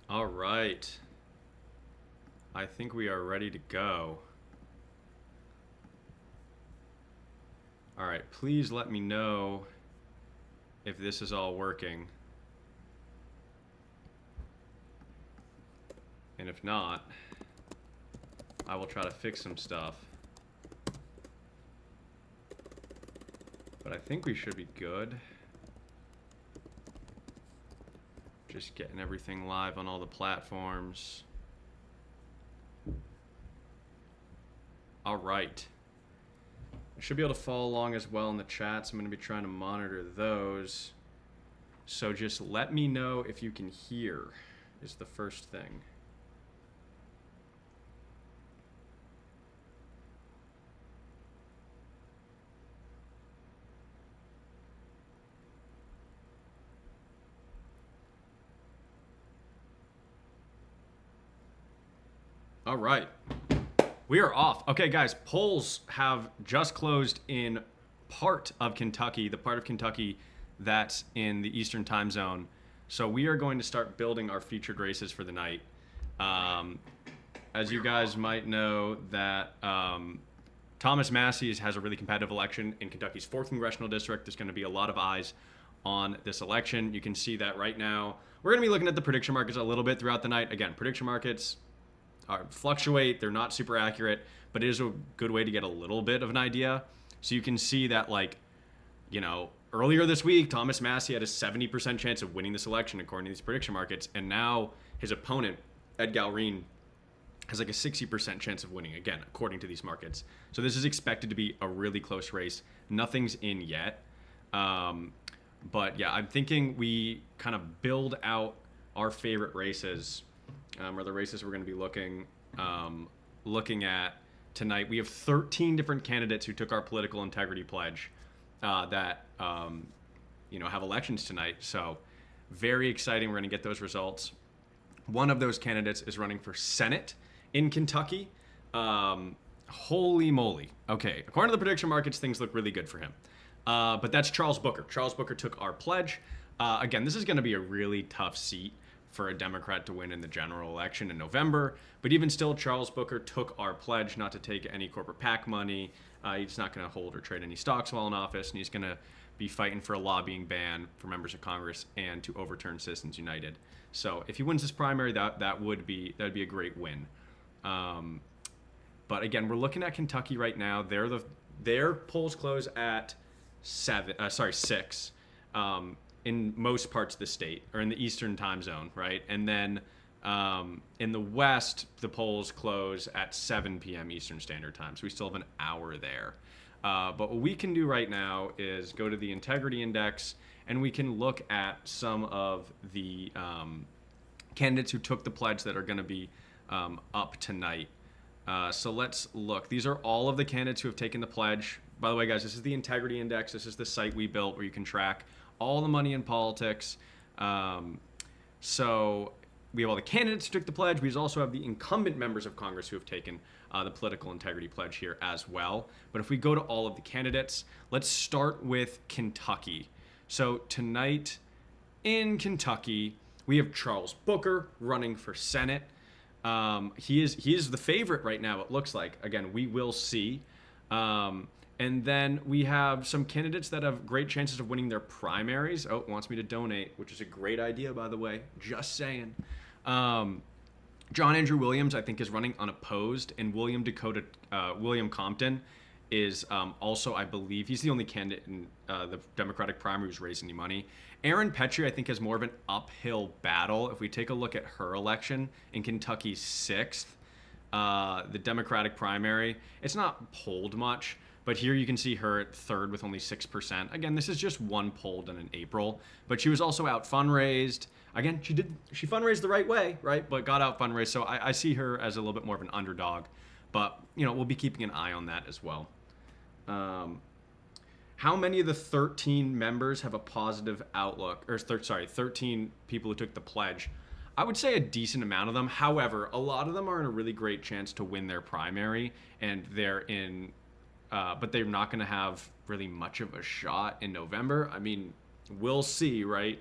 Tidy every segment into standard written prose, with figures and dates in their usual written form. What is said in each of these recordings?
All right. I think we are ready to go. All right, please let me know if this is all working. And if not, I will try to fix some stuff. But I think we should be good. Just getting everything live on all the platforms. All right. I should be able to follow along as well in the chats. I'm going to be trying to monitor those. So just let me know if you can hear is the first thing. All right. We are off. Okay, guys, polls have just closed in part of Kentucky, the part of Kentucky that's in the Eastern time zone. So we are going to start building our featured races for the night. As you guys might know, that Thomas Massie has a really competitive election in Kentucky's 4th congressional district. There's going to be a lot of eyes on this election. You can see that right now. We're going to be looking at the prediction markets a little bit throughout the night. Again, prediction markets fluctuate. They're not super accurate, but it is a good way to get a little bit of an idea. So you can see that, like, you know, earlier this week, Thomas Massie had a 70% chance of winning this election according to these prediction markets, and now his opponent, Ed Galrine, has like a 60% chance of winning, again, according to these markets. So this is expected to be a really close race. Nothing's in yet. But yeah, I'm thinking we kind of build out our favorite races, or the races we're going to be looking at tonight. We have 13 different candidates who took our political integrity pledge that have elections tonight. So very exciting. We're going to get those results. One of those candidates is running for Senate in Kentucky. Holy moly. Okay, according to the prediction markets, things look really good for him. But that's Charles Booker. Charles Booker took our pledge. Again, this is going to be a really tough seat for a Democrat to win in the general election in November. But even still, Charles Booker took our pledge not to take any corporate PAC money. He's not going to hold or trade any stocks while in office, and he's going to be fighting for a lobbying ban for members of Congress and to overturn Citizens United. So if he wins this primary, that would be a great win. But again, we're looking at Kentucky right now. Their polls close at 6. In most parts of the state, or in the Eastern time zone, right? And then in the West, the polls close at 7 p.m. Eastern Standard Time. So we still have an hour there. But what we can do right now is go to the Integrity Index, and we can look at some of the candidates who took the pledge that are going to be up tonight. So let's look. These are all of the candidates who have taken the pledge. By the way, guys, this is the Integrity Index. This is the site we built where you can track all the money in politics. So we have all the candidates who took the pledge. We also have the incumbent members of Congress who have taken the political integrity pledge here as well. But if we go to all of the candidates, let's start with Kentucky. So tonight in Kentucky, we have Charles Booker running for Senate. He is the favorite right now, it looks like. Again, we will see. And then we have some candidates that have great chances of winning their primaries. Oh, wants me to donate, which is a great idea, by the way. Just saying. John Andrew Williams, I think, is running unopposed, and William Compton is also, I believe, he's the only candidate in the Democratic primary who's raised any money. Aaron Petrie, I think, has more of an uphill battle. If we take a look at her election in Kentucky's 6th, the Democratic primary, it's not polled much. But here you can see her at 3rd with only 6%. Again, this is just one poll done in April. But she was also out fundraised. Again, she fundraised the right way, right? But got out fundraised. So I see her as a little bit more of an underdog. But, we'll be keeping an eye on that as well. How many of the 13 members have a positive outlook? 13 people who took the pledge. I would say a decent amount of them. However, a lot of them are in a really great chance to win their primary. And they're in... but they're not going to have really much of a shot in November. I mean, we'll see, right?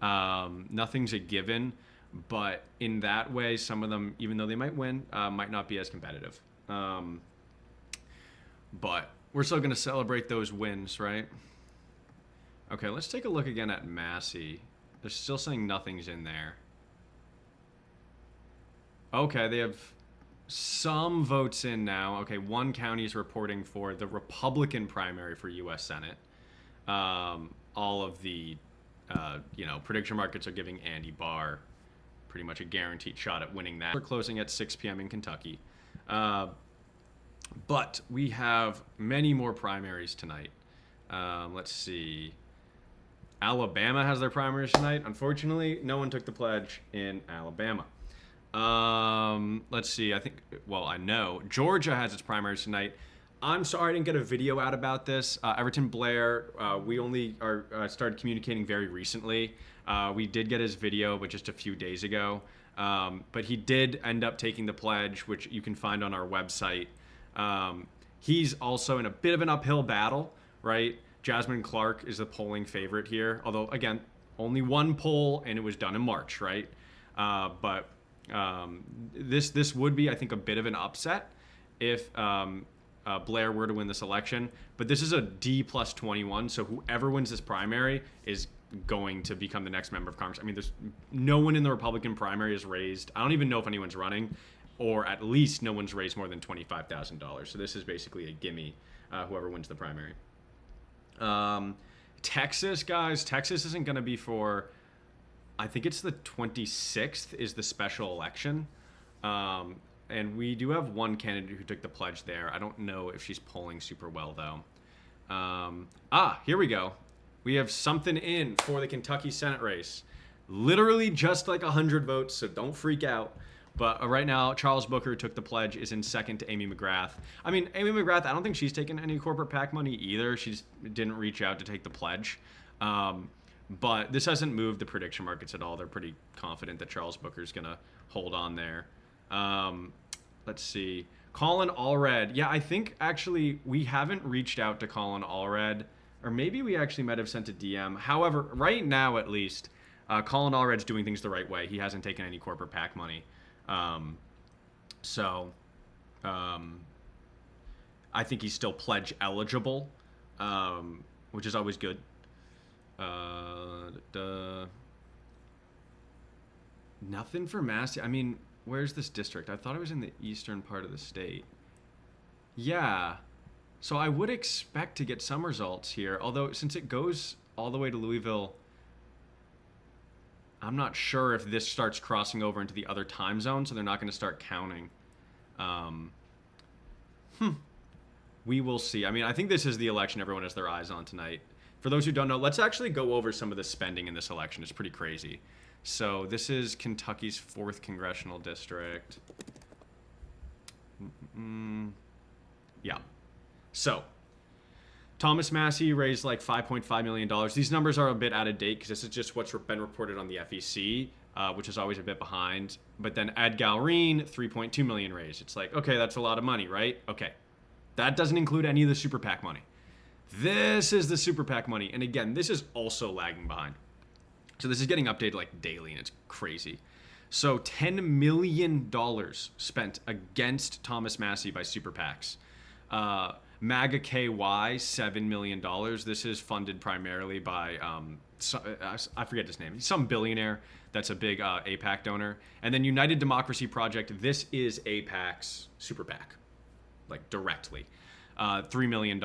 Nothing's a given. But in that way, some of them, even though they might win, might not be as competitive. But we're still going to celebrate those wins, right? Okay, let's take a look again at Massey. They're still saying nothing's in there. Okay, they have some votes in now. Okay, one county is reporting for the Republican primary for U.S. Senate. All of the, prediction markets are giving Andy Barr pretty much a guaranteed shot at winning that. We're closing at 6 p.m. in Kentucky. But we have many more primaries tonight. Let's see. Alabama has their primaries tonight. Unfortunately, no one took the pledge in Alabama. Let's see. I know Georgia has its primaries tonight. I'm sorry I didn't get a video out about this. Everton Blair, we only started communicating very recently. We did get his video, but just a few days ago. But he did end up taking the pledge, which you can find on our website. He's also in a bit of an uphill battle, right? Jasmine Clark is the polling favorite here. Although, again, only one poll, and it was done in March, right? But this would be, I think, a bit of an upset if Blair were to win this election. But this is a D plus 21, so whoever wins this primary is going to become the next member of Congress. I mean, there's no one in the Republican primary is raised. I don't even know if anyone's running, or at least no one's raised more than $25,000. So this is basically a gimme, whoever wins the primary. Texas, guys, Texas isn't going to be for, I think it's the 26th is the special election. And we do have one candidate who took the pledge there. I don't know if she's polling super well, though. Here we go. We have something in for the Kentucky Senate race. Literally just like 100 votes, so don't freak out. But right now, Charles Booker took the pledge, is in second to Amy McGrath. I mean, Amy McGrath, I don't think she's taken any corporate PAC money either. She just didn't reach out to take the pledge. But this hasn't moved the prediction markets at all. They're pretty confident that Charles Booker's going to hold on there. Let's see. Colin Allred. Yeah, I think actually we haven't reached out to Colin Allred. Or maybe we actually might have sent a DM. However, right now at least, Colin Allred's doing things the right way. He hasn't taken any corporate PAC money. I think he's still pledge eligible, which is always good. Nothing for Massey. I mean, where's this district? I thought it was in the eastern part of the state. Yeah. So I would expect to get some results here, although since it goes all the way to Louisville, I'm not sure if this starts crossing over into the other time zone, so they're not going to start counting. We will see. I mean, I think this is the election everyone has their eyes on tonight. For those who don't know, let's actually go over some of the spending in this election. It's pretty crazy. So this is Kentucky's 4th congressional district. Yeah. So Thomas Massey raised like $5.5 million. These numbers are a bit out of date because this is just what's been reported on the FEC, which is always a bit behind. But then Ed Galreen, $3.2 million raised. It's like, okay, that's a lot of money, right? Okay. That doesn't include any of the super PAC money. This is the super PAC money. And again, this is also lagging behind. So this is getting updated like daily, and it's crazy. So $10 million spent against Thomas Massey by super PACs. MAGA KY, $7 million. This is funded primarily by, I forget his name, some billionaire that's a big AIPAC donor. And then United Democracy Project, this is AIPAC's super PAC, like directly, $3 million.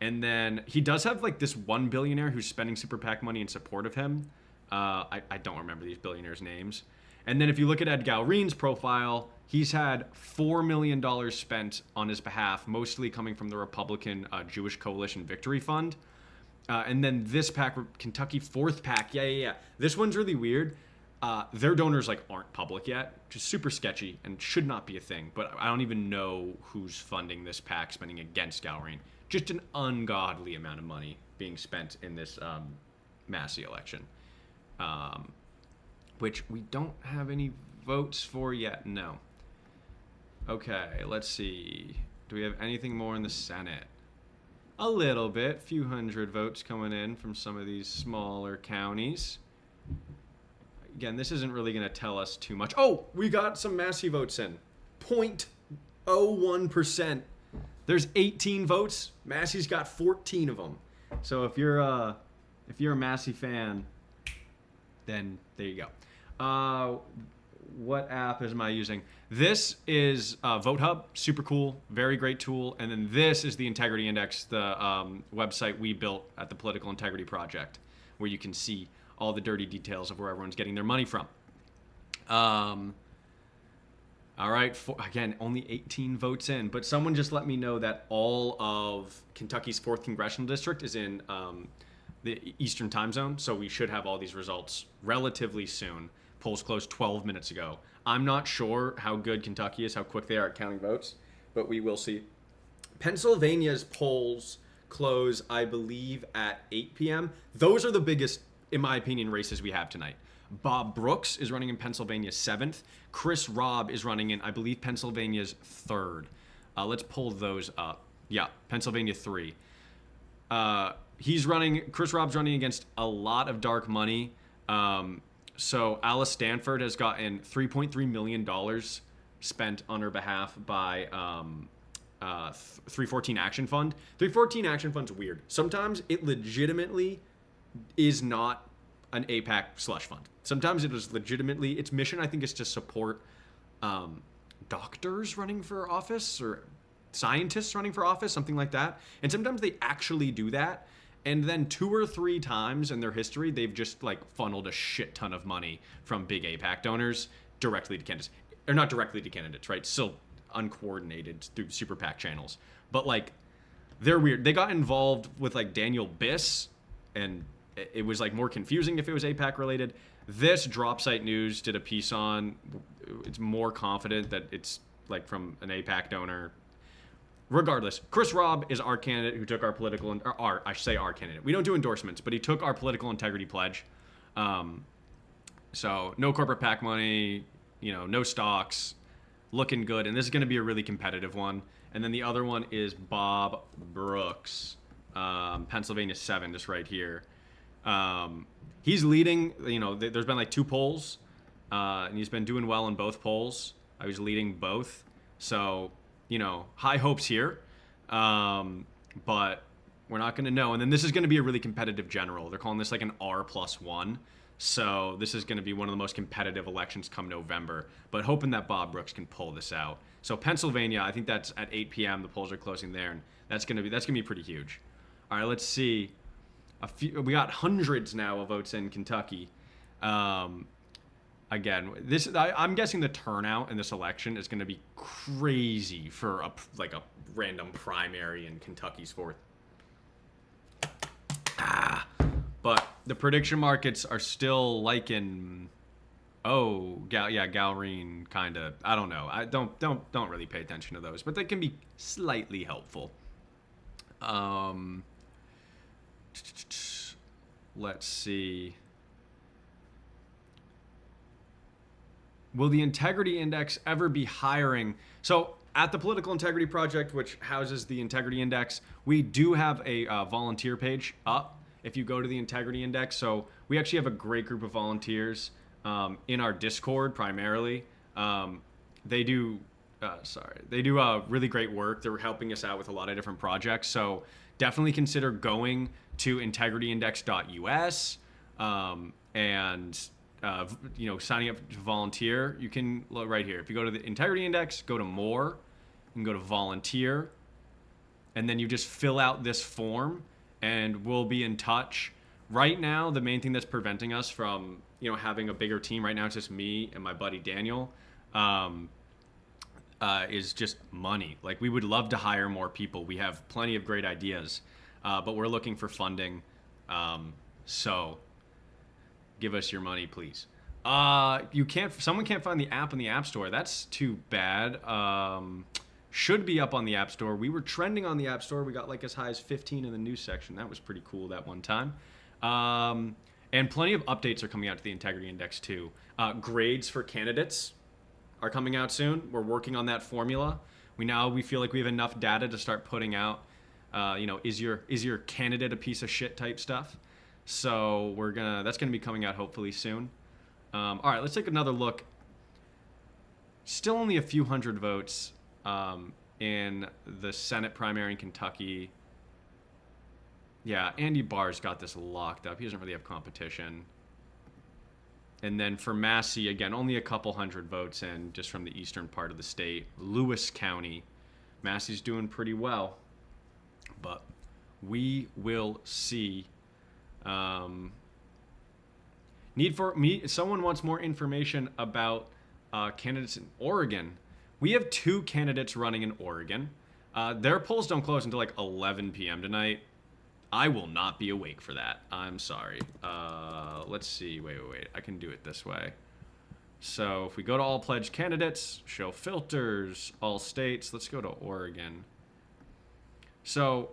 And then he does have like this one billionaire who's spending super PAC money in support of him. I don't remember these billionaires' names. And then if you look at Ed Galreen's profile, he's had $4 million spent on his behalf, mostly coming from the Republican Jewish Coalition Victory Fund. And then this PAC, Kentucky 4th PAC, yeah. This one's really weird. Their donors like aren't public yet, which is super sketchy and should not be a thing. But I don't even know who's funding this PAC spending against Galreen. Just an ungodly amount of money being spent in this Massey election. Which we don't have any votes for yet, no. Okay, let's see. Do we have anything more in the Senate? A little bit, few hundred votes coming in from some of these smaller counties. again, this isn't really going to tell us too much. Oh, we got some Massey votes in. 0.01%. There's 18 votes. Massey's got 14 of them. So if you're a Massey fan, then there you go. What app am I using? This is VoteHub, super cool, very great tool. And then this is the Integrity Index, the website we built at the Political Integrity Project, where you can see all the dirty details of where everyone's getting their money from. All right, again, only 18 votes in, but someone just let me know that all of Kentucky's 4th Congressional District is in the Eastern time zone, so we should have all these results relatively soon. Polls closed 12 minutes ago. I'm not sure how good Kentucky is, how quick they are at counting votes, but we will see. Pennsylvania's polls close, I believe, at 8 p.m. Those are the biggest, in my opinion, races we have tonight. Bob Brooks is running in Pennsylvania 7th. Chris Robb is running in, I believe, Pennsylvania's 3rd. Let's pull those up. Yeah, Pennsylvania 3. Chris Robb's running against a lot of dark money. So Alice Stanford has gotten $3.3 million spent on her behalf by 314 Action Fund. 314 Action Fund's weird. Sometimes it legitimately is not an AIPAC slush fund. Sometimes it is legitimately, its mission, I think, is to support doctors running for office or scientists running for office, something like that. And sometimes they actually do that. And then 2 or 3 times in their history, they've just like funneled a shit ton of money from big AIPAC donors directly to candidates. Or not directly to candidates, right? Still uncoordinated through super PAC channels. But like, they're weird. They got involved with like Daniel Biss, and it was like more confusing if it was AIPAC related. This Dropsite News did a piece on, it's more confident that it's like from an AIPAC donor. Regardless, Chris Robb is our candidate who took our political, I should say our candidate. We don't do endorsements, but he took our political integrity pledge. So no corporate PAC money, no stocks, looking good. And this is going to be a really competitive one. And then the other one is Bob Brooks, Pennsylvania 7, just right here. He's leading, there's been like 2 polls, and he's been doing well in both polls. I was leading both. So, high hopes here, but we're not going to know. And then this is going to be a really competitive general. They're calling this like an R+1. So this is going to be one of the most competitive elections come November, but hoping that Bob Brooks can pull this out. So Pennsylvania, I think that's at 8 p.m. The polls are closing there, and that's going to be pretty huge. All right, let's see. We got hundreds now of votes in Kentucky. Again, I'm guessing the turnout in this election is going to be crazy for a random primary in Kentucky's 4th. But the prediction markets are still liking, Galreen kind of. I don't know. I don't really pay attention to those, but they can be slightly helpful. Let's see. Will the Integrity Index ever be hiring? So at the Political Integrity Project, which houses the Integrity Index, we do have a volunteer page up if you go to the Integrity Index. So we actually have a great group of volunteers in our Discord primarily. They do really great work. They're helping us out with a lot of different projects. So definitely consider going to integrityindex.us and signing up to volunteer. You can look right here. If you go to the Integrity Index, go to more, you can go to volunteer, and then you just fill out this form, and we'll be in touch. Right now, the main thing that's preventing us from having a bigger team right now, it's just me and my buddy Daniel, is just money. Like, we would love to hire more people. We have plenty of great ideas, but we're looking for funding. So give us your money, please. Someone can't find the app in the App Store. That's too bad. Should be up on the App Store. We were trending on the App Store. We got like as high as 15 in the news section. That was pretty cool that one time. And plenty of updates are coming out to the Integrity Index too. Grades for candidates are coming out soon. We're working on that formula. We feel like we have enough data to start putting out, is your candidate a piece of shit type stuff. So that's gonna be coming out hopefully soon. All right, let's take another look. Still only a few hundred votes in the Senate primary in Kentucky. Yeah, Andy Barr's got this locked up. He doesn't really have competition. And then for Massey, again, only a couple hundred votes in, just from the eastern part of the state. Lewis County. Massey's doing pretty well. But we will see. Someone wants more information about candidates in Oregon. We have 2 candidates running in Oregon. Their polls don't close until like 11 p.m. tonight. I will not be awake for that. I'm sorry. Let's see. Wait. I can do it this way. So if we go to all pledged candidates, show filters, all states, let's go to Oregon. So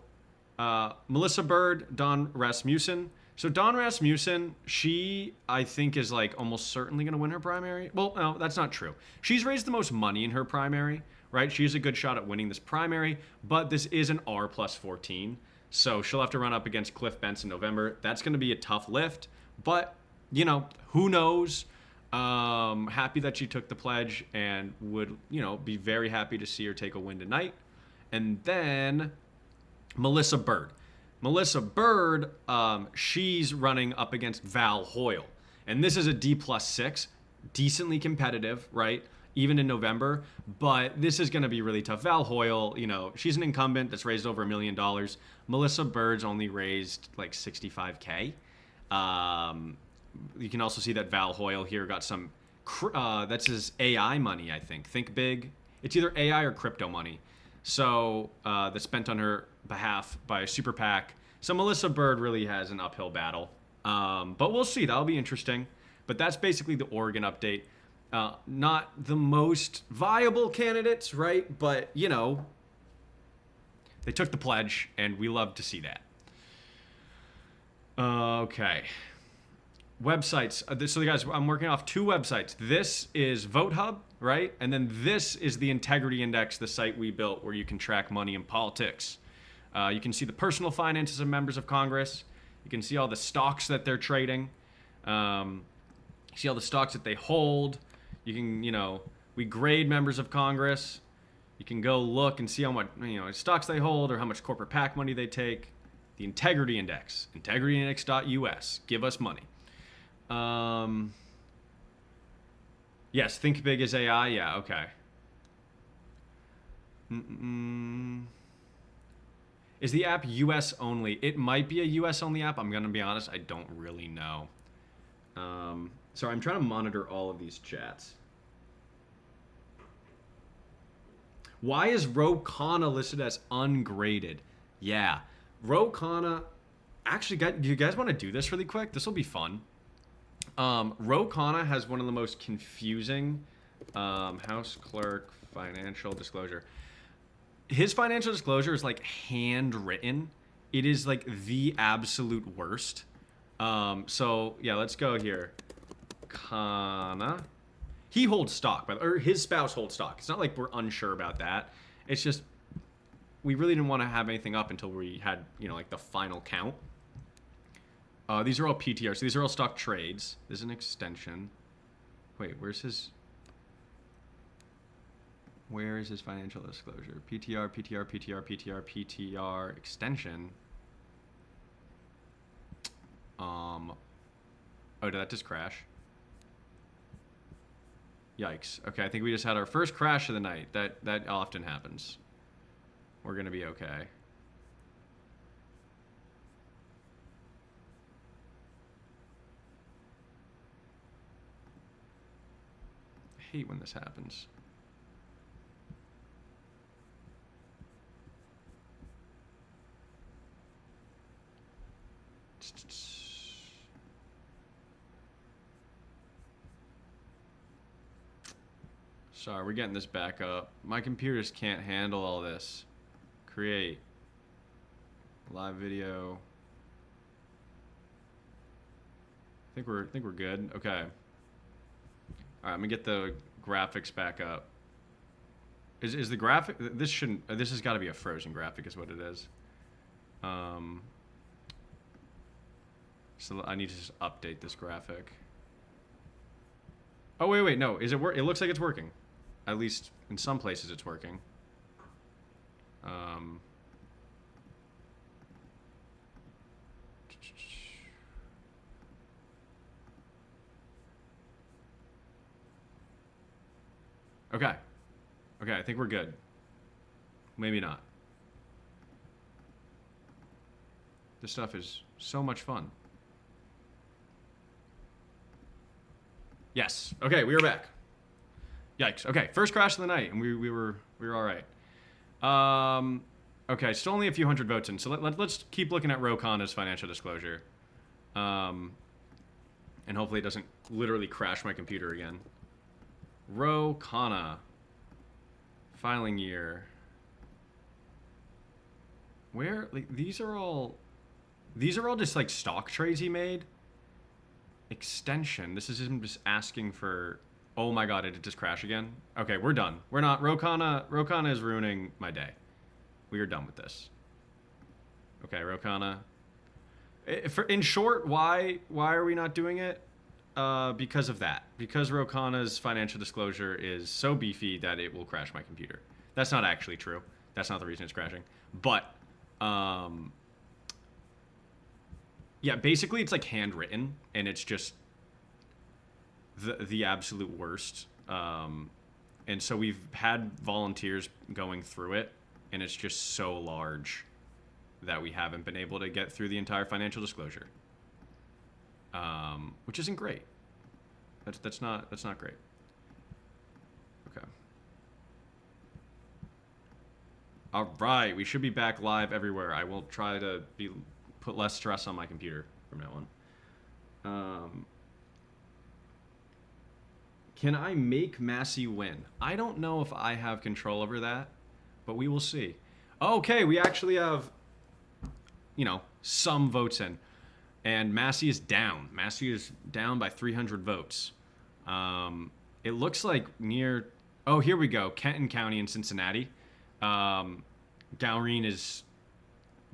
Melissa Bird, Dawn Rasmussen. So Dawn Rasmussen, she, I think, is like almost certainly going to win her primary. Well, no, that's not true. She's raised the most money in her primary, right? She has a good shot at winning this primary, but this is an R plus 14. So she'll have to run up against Cliff Bentz in November. That's going to be a tough lift, but, you know, who knows? Happy that she took the pledge and would, you know, be very happy to see her take a win tonight. And then Melissa Bird. Melissa Bird, she's running up against Val Hoyle. And this is a D+6, decently competitive, right? Even in November, but this is going to be really tough. Val Hoyle, you know, she's an incumbent that's raised over $1 million. Melissa Bird's only raised like $65K. You can also see that Val Hoyle here got some, that's his AI money, I think. Think big. It's either AI or crypto money. So that's spent on her behalf by a super PAC. So Melissa Bird really has an uphill battle. But we'll see. That'll be interesting. But that's basically the Oregon update. Not the most viable candidates, right? But, you know, they took the pledge, and we love to see that. Okay. Websites. So, guys, I'm working off 2 websites. This is VoteHub, right? And then this is the Integrity Index, the site we built where you can track money in politics. You can see the personal finances of members of Congress. You can see all the stocks that they're trading. See all the stocks that they hold. You can, you know, we grade members of Congress. You can go look and see how much, you know, stocks they hold or how much corporate PAC money they take. The Integrity Index, integrityindex.us. Give us money. Yes, Think Big is AI. Yeah, okay. Is the app US only? It might be a US only app. I'm going to be honest. I don't really know. Sorry, I'm trying to monitor all of these chats. Why is Ro Khanna listed as ungraded? Yeah. Ro Khanna, actually, do you guys want to do this really quick? This will be fun. Ro Khanna has one of the most confusing House Clerk financial disclosure. His financial disclosure is like handwritten. It is like the absolute worst. So yeah, let's go here. Khanna. He holds stock, or his spouse holds stock. It's not like we're unsure about that. It's just we really didn't want to have anything up until we had, you know, like the final count. These are all PTRs. So these are all stock trades. This is an extension. Wait, where is his financial disclosure? PTR, PTR, PTR, PTR, PTR, extension. Oh, did that just crash? Yikes. Okay, I think we just had our first crash of the night. That often happens. We're gonna be okay. I hate when this happens. Sorry, we're getting this back up. My computers can't handle all this. Create. Live video. I think we're good. Okay. Alright, I'm gonna get the graphics back up. Is the graphic, this has got to be a frozen graphic is what it is. So I need to just update this graphic. Oh, wait, no. Is it work? It looks like it's working. At least in some places it's working. Um, okay. Okay, I think we're good. Maybe not. This stuff is so much fun. Yes. Okay, we are back. Yikes. Okay, first crash of the night, and we were all right. Okay, still only a few hundred votes in, so let's keep looking at Ro Khanna's financial disclosure. And hopefully it doesn't literally crash my computer again. Ro Khanna. Filing year. Where, like, these are all just like stock trades he made. Extension. This is him just asking for. Oh my god, did it just crash again? Okay, we're done. We're not. Ro Khanna is ruining my day. We are done with this. Okay, Ro Khanna. In short, why are we not doing it? Because of that. Because Ro Khanna's financial disclosure is so beefy that it will crash my computer. That's not actually true. That's not the reason it's crashing. But, yeah, basically it's like handwritten, and it's just the absolute worst. And so we've had volunteers going through it, and it's just so large that we haven't been able to get through the entire financial disclosure. Which isn't great. That's not great. Okay. All right, we should be back live everywhere. I will try to put less stress on my computer from now on. Can I make Massey win? I don't know if I have control over that, but we will see. Okay, we actually have, some votes in. And Massey is down. Massey is down by 300 votes. It looks like near... Oh, here we go. Kenton County in Cincinnati. Gaureen is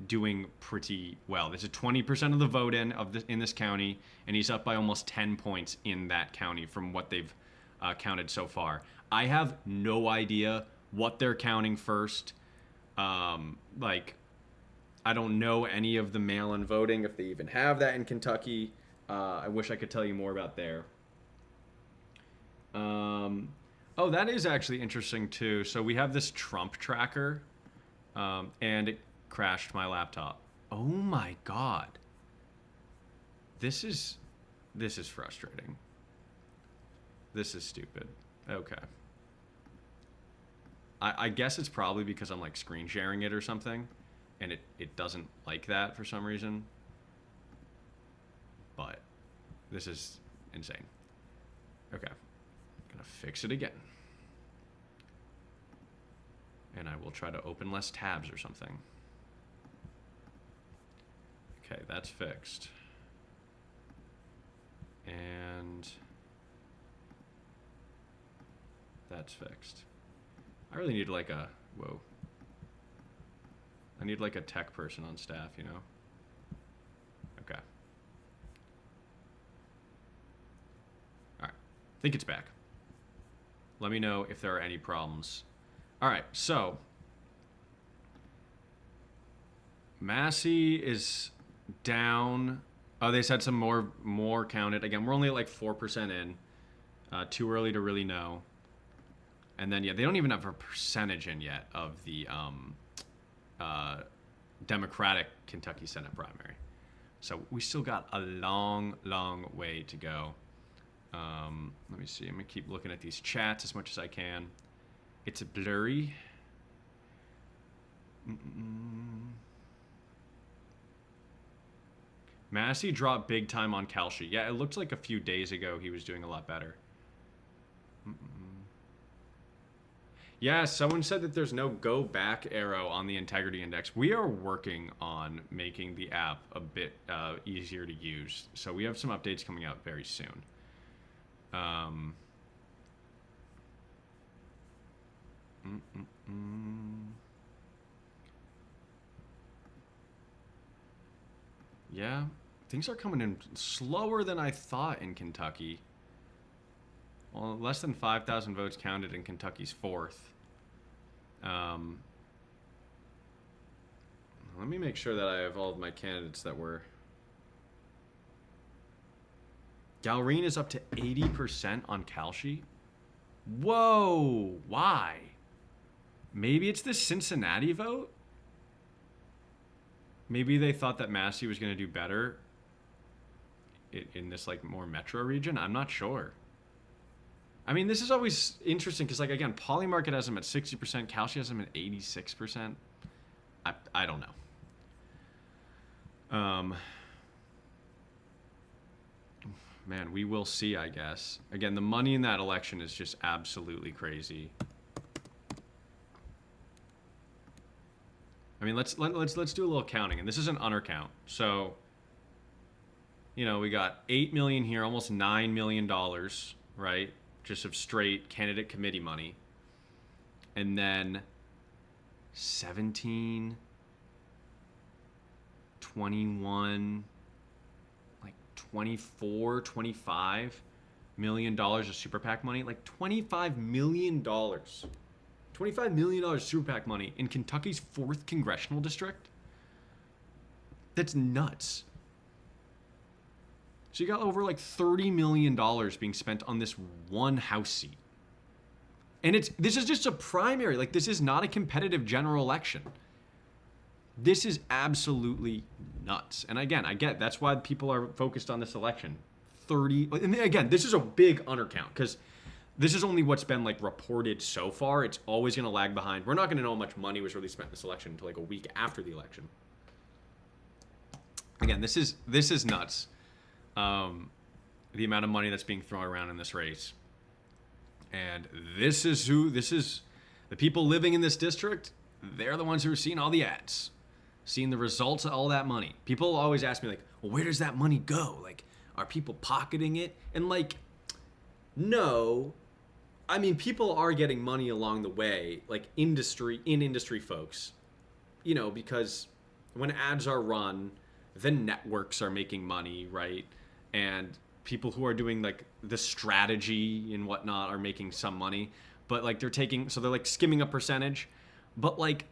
doing pretty well. There's a 20% of the vote in this county, and he's up by almost 10 points in that county from what they've counted so far. I have no idea what they're counting first. I don't know any of the mail-in voting, if they even have that in Kentucky. I wish I could tell you more about there. Oh, that is actually interesting, too. So we have this Trump tracker, and it crashed my laptop. Oh, my God. This is frustrating. This is stupid. Okay. I guess it's probably because I'm, like, screen sharing it or something. And it doesn't like that for some reason. But this is insane. Okay. Gonna fix it again. And I will try to open less tabs or something. Okay, that's fixed. And that's fixed. I really need like a... Whoa. I need like a tech person on staff, Okay. All right. I think it's back. Let me know if there are any problems. All right, so Massey is down. Oh, they said some more counted. Again, we're only at like 4% in. Too early to really know. And then, yeah, they don't even have a percentage in yet of the Democratic Kentucky Senate primary. So we still got a long, long way to go. Let me see. I'm going to keep looking at these chats as much as I can. It's blurry. Massey dropped big time on Kalshi. Yeah, it looked like a few days ago he was doing a lot better. Yeah, someone said that there's no go back arrow on the integrity index. We are working on making the app a bit easier to use. So we have some updates coming out very soon. Yeah, things are coming in slower than I thought in Kentucky. Well, less than 5,000 votes counted in Kentucky's fourth. Let me make sure that I have all of my candidates that were. Galrine is up to 80% on Kalshi. Whoa, why? Maybe it's the Cincinnati vote? Maybe they thought that Massey was going to do better in this like more metro region. I'm not sure. I mean, this is always interesting because, like, again, Polymarket has him at 60%, Kalshi has him at 86%. I don't know. Man, we will see, I guess. Again, the money in that election is just absolutely crazy. I mean, let's do a little counting, and this is an undercount. So, you know, we got 8 million here, almost $9 million, right? Just of straight candidate committee money. And then 17, 21, like 24, 25 million dollars of super PAC money, like $25 million. $25 million super PAC money in Kentucky's 4th congressional district. That's nuts. So you got over like $30 million being spent on this one House seat. And this is just a primary. Like, this is not a competitive general election. This is absolutely nuts. And again, I get that's why people are focused on this election. And again, this is a big undercount because this is only what's been like reported so far. It's always going to lag behind. We're not going to know how much money was really spent in this election until like a week after the election. Again, this is nuts. The amount of money that's being thrown around in this race. And this is the people living in this district. They're the ones who are seeing all the ads, seeing the results of all that money. People always ask me like, well, where does that money go? Like, are people pocketing it? And like, no. I mean, people are getting money along the way, like industry folks, you know, because when ads are run, the networks are making money, right? And people who are doing like the strategy and whatnot are making some money, but like they're like skimming a percentage, but like,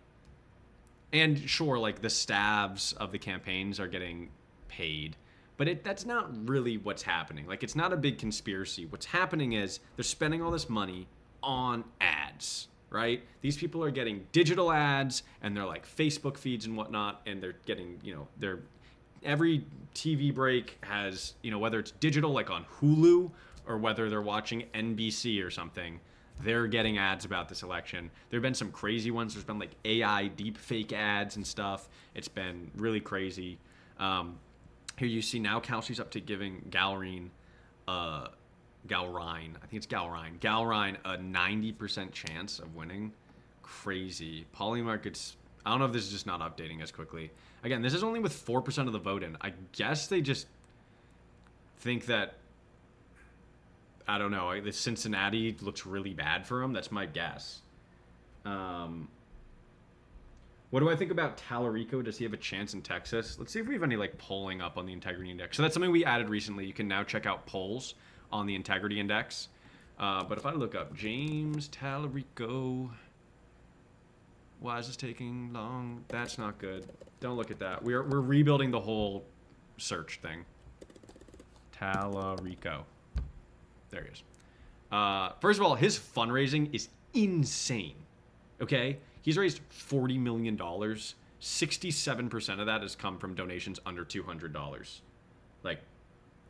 and sure, like the staffs of the campaigns are getting paid, but that's not really what's happening. Like, it's not a big conspiracy. What's happening is they're spending all this money on ads, right? These people are getting digital ads and they're like Facebook feeds and whatnot, and they're getting, you know, every TV break has, you know, whether it's digital like on Hulu or whether they're watching NBC or something, they're getting ads about this election. There have been some crazy ones. There's been like AI deep fake ads and stuff. It's been really crazy. Here you see now Kalshi's up to giving Galrine a 90% chance of winning. Crazy. Polymarket's, I don't know if this is just not updating as quickly. Again, this is only with 4% of the vote in. I guess they just think that, I don't know, the Cincinnati looks really bad for him. That's my guess. What do I think about Tallarico? Does he have a chance in Texas? Let's see if we have any like polling up on the Integrity Index. So that's something we added recently. You can now check out polls on the Integrity Index. But if I look up James Tallarico, why is this taking long? That's not good. Don't look at that. We're rebuilding the whole search thing. Tallarico. There he is. First of all, his fundraising is insane. Okay? He's raised $40 million. 67% of that has come from donations under $200. Like,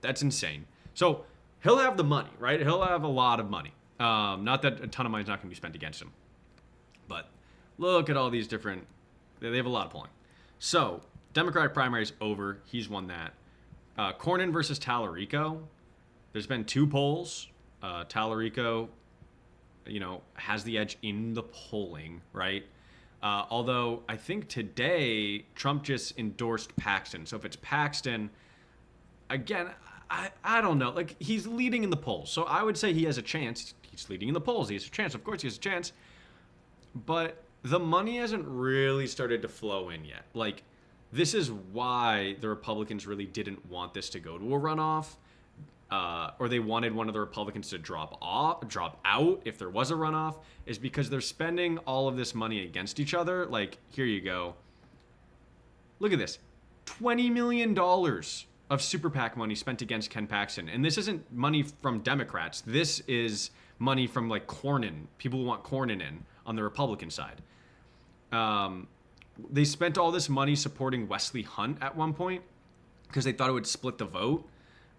that's insane. So he'll have the money, right? He'll have a lot of money. Not that a ton of money is not going to be spent against him. But look at all these different... They have a lot of polling. So, Democratic primary is over. He's won that. Cornyn versus Tallarico. There's been 2 polls. Tallarico, you know, has the edge in the polling, right? Although I think today Trump just endorsed Paxton. So if it's Paxton, again, I don't know. Like, he's leading in the polls. So I would say he has a chance. He's leading in the polls. He has a chance. Of course he has a chance. But the money hasn't really started to flow in yet. Like, this is why the Republicans really didn't want this to go to a runoff. or they wanted one of the Republicans to drop out if there was a runoff, is because they're spending all of this money against each other. Like, here you go. Look at this. $20 million of super PAC money spent against Ken Paxton. And this isn't money from Democrats. This is money from like Cornyn, people who want Cornyn in on the Republican side. They spent all this money supporting Wesley Hunt at one point because they thought it would split the vote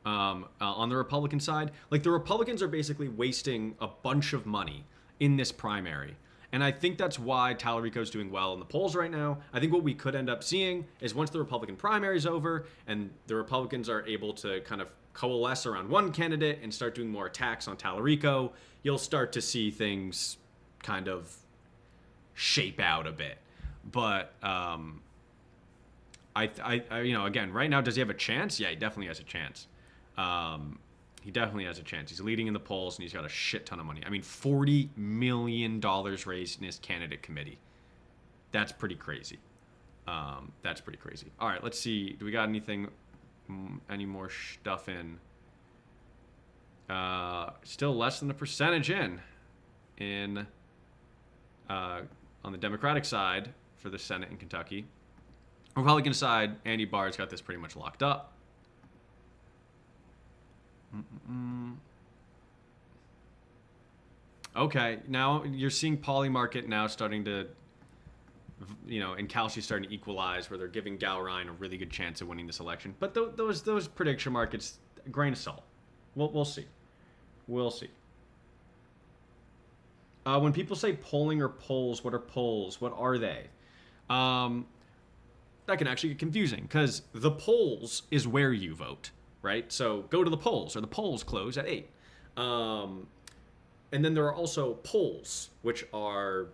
on the Republican side. Like, the Republicans are basically wasting a bunch of money in this primary. And I think that's why Tallarico's doing well in the polls right now. I think what we could end up seeing is once the Republican primary is over and the Republicans are able to kind of coalesce around one candidate and start doing more attacks on Tallarico, you'll start to see things kind of shape out a bit. But I again, right now, does he have a chance? Yeah, he definitely has a chance. He definitely has a chance. He's leading in the polls, and he's got a shit ton of money. I mean, $40 million raised in his candidate committee. That's pretty crazy. That's pretty crazy. All right, let's see. Do we got anything, any more stuff in? Still less than the percentage in on the Democratic side for the Senate in Kentucky. Republican side, Andy Barr's got this pretty much locked up. Okay, now you're seeing Polymarket now starting to, and Kalshi starting to equalize, where they're giving Gal Ryan a really good chance of winning this election. But those prediction markets, a grain of salt. We'll see. We'll see. When people say polling or polls, what are polls? What are they? That can actually get confusing, because the polls is where you vote. Right? So go to the polls, or the polls close at 8. And then there are also polls, which are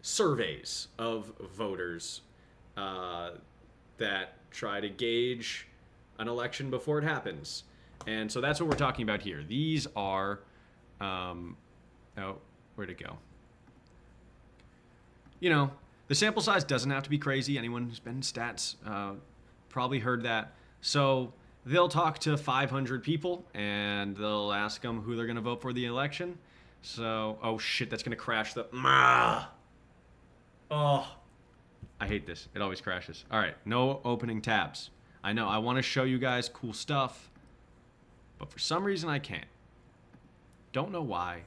surveys of voters that try to gauge an election before it happens. And so that's what we're talking about here. These are, where'd it go? The sample size doesn't have to be crazy. Anyone who's been in stats probably heard that. So they'll talk to 500 people, and they'll ask them who they're going to vote for the election. So, oh shit, that's going to crash the... Oh, I hate this. It always crashes. All right, no opening tabs. I know, I want to show you guys cool stuff, but for some reason I can't. Don't know why.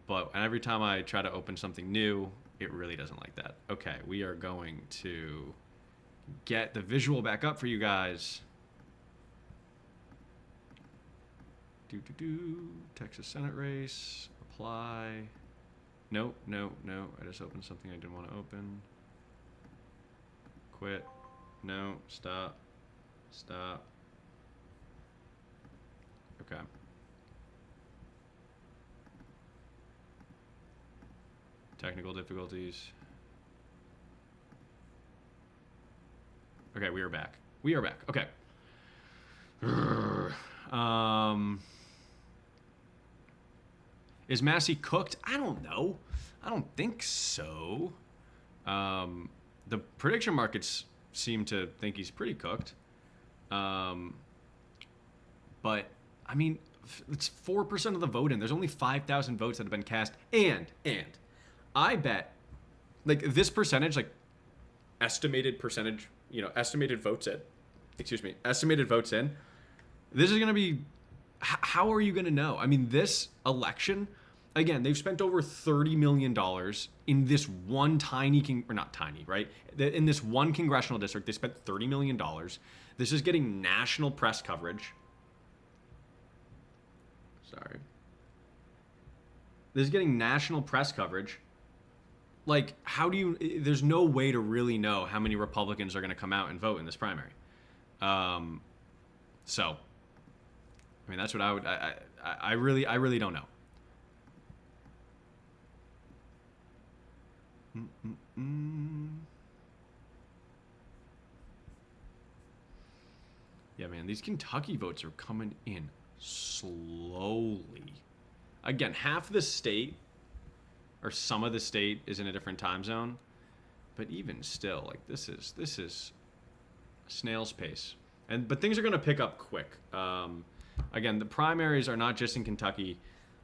But every time I try to open something new, it really doesn't like that. Okay, we are going to get the visual back up for you guys. Texas Senate race. Apply. No. I just opened something I didn't want to open. Quit. No. Stop. Okay. Technical difficulties. Okay, we are back. Okay. Is Massey cooked? I don't know. I don't think so. The prediction markets seem to think he's pretty cooked. But, I mean, it's 4% of the vote in. There's only 5,000 votes that have been cast. And I bet, like, this percentage, like, estimated percentage, estimated votes in. This is going to be, how are you going to know? I mean, this election, again, they've spent over $30 million in this one in this one congressional district. They spent $30 million. This is getting national press coverage. This is getting national press coverage. Like, there's no way to really know how many Republicans are going to come out and vote in this primary. So, I mean, that's what I really don't know. Yeah, man, these Kentucky votes are coming in slowly. Again, half the state, or some of the state, is in a different time zone. But even still, like, this is snail's pace. But things are going to pick up quick. Again, the primaries are not just in Kentucky.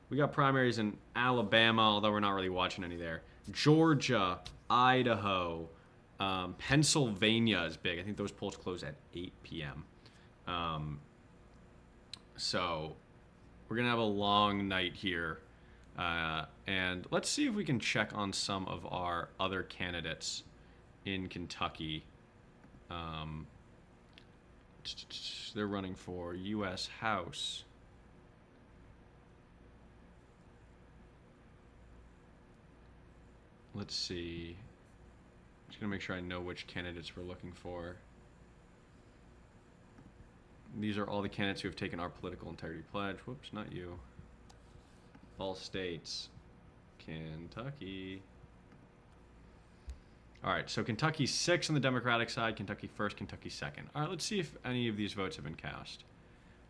We got primaries in Alabama, although we're not really watching any there. Georgia, Idaho, Pennsylvania is big. I think those polls close at 8 p.m. So we're going to have a long night here. And let's see if we can check on some of our other candidates in Kentucky. They're running for U.S. House. Let's see. Just gonna make sure I know which candidates we're looking for. These are all the candidates who have taken our political integrity pledge. Whoops, not you. All states. Kentucky. All right, so Kentucky's 6th on the Democratic side, Kentucky 1st, Kentucky 2nd. All right, let's see if any of these votes have been cast.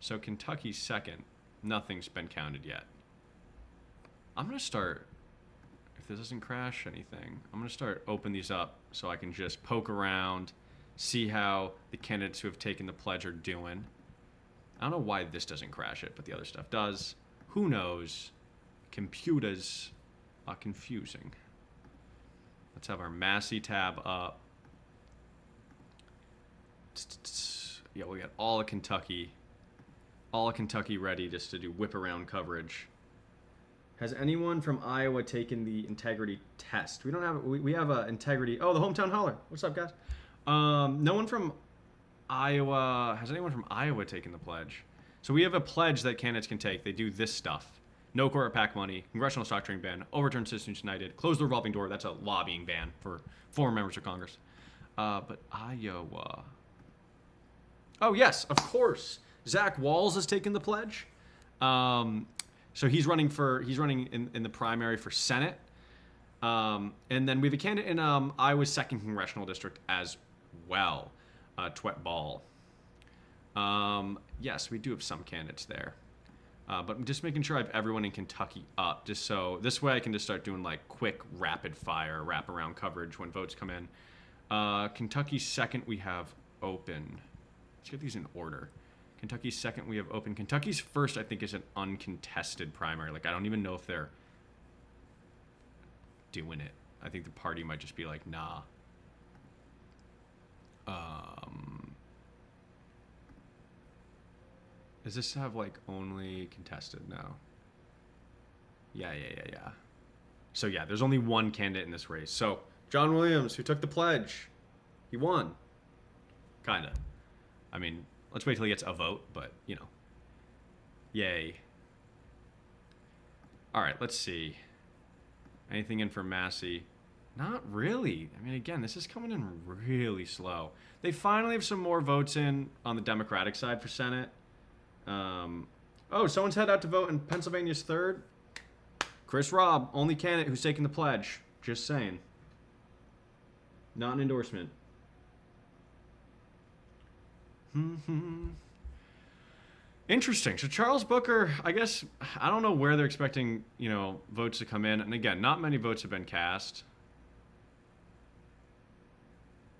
So Kentucky 2nd, nothing's been counted yet. I'm going to start, if this doesn't crash anything, I'm going to start open these up so I can just poke around, see how the candidates who have taken the pledge are doing. I don't know why this doesn't crash it, but the other stuff does. Who knows? Computers are confusing. Let's have our Massey tab up. Yeah, we got all of Kentucky ready just to do whip around coverage. Has anyone from Iowa taken the integrity test? We don't have. We have a integrity. Oh, the hometown holler. What's up, guys? No one from Iowa. Has anyone from Iowa taken the pledge? So we have a pledge that candidates can take. They do this stuff. No corporate PAC money, congressional stock trading ban, overturn Citizens United, close the revolving door. That's a lobbying ban for former members of Congress. But Iowa. Oh, yes, of course. Zach Walz has taken the pledge. So he's running in the primary for Senate. And then we have a candidate in Iowa's 2nd congressional district as well, Twet Ball. Yes, we do have some candidates there. But I'm just making sure I have everyone in Kentucky up, just so this way I can just start doing like quick, rapid fire, wraparound coverage when votes come in. Kentucky's 2nd we have open. Let's get these in order. Kentucky's 2nd we have open. Kentucky's 1st I think is an uncontested primary. Like I don't even know if they're doing it. I think the party might just be like, nah. Does this have like only contested now? Yeah. So yeah, there's only one candidate in this race. So John Williams, who took the pledge, he won. Kinda. I mean, let's wait till he gets a vote, but you know. Yay. All right, let's see. Anything in for Massey? Not really. I mean, again, this is coming in really slow. They finally have some more votes in on the Democratic side for Senate. Oh, someone's head out to vote in Pennsylvania's 3rd. Chris Robb, only candidate who's taken the pledge. Just saying. Not an endorsement. Interesting. So Charles Booker, I guess, I don't know where they're expecting, votes to come in. And again, not many votes have been cast.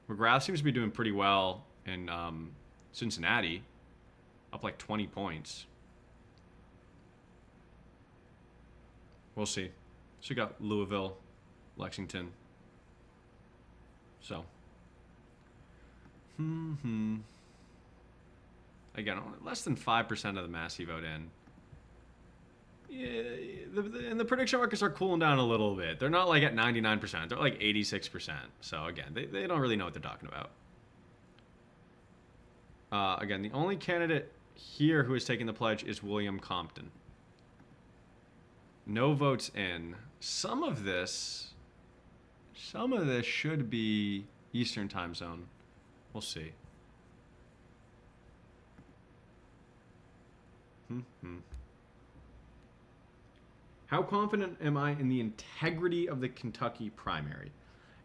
McGrath seems to be doing pretty well in Cincinnati. Up like 20 points. We'll see. So you got Louisville, Lexington. So. Again, less than 5% of the Massey vote in. Yeah, and the prediction markets are cooling down a little bit. They're not like at 99%. They're like 86%. So again, they don't really know what they're talking about. Again, the only candidate here who is taking the pledge is William Compton. No votes in. Some of this should be Eastern time zone. We'll see. How confident am I in the integrity of the Kentucky primary?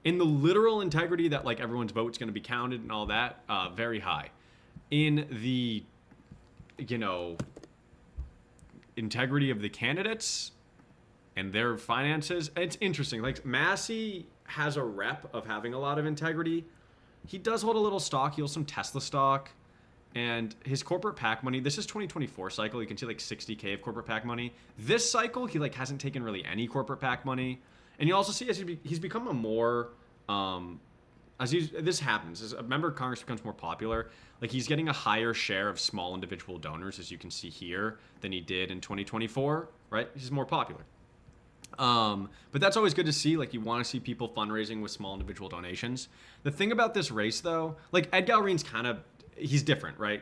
In the literal integrity that like everyone's vote's going to be counted and all that, very high. In the integrity of the candidates and their finances, it's interesting. Like Massey has a rep of having a lot of integrity. He does hold a little stock. He holds some Tesla stock. And his corporate PAC money, this is 2024 cycle. You can see like 60K of corporate PAC money. This cycle, he like hasn't taken really any corporate PAC money. And you also see as he's become a more, this happens, as a member of Congress becomes more popular, like he's getting a higher share of small individual donors, as you can see here, than he did in 2024, right? He's more popular. But that's always good to see. Like, you want to see people fundraising with small individual donations. The thing about this race, though, like Ed Galrine's he's different, right?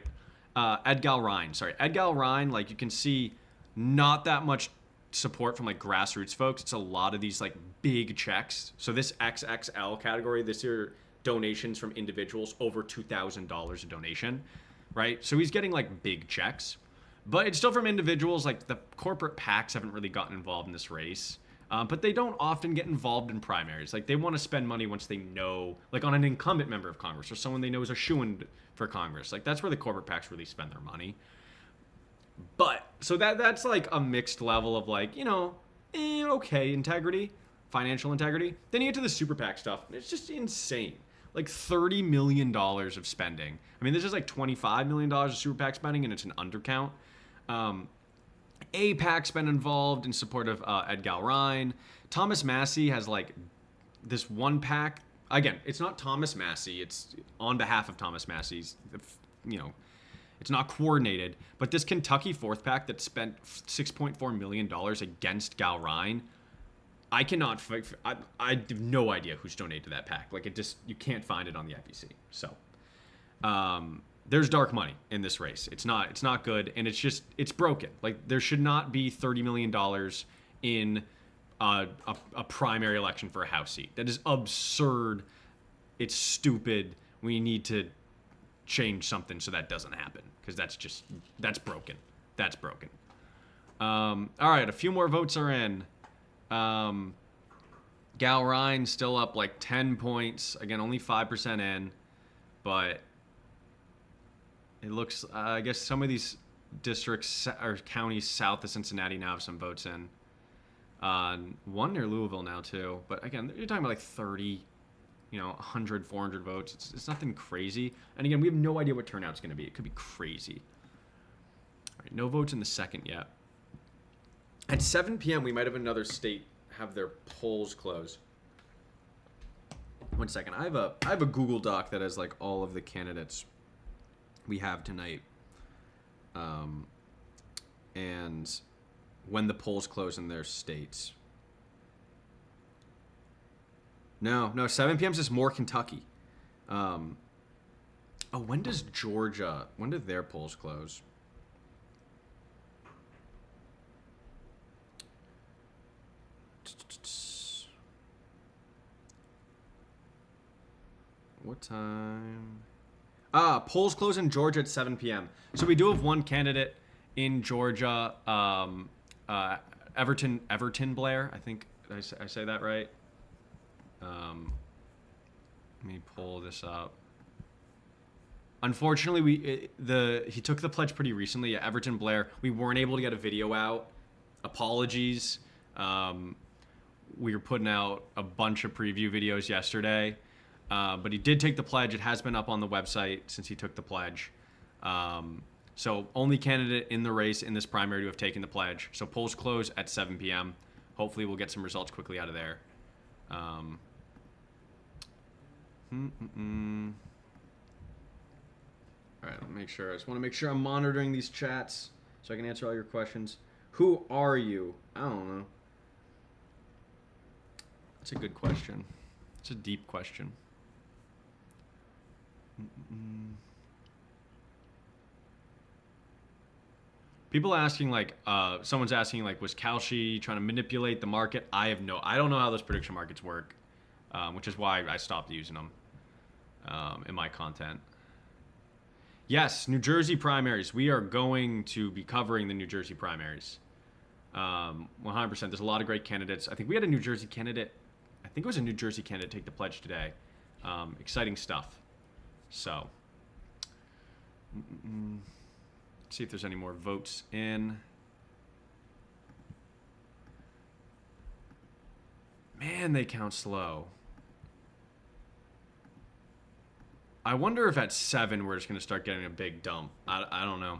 Ed Galrine, like you can see not that much support from like grassroots folks. It's a lot of these like big checks. So this XXL category, this are donations from individuals over $2,000 a donation, right? So he's getting like big checks, but it's still from individuals. Like the corporate PACs haven't really gotten involved in this race. But they don't often get involved in primaries. Like they want to spend money once they know, like on an incumbent member of Congress or someone they know is a shoo-in for Congress. Like that's where the corporate PACs really spend their money. But so that's like a mixed level of like, okay, integrity, financial integrity. Then you get to the super PAC stuff. And it's just insane. Like $30 million of spending. I mean, this is like $25 million of super PAC spending, and it's an undercount. AIPAC's been involved in support of Ed Galrine. Thomas Massie has like this one PAC. Again, it's not Thomas Massie. It's on behalf of Thomas Massie's, it's not coordinated. But this Kentucky Fourth PAC that spent $6.4 million against Galrine, I have no idea who's donated to that PAC. Like you can't find it on the IPC. So, there's dark money in this race. It's not good, and it's broken. Like there should not be $30 million in a primary election for a House seat. That is absurd. It's stupid. We need to change something so that doesn't happen, because that's broken. That's broken. All right, a few more votes are in. Galrine still up like 10 points. Again, only 5% in, but it looks, I guess some of these districts or counties south of Cincinnati now have some votes in. One near Louisville now too. But again, you're talking about like 30, 100, 400 votes. It's nothing crazy. And again, we have no idea what turnout's going to be. It could be crazy. All right, no votes in the second yet. At 7 p.m., we might have another state have their polls close. 1 second. I have a Google Doc that has like all of the candidates we have tonight, and when the polls close in their states. No, 7 p.m. is just more Kentucky. When does Georgia? When do their polls close? What time? Polls close in Georgia at 7 p.m. So we do have one candidate in Georgia, Everton Blair. I think I say that right. Let me pull this up. Unfortunately, he took the pledge pretty recently. Everton Blair. We weren't able to get a video out. Apologies. We were putting out a bunch of preview videos yesterday. But he did take the pledge. It has been up on the website since he took the pledge. So only candidate in the race in this primary to have taken the pledge. So polls close at 7 p.m. Hopefully we'll get some results quickly out of there. All right, let me make sure. I just want to make sure I'm monitoring these chats so I can answer all your questions. Who are you? I don't know. That's a good question. It's a deep question. People asking like, someone's asking like, was Kalshi trying to manipulate the market? I don't know how those prediction markets work, which is why I stopped using them in my content. Yes, New Jersey primaries. We are going to be covering the New Jersey primaries. 100%. There's a lot of great candidates. I think we had a New Jersey candidate. I think it was a New Jersey candidate take the pledge today. Exciting stuff. So, let's see if there's any more votes in. Man, they count slow. I wonder if at 7 we're just going to start getting a big dump. I don't know.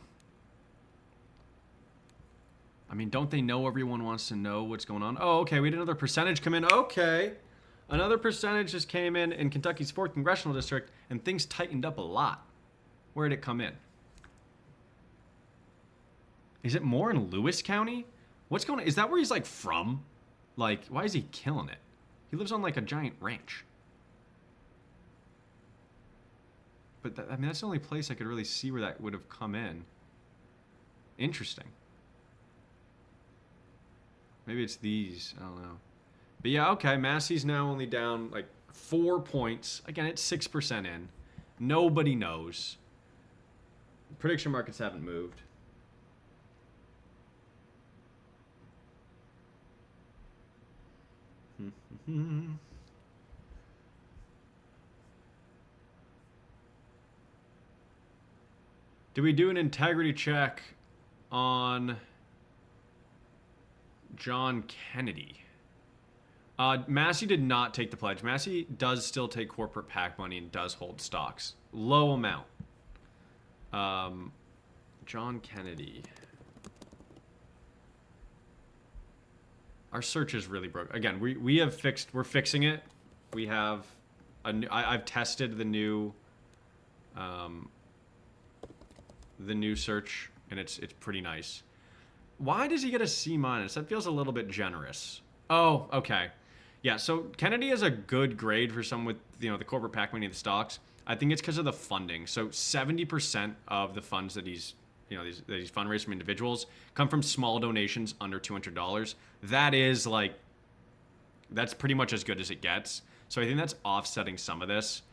I mean, don't they know everyone wants to know what's going on? Oh, okay, we had another percentage come in. Okay. Another percentage just came in Kentucky's 4th Congressional District, and things tightened up a lot. Where did it come in? Is it more in Lewis County? What's going on? Is that where he's, like, from? Like, why is he killing it? He lives on, like, a giant ranch. But, I mean, that's the only place I could really see where that would have come in. Interesting. Maybe it's these. I don't know. But yeah, okay. Massey's now only down like 4 points. Again, it's 6% in. Nobody knows. Prediction markets haven't moved. Do we do an integrity check on John Kennedy? Massey did not take the pledge. Massey does still take corporate PAC money and does hold stocks. Low amount. John Kennedy. Our search is really broke. Again, we're fixing it. We have I've tested the new search, and it's pretty nice. Why does he get a C-? That feels a little bit generous. Oh, okay. Yeah, so Kennedy is a good grade for someone with, the corporate PAC money and the stocks. I think it's because of the funding. So 70% of the funds that he's fundraised from individuals come from small donations under $200. That is that's pretty much as good as it gets. So I think that's offsetting some of this.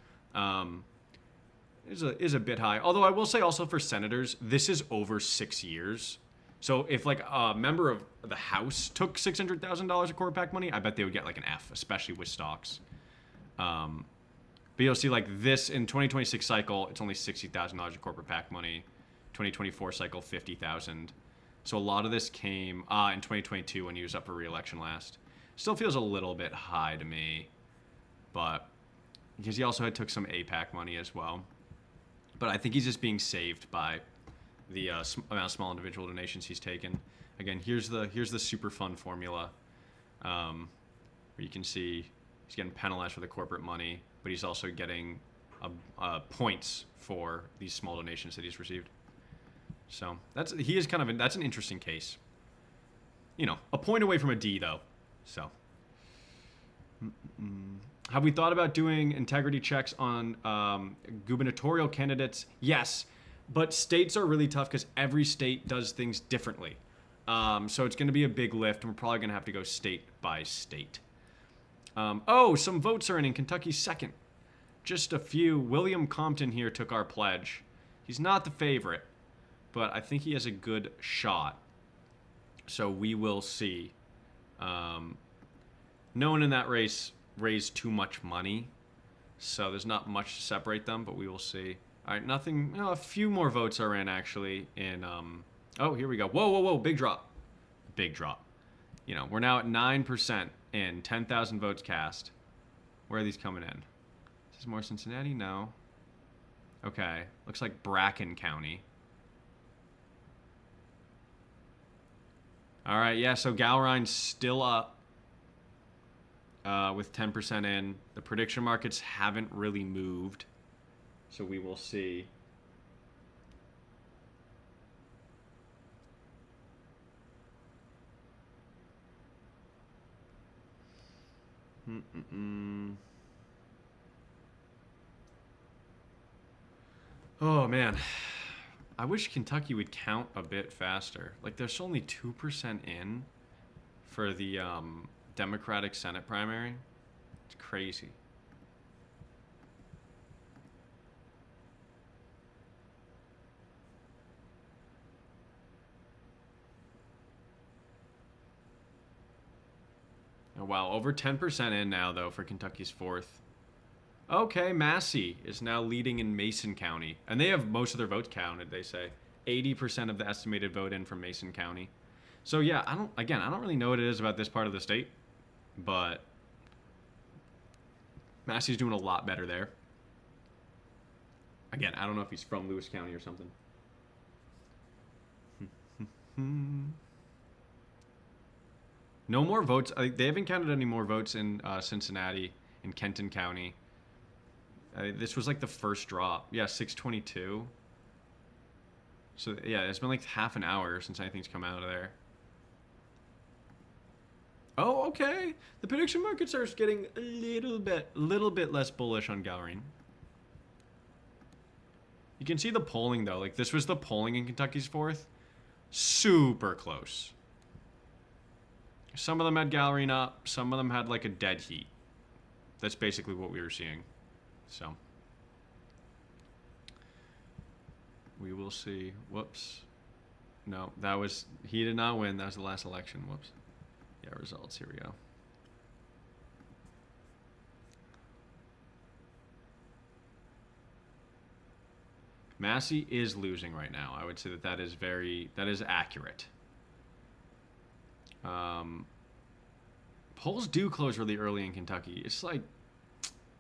Is a bit high. Although I will say also for senators, this is over 6 years. So if like a member of the House took $600,000 of corporate PAC money, I bet they would get like an F, especially with stocks. But you'll see like this in 2026 cycle, it's only $60,000 of corporate PAC money. 2024 cycle, $50,000. So a lot of this came in 2022 when he was up for re-election last. Still feels a little bit high to me, but because he also took some APAC money as well. But I think he's just being saved by the amount of small individual donations he's taken. Again, here's the super fund formula, where you can see he's getting penalized for the corporate money, but he's also getting points for these small donations that he's received. So that's an interesting case. A point away from a D though. So have we thought about doing integrity checks on gubernatorial candidates? Yes. But states are really tough because every state does things differently. So it's going to be a big lift, and we're probably going to have to go state by state. Some votes are in Kentucky's second. Just a few. William Compton here took our pledge. He's not the favorite, but I think he has a good shot. So we will see. No one in that race raised too much money, so there's not much to separate them, but we will see. All right, nothing. A few more votes are in actually. Here we go. Whoa! Big drop. Big drop. We're now at 9% in 10,000 votes cast. Where are these coming in? Is this more Cincinnati? No. Okay, looks like Bracken County. All right, yeah. So Gowrine's still up with 10% in. The prediction markets haven't really moved. So we will see. Oh man, I wish Kentucky would count a bit faster. Like there's only 2% in for the Democratic Senate primary. It's crazy. Oh, wow, over 10% in now, though, for Kentucky's 4th. Okay, Massey is now leading in Mason County. And they have most of their votes counted, they say. 80% of the estimated vote in from Mason County. So, yeah, I don't really know what it is about this part of the state. But Massey's doing a lot better there. Again, I don't know if he's from Lewis County or something. No more votes. They haven't counted any more votes in Cincinnati, in Kenton County. This was like the first drop. Yeah, 622. So yeah, it's been like half an hour since anything's come out of there. Oh, okay. The prediction markets are getting a little bit less bullish on Gowring. You can see the polling though. Like this was the polling in Kentucky's 4th. Super close. Some of them had Gowring up. Some of them had like a dead heat. That's basically what we were seeing. So we will see. Whoops. No, that was, he did not win. That was the last election. Whoops. Yeah, results. Here we go. Massey is losing right now. I would say that that is accurate. Polls do close really early in Kentucky. It's like,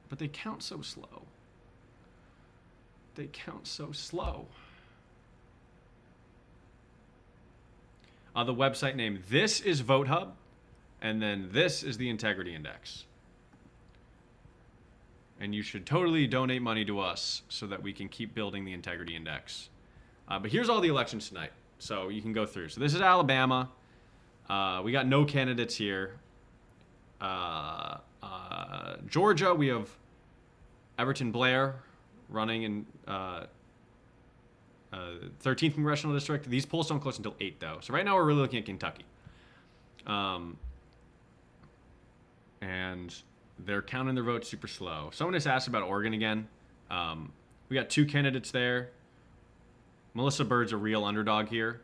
but they count so slow. They count so slow. The website name, this is VoteHub, and then this is the Integrity Index. And you should totally donate money to us so that we can keep building the Integrity Index. But here's all the elections tonight, so you can go through. So this is Alabama. We got no candidates here. Georgia, we have Everton Blair running in 13th Congressional District. These polls don't close until 8, though. So right now we're really looking at Kentucky. And they're counting their votes super slow. Someone just asked about Oregon again. We got 2 candidates there. Melissa Bird's a real underdog here.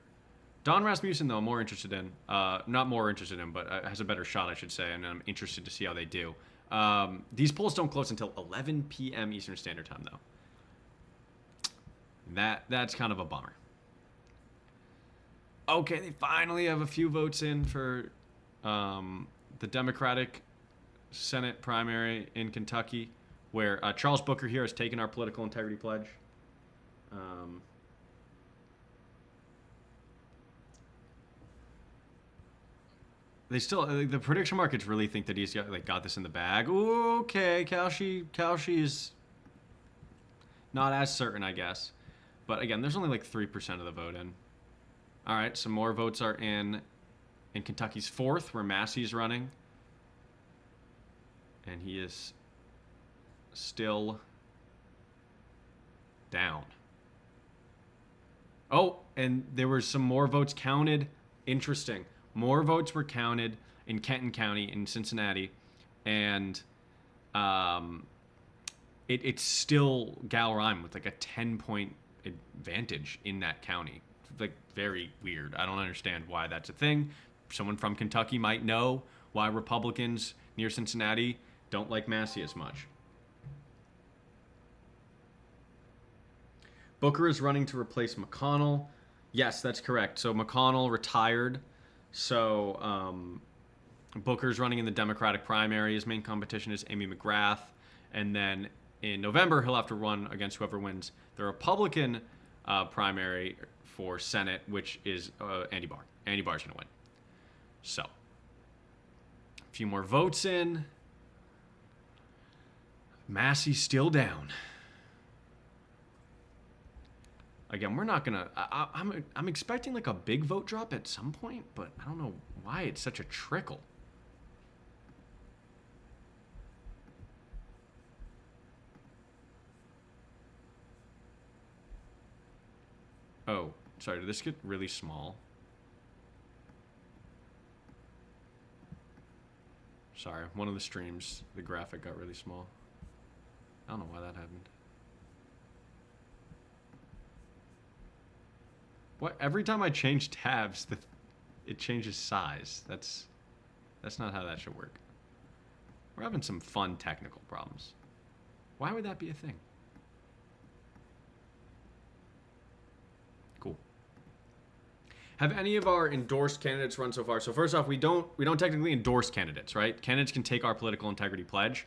Don Rasmussen, though, I'm more interested in. Not more interested in, but has a better shot, I should say, and I'm interested to see how they do. These polls don't close until 11 p.m. Eastern Standard Time, though. That's kind of a bummer. Okay, they finally have a few votes in for the Democratic Senate primary in Kentucky, where Charles Booker here has taken our political integrity pledge. They still, the prediction markets really think that he's got this in the bag. Ooh, okay, Kalshi is not as certain, I guess. But again, there's only like 3% of the vote in. All right, some more votes are in Kentucky's 4th, where Massey's running. And he is still down. Oh, and there were some more votes counted. Interesting. More votes were counted in Kenton County, in Cincinnati. And it's still Gowring with like a 10-point advantage in that county. Like, very weird. I don't understand why that's a thing. Someone from Kentucky might know why Republicans near Cincinnati don't like Massey as much. Booker is running to replace McConnell. Yes, that's correct. So McConnell retired. So Booker's running in the Democratic primary. His main competition is Amy McGrath. And then in November, he'll have to run against whoever wins the Republican primary for Senate, which is Andy Barr. Andy Barr's going to win. So, a few more votes in. Massey's still down. Again, we're not gonna. I'm expecting like a big vote drop at some point, but I don't know why it's such a trickle. Oh, sorry. Did this get really small? Sorry, one of the streams, the graphic got really small. I don't know why that happened. What? Every time I change tabs, it changes size. That's not how that should work. We're having some fun technical problems. Why would that be a thing? Cool. Have any of our endorsed candidates run so far? So first off, we don't technically endorse candidates, right? Candidates can take our political integrity pledge.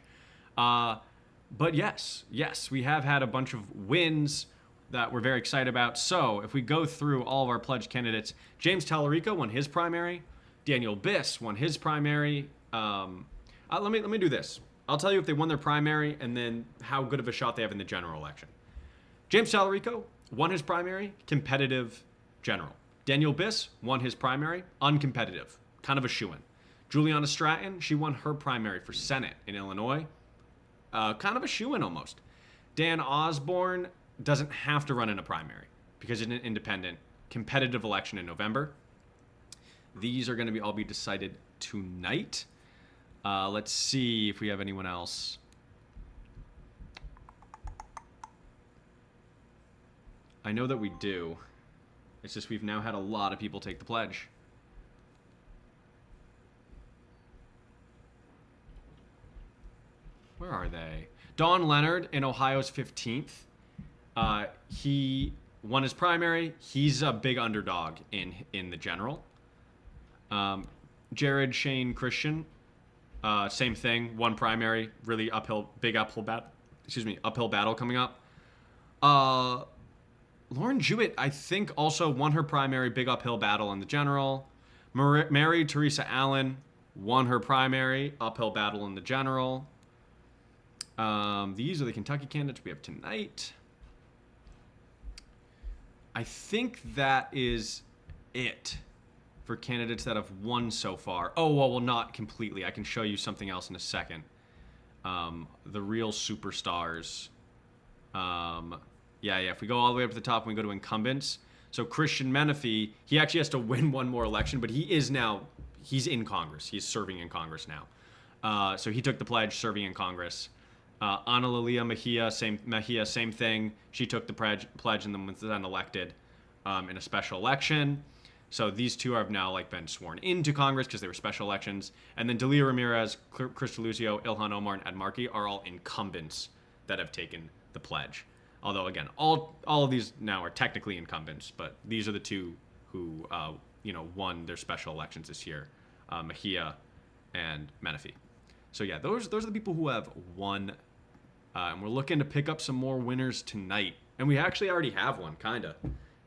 But yes, we have had a bunch of wins that we're very excited about. So if we go through all of our pledged candidates, James Tallarico won his primary. Daniel Biss won his primary. Let me do this. I'll tell you if they won their primary and then how good of a shot they have in the general election. James Tallarico won his primary, competitive general. Daniel Biss won his primary, uncompetitive, kind of a shoo-in. Juliana Stratton, she won her primary for Senate in Illinois, kind of a shoo-in almost. Dan Osborne doesn't have to run in a primary because it's an independent, competitive election in November. These are going to all be decided tonight. Let's see if we have anyone else. I know that we do. It's just we've now had a lot of people take the pledge. Where are they? Don Leonard in Ohio's 15th. He won his primary. He's a big underdog in the general. Jared Shane Christian, same thing. One primary, really big uphill battle coming up. Lauren Jewett, I think, also won her primary, big uphill battle in the general. Mary Teresa Allen won her primary, uphill battle in the general. These are the Kentucky candidates we have tonight. I think that is it for candidates that have won so far. Oh, well, not completely. I can show you something else in a second. The real superstars. Yeah. If we go all the way up to the top and we go to incumbents. So Christian Menefee, he actually has to win one more election, but he's in Congress. He's serving in Congress now. So he took the pledge, serving in Congress. Ana Lilia Mejia, same thing. She took the pledge and then was then elected in a special election. So these two have now been sworn into Congress because they were special elections. And then Delia Ramirez, Chris DeLuzio, Ilhan Omar, and Ed Markey are all incumbents that have taken the pledge. Although again, all of these now are technically incumbents, but these are the two who won their special elections this year, Mejia and Menefee. So yeah, those are the people who have won. And we're looking to pick up some more winners tonight. And we actually already have one, kinda.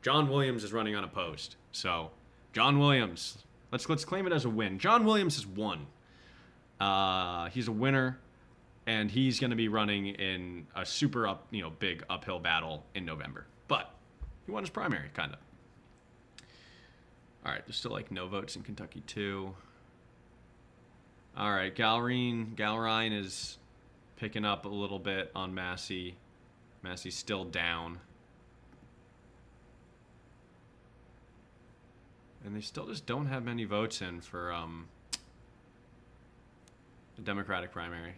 John Williams is running unopposed. So, John Williams, let's claim it as a win. John Williams has won. He's a winner, and he's going to be running in a super big uphill battle in November. But he won his primary, kinda. All right, there's still no votes in Kentucky too. All right, Galrine is picking up a little bit on Massey. Massey's still down. And they still just don't have many votes in for the Democratic primary.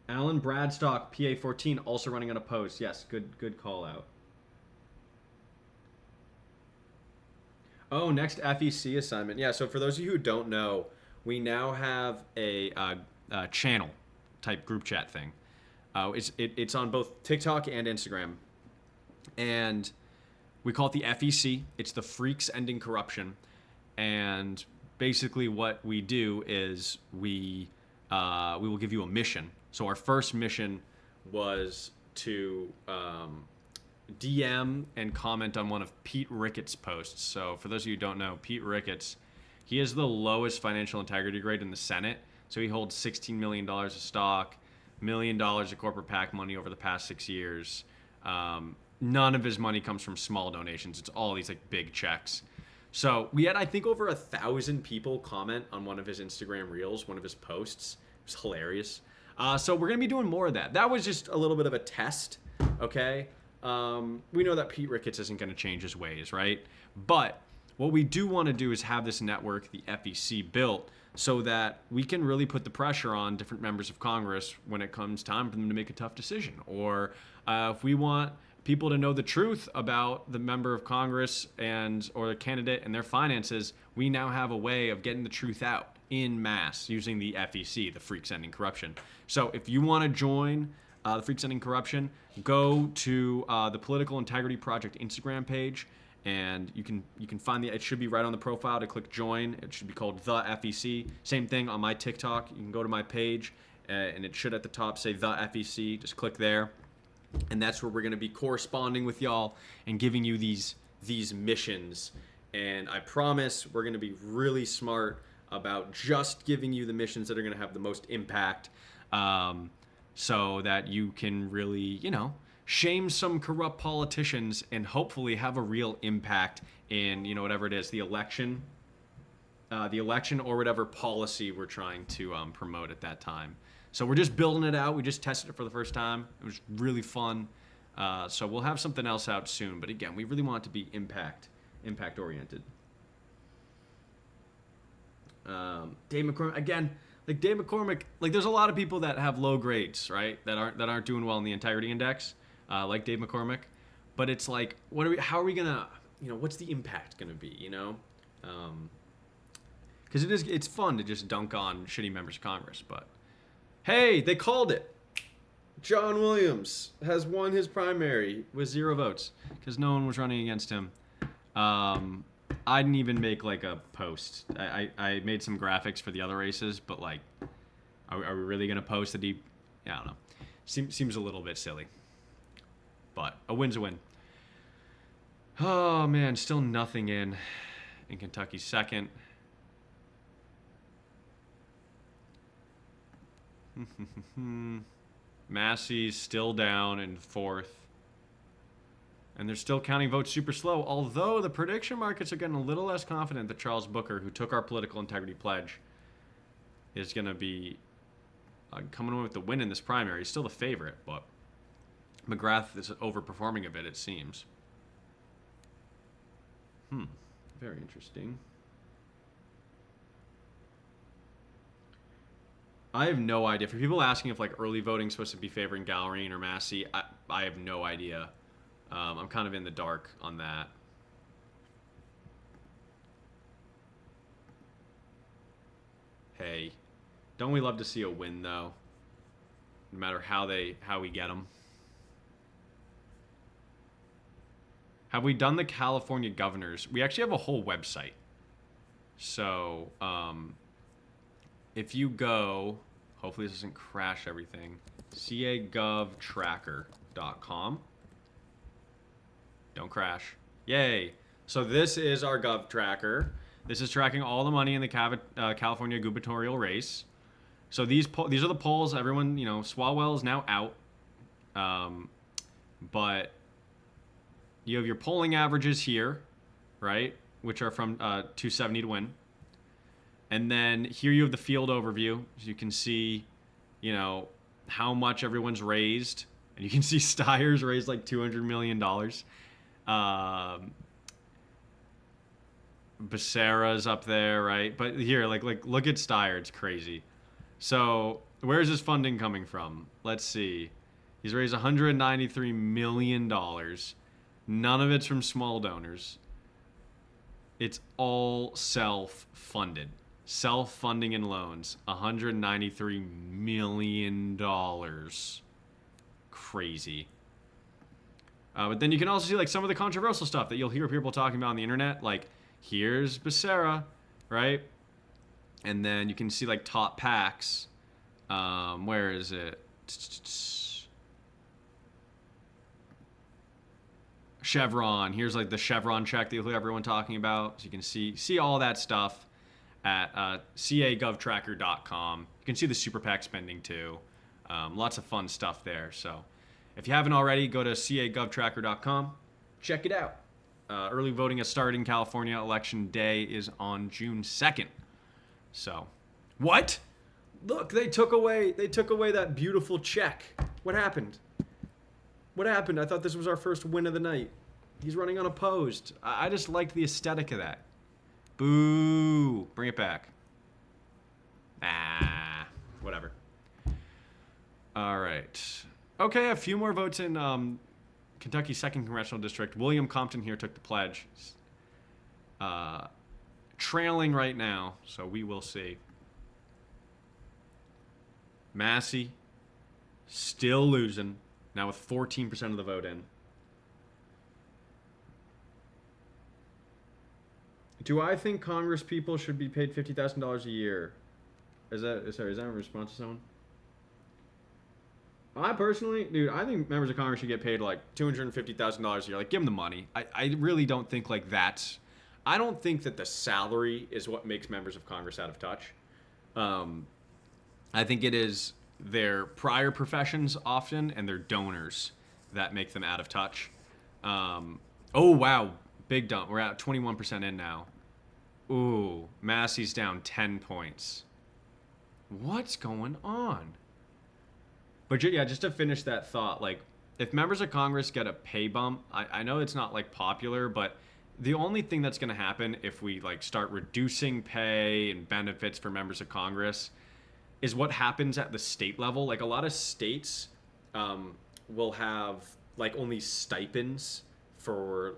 Alan Bradstock, PA 14, also running unopposed. Yes, good call out. Oh, next FEC assignment. Yeah, so for those of you who don't know, we now have a channel type group chat thing. It's on both TikTok and Instagram. And we call it the FEC. It's the Freaks Ending Corruption. And basically what we do is we will give you a mission. So our first mission was to DM and comment on one of Pete Ricketts' posts. So for those of you who don't know, Pete Ricketts, he has the lowest financial integrity grade in the Senate. So he holds $16 million of stock, $1 million of corporate PAC money over the past 6 years. None of his money comes from small donations. It's all these big checks. So we had, I think, over 1,000 people comment on one of his Instagram reels, one of his posts. It was hilarious. So we're going to be doing more of that. That was just a little bit of a test, okay? We know that Pete Ricketts isn't going to change his ways, right? But what we do want to do is have this network, the FEC, built so that we can really put the pressure on different members of Congress when it comes time for them to make a tough decision. Or if we want people to know the truth about the member of Congress or the candidate and their finances, we now have a way of getting the truth out in mass using the FEC, the Freaks Ending Corruption. So if you want to join the Freaks Ending Corruption, go to the Political Integrity Project Instagram page and you can find it should be right on the profile to click join. It should be called the FEC. Same thing on my TikTok. You can go to my page, and it should at the top say the FEC. Just click there, and that's where we're going to be corresponding with y'all and giving you these missions. And I promise we're going to be really smart about just giving you the missions that are going to have the most impact, so that you can really, shame some corrupt politicians and hopefully have a real impact in, whatever it is, the election or whatever policy we're trying to promote at that time. So we're just building it out. We just tested it for the first time. It was really fun. So we'll have something else out soon. But again, we really want it to be impact oriented. Dave McCormick, again, like Dave McCormick, like there's a lot of people that have low grades, right? That aren't doing well in the integrity index, like Dave McCormick. But it's like, how are we gonna, what's the impact gonna be, because it's fun to just dunk on shitty members of Congress. But hey, they called it. John Williams has won his primary with 0 votes because no one was running against him. I didn't even make like a post. I made some graphics for the other races, but like, are we really gonna post that he? Yeah, I don't know. Seems a little bit silly, but a win's a win. Oh man, still nothing in Kentucky's second. Massey's still down in fourth. And they're still counting votes super slow, although the prediction markets are getting a little less confident that Charles Booker, who took our political integrity pledge, is going to be coming away with the win in this primary. He's still the favorite, but McGrath is overperforming a bit, it seems. Very interesting. I have no idea. For people asking if like early voting is supposed to be favoring Gallerine or Massey, I have no idea. I'm kind of in the dark on that. Hey, don't we love to see a win though? No matter how we get them. Have we done the California governors? We actually have a whole website. So, if you go, hopefully this doesn't crash everything, cagovtracker.com. Don't crash. Yay. So this is our Gov Tracker. This is tracking all the money in the California gubernatorial race. So these are the polls. Everyone, Swalwell is now out. But you have your polling averages here, right? Which are from 270 to win. And then here you have the field overview. So you can see, how much everyone's raised. And you can see Steyer's raised like $200 million. Becerra's up there, right? But here, like look at Steyer. It's crazy. So where's his funding coming from? Let's see. He's raised $193 million. None of it's from small donors. It's all self-funded. Self-funding and loans. $193 million. Crazy. But then you can also see like some of the controversial stuff that you'll hear people talking about on the internet. Like here's Becerra, right? And then you can see like top PACs. Where is it? Chevron. Here's like the Chevron check that you'll hear everyone talking about. So you can see all that stuff at cagovtracker.com. You can see the super PAC spending too. Lots of fun stuff there. So if you haven't already, go to cagovtracker.com. Check it out. Early voting has started in California. Election day is on June 2nd. So, what? Look, they took away that beautiful check. What happened? What happened? I thought this was our first win of the night. He's running unopposed. I just liked the aesthetic of that. Boo. Bring it back. Whatever. All right. Okay, a few more votes in Kentucky's 2nd Congressional District. William Compton here took the pledge. Trailing right now, so we will see. Massey, still losing, now with 14% of the vote in. Do I think Congress people should be paid $50,000 a year? Is that a response to someone? I personally, dude, I think members of Congress should get paid like $250,000 a year. Like, give them the money. I really don't think like that's. I don't think that the salary is what makes members of Congress out of touch. I think it is their prior professions often and their donors that make them out of touch. Oh wow, big dump. We're at 21% in now. Ooh, Massey's down 10 points. What's going on? But yeah, just to finish that thought, like if members of Congress get a pay bump, I know it's not like popular, but the only thing that's going to happen if we like start reducing pay and benefits for members of Congress is what happens at the state level. Like a lot of states will have like only stipends for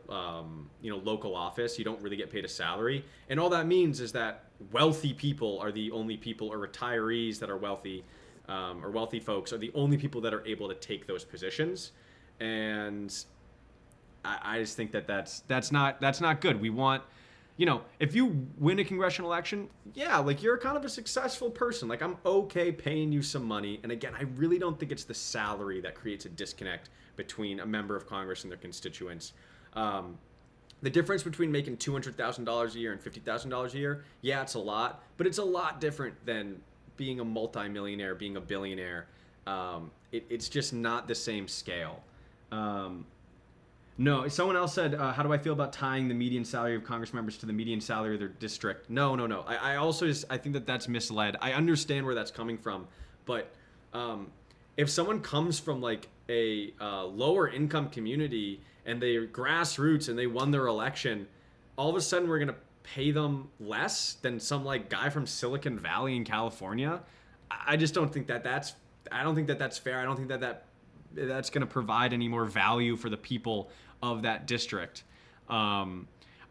local office. You don't really get paid a salary, and all that means is that wealthy people are the only people, or retirees that are wealthy, or wealthy folks are the only people that are able to take those positions. And I just think that that's not good. We want, if you win a congressional election, yeah, like you're kind of a successful person. Like I'm okay paying you some money. And again, I really don't think it's the salary that creates a disconnect between a member of Congress and their constituents. The difference between making $200,000 a year and $50,000 a year, yeah, it's a lot, but it's a lot different than being a multimillionaire, being a billionaire. It's just not the same scale. No, someone else said, how do I feel about tying the median salary of Congress members to the median salary of their district? No. I also I think that that's misled. I understand where that's coming from, but if someone comes from like a lower income community and they're grassroots and they won their election, all of a sudden we're gonna pay them less than some like guy from Silicon Valley in California. I just don't think that's fair. I don't think that's going to provide any more value for the people of that district. I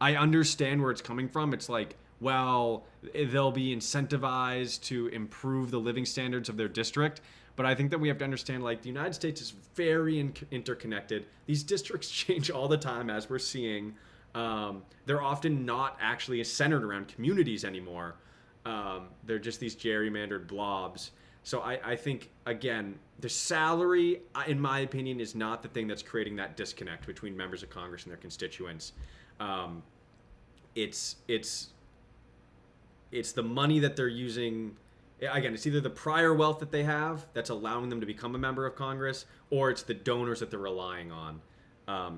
understand where it's coming from. It's like, well, they'll be incentivized to improve the living standards of their district. But I think that we have to understand, like, the United States is very interconnected. These districts change all the time, as we're seeing. They're often not actually centered around communities anymore. They're just these gerrymandered blobs. So I think, again, the salary, in my opinion, is not the thing that's creating that disconnect between members of Congress and their constituents. It's the money that they're using. Again, it's either the prior wealth that they have that's allowing them to become a member of Congress, or it's the donors that they're relying on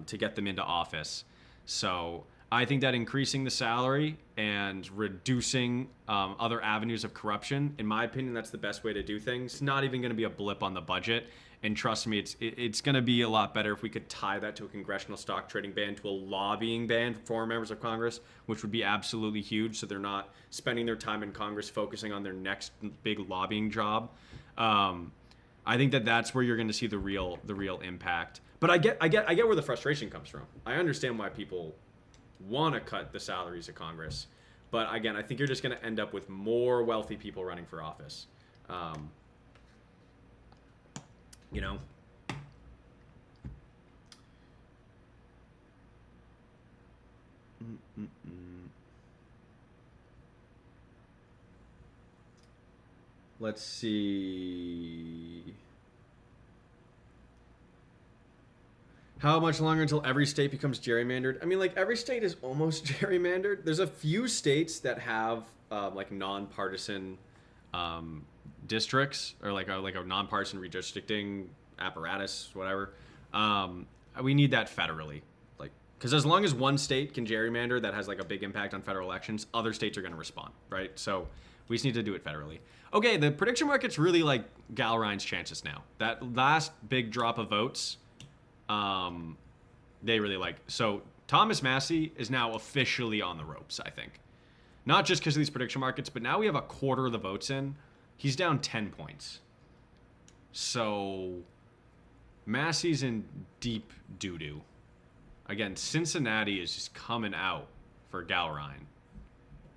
to get them into office. So I think that increasing the salary and reducing other avenues of corruption, in my opinion, that's the best way to do things. It's not even going to be a blip on the budget. And trust me, it's going to be a lot better if we could tie that to a congressional stock trading ban, to a lobbying ban for former members of Congress, which would be absolutely huge. So they're not spending their time in Congress focusing on their next big lobbying job. I think that that's where you're going to see the real impact. But I get where the frustration comes from. I understand why people want to cut the salaries of Congress, but again, I think you're just going to end up with more wealthy people running for office. Let's see. How much longer until every state becomes gerrymandered? I mean, like, every state is almost gerrymandered. There's a few states that have like nonpartisan districts, or like a nonpartisan redistricting apparatus, whatever. We need that federally, like, because as long as one state can gerrymander that has like a big impact on federal elections, other states are going to respond, right? So we just need to do it federally. Okay, the prediction market's really like Gal Ryan's chances now. That last big drop of votes, they really like. So Thomas Massie is now officially on the ropes, I think. Not just because of these prediction markets, but now we have a quarter of the votes in. He's down 10 points. So Massie's in deep doo-doo. Again, Cincinnati is just coming out for Gal Ryan,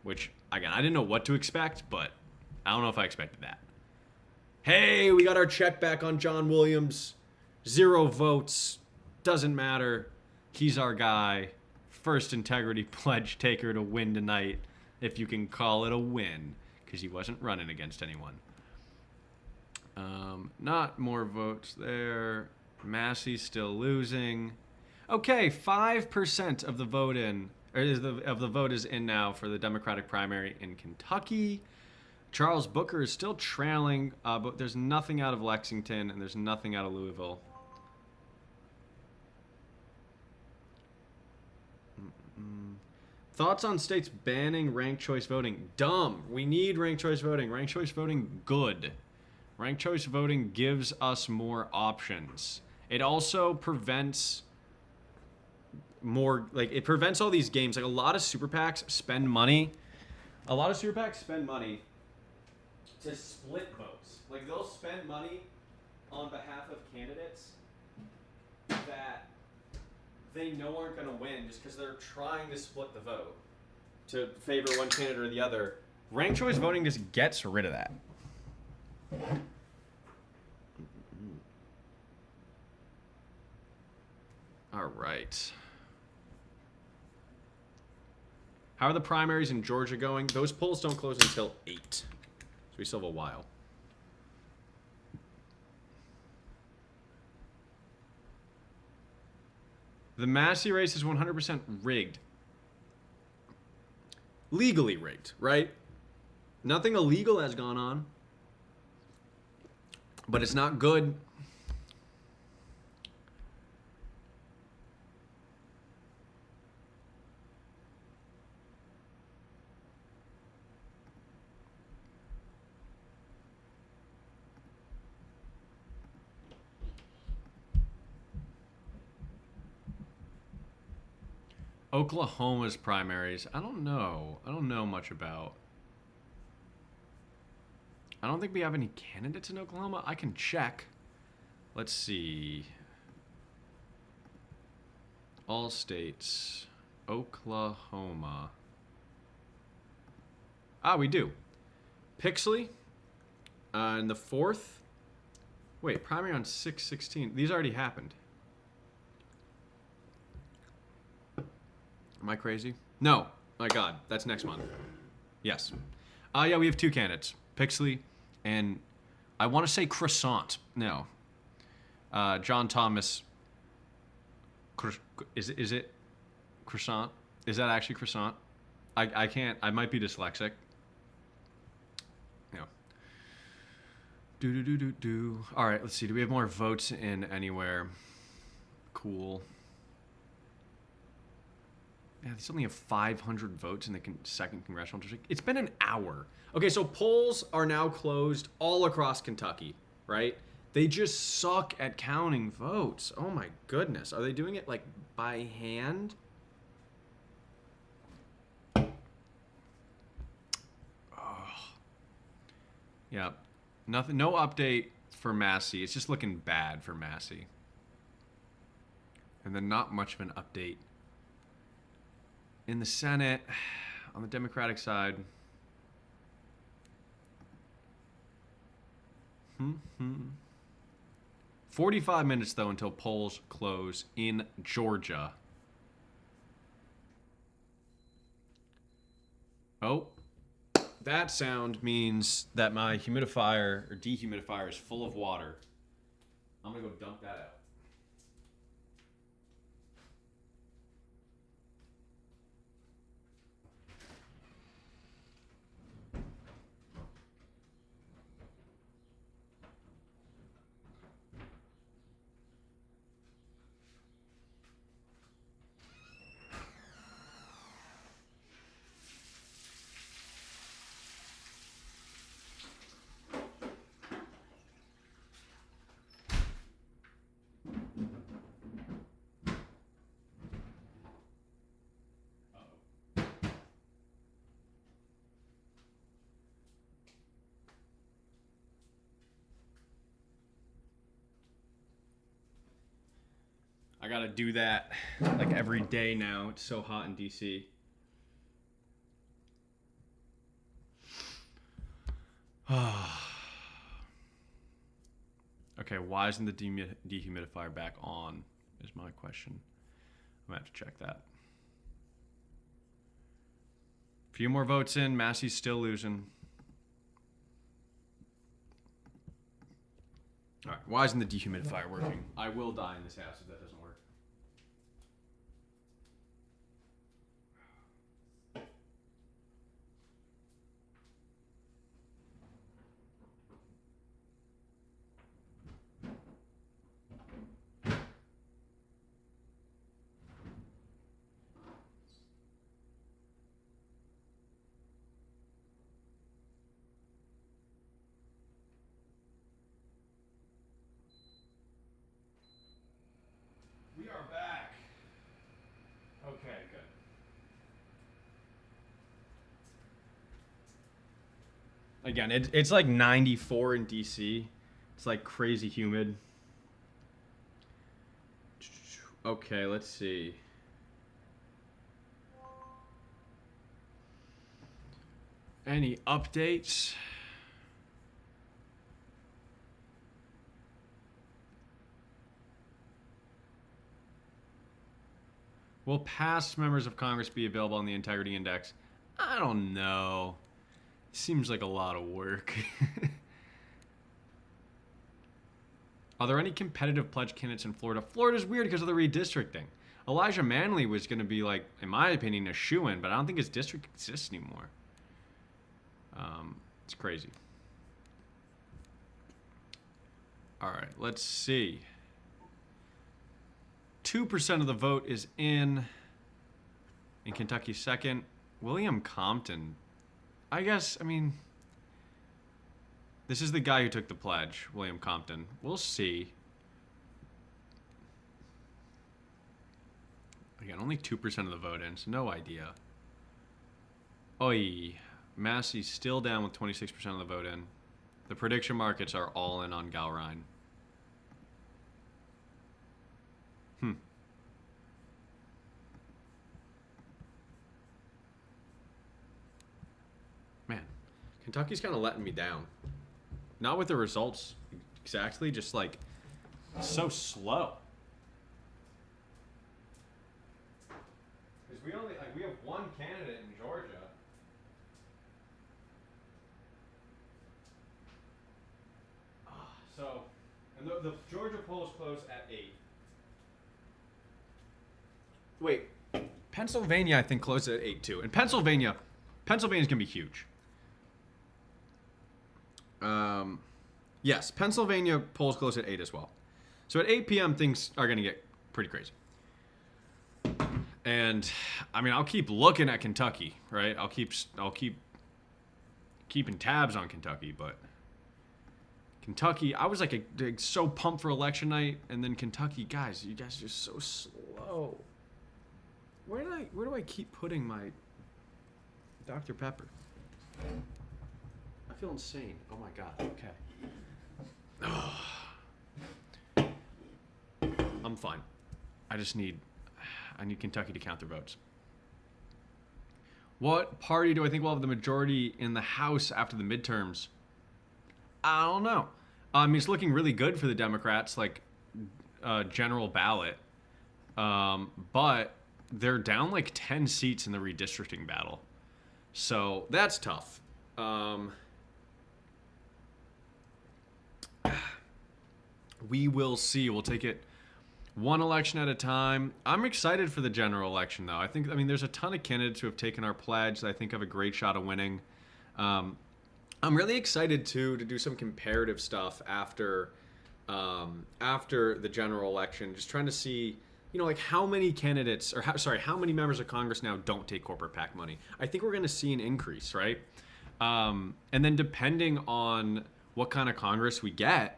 which, again, I didn't know what to expect, but I don't know if I expected that. Hey, we got our check back on John Williams. 0 votes. Doesn't matter. He's our guy. first integrity pledge taker to win tonight, if you can call it a win, because he wasn't running against anyone. Not more votes there. Massey's still losing. Okay, 5% of the vote of the vote is in now for the Democratic primary in Kentucky. Charles Booker is still trailing, but there's nothing out of Lexington and there's nothing out of Louisville. Thoughts on states banning ranked choice voting? Dumb. We need ranked choice voting. Ranked choice voting, good. Ranked choice voting gives us more options. It also prevents it prevents all these games. Like, a lot of super PACs spend money. A lot of super PACs spend money to split votes. Like, they'll spend money on behalf of candidates that they know aren't going to win just because they're trying to split the vote to favor one candidate or the other. Ranked choice voting just gets rid of that. All right. How are the primaries in Georgia going? Those polls don't close until 8. So we still have a while. The Massey race is 100% rigged. Legally rigged, right? Nothing illegal has gone on. But it's not good. Oklahoma's primaries, I don't know. I don't know much about. I don't think we have any candidates in Oklahoma. I can check. Let's see. All states. Oklahoma. Ah, we do. Pixley in the 4th. Wait, primary on 6/16. These already happened. Am I crazy? No. My God, that's next month. Yes. Yeah, we have 2 candidates. Pixley and I want to say Croissant. No. John Thomas. Is it Croissant? Is that actually Croissant? I can't. I might be dyslexic. Yeah. Do. All right, let's see. Do we have more votes in anywhere? Cool. Yeah, they only have 500 votes in the 2nd congressional district. It's been an hour. Okay, so polls are now closed all across Kentucky, right? They just suck at counting votes. Oh my goodness. Are they doing it like by hand? Oh. Yeah. Nothing. No update for Massey. It's just looking bad for Massey. And then not much of an update in the Senate, on the Democratic side. 45 minutes, though, until polls close in Georgia. Oh, that sound means that my humidifier or dehumidifier is full of water. I'm going to go dump that out. I gotta do that like every day now. It's so hot in DC. Okay, why isn't the dehumidifier back on? Is my question. I'm gonna have to check that. Few more votes in. Massey's still losing. All right. Why isn't the dehumidifier working? I will die in this house if that doesn't work. We are back. Okay, good. Again, it's like 94 in DC. It's like crazy humid. Okay, let's see. Any updates? Will past members of Congress be available on the Integrity Index? I don't know. Seems like a lot of work. Are there any competitive pledge candidates in Florida? Florida's weird because of the redistricting. Elijah Manley was going to be, like, in my opinion, a shoo-in, but I don't think his district exists anymore. It's crazy. All right, let's see. 2% of the vote is in Kentucky second. William Compton. I guess, I mean, this is the guy who took the pledge, William Compton. We'll see. Again, only 2% of the vote in, so no idea. Oi. Massey's still down with 26% of the vote in. The prediction markets are all in on Galrine. Man, Kentucky's kind of letting me down. Not with the results exactly, just like so slow. Because we have one candidate in Georgia. So, and the Georgia polls close at 8. Wait, Pennsylvania I think closes at 8 too. And Pennsylvania's gonna be huge. Yes, Pennsylvania polls close at 8 as well. So at 8 p.m. things are gonna get pretty crazy. And I mean, I'll keep looking at Kentucky, right? I'll keep keeping tabs on Kentucky, but Kentucky, I was like so pumped for election night, and then Kentucky, guys, you guys are just so slow. Where do I keep putting my Dr. Pepper? I feel insane. Oh my god. Okay. I'm fine. I need Kentucky to count their votes. What party do I think will have the majority in the House after the midterms? I don't know. I mean, it's looking really good for the Democrats, like general ballot. But they're down like 10 seats in the redistricting battle. So that's tough. We will see. We'll take it one election at a time. I'm excited for the general election, though. I mean, there's a ton of candidates who have taken our pledge that I think have a great shot of winning. I'm really excited to do some comparative stuff after the general election. Just trying to see, like how many candidates, or how many members of Congress now don't take corporate PAC money. I think we're going to see an increase, right? And then depending on what kind of Congress we get,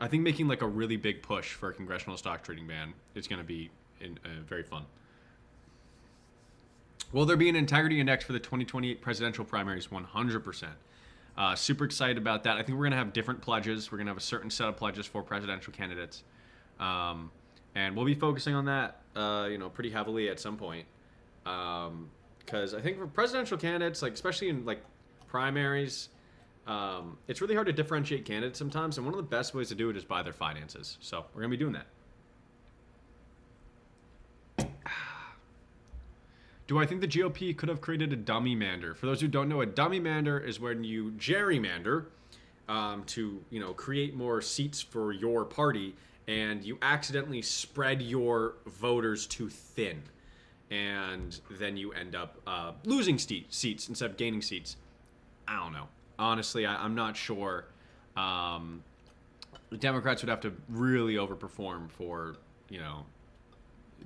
I think making like a really big push for a congressional stock trading ban is going to be very fun. Will there be an integrity index for the 2028 presidential primaries? 100%. Super excited about that. I think we're going to have different pledges. We're going to have a certain set of pledges for presidential candidates. And we'll be focusing on that, pretty heavily at some point. Because I think for presidential candidates, like especially in like primaries, it's really hard to differentiate candidates sometimes. And one of the best ways to do it is by their finances. So we're going to be doing that. Do I think the GOP could have created a dummy mander? For those who don't know, a dummy mander is when you gerrymander to create more seats for your party, and you accidentally spread your voters too thin, and then you end up losing seats instead of gaining seats. I don't know. Honestly, I'm not sure. The Democrats would have to really overperform for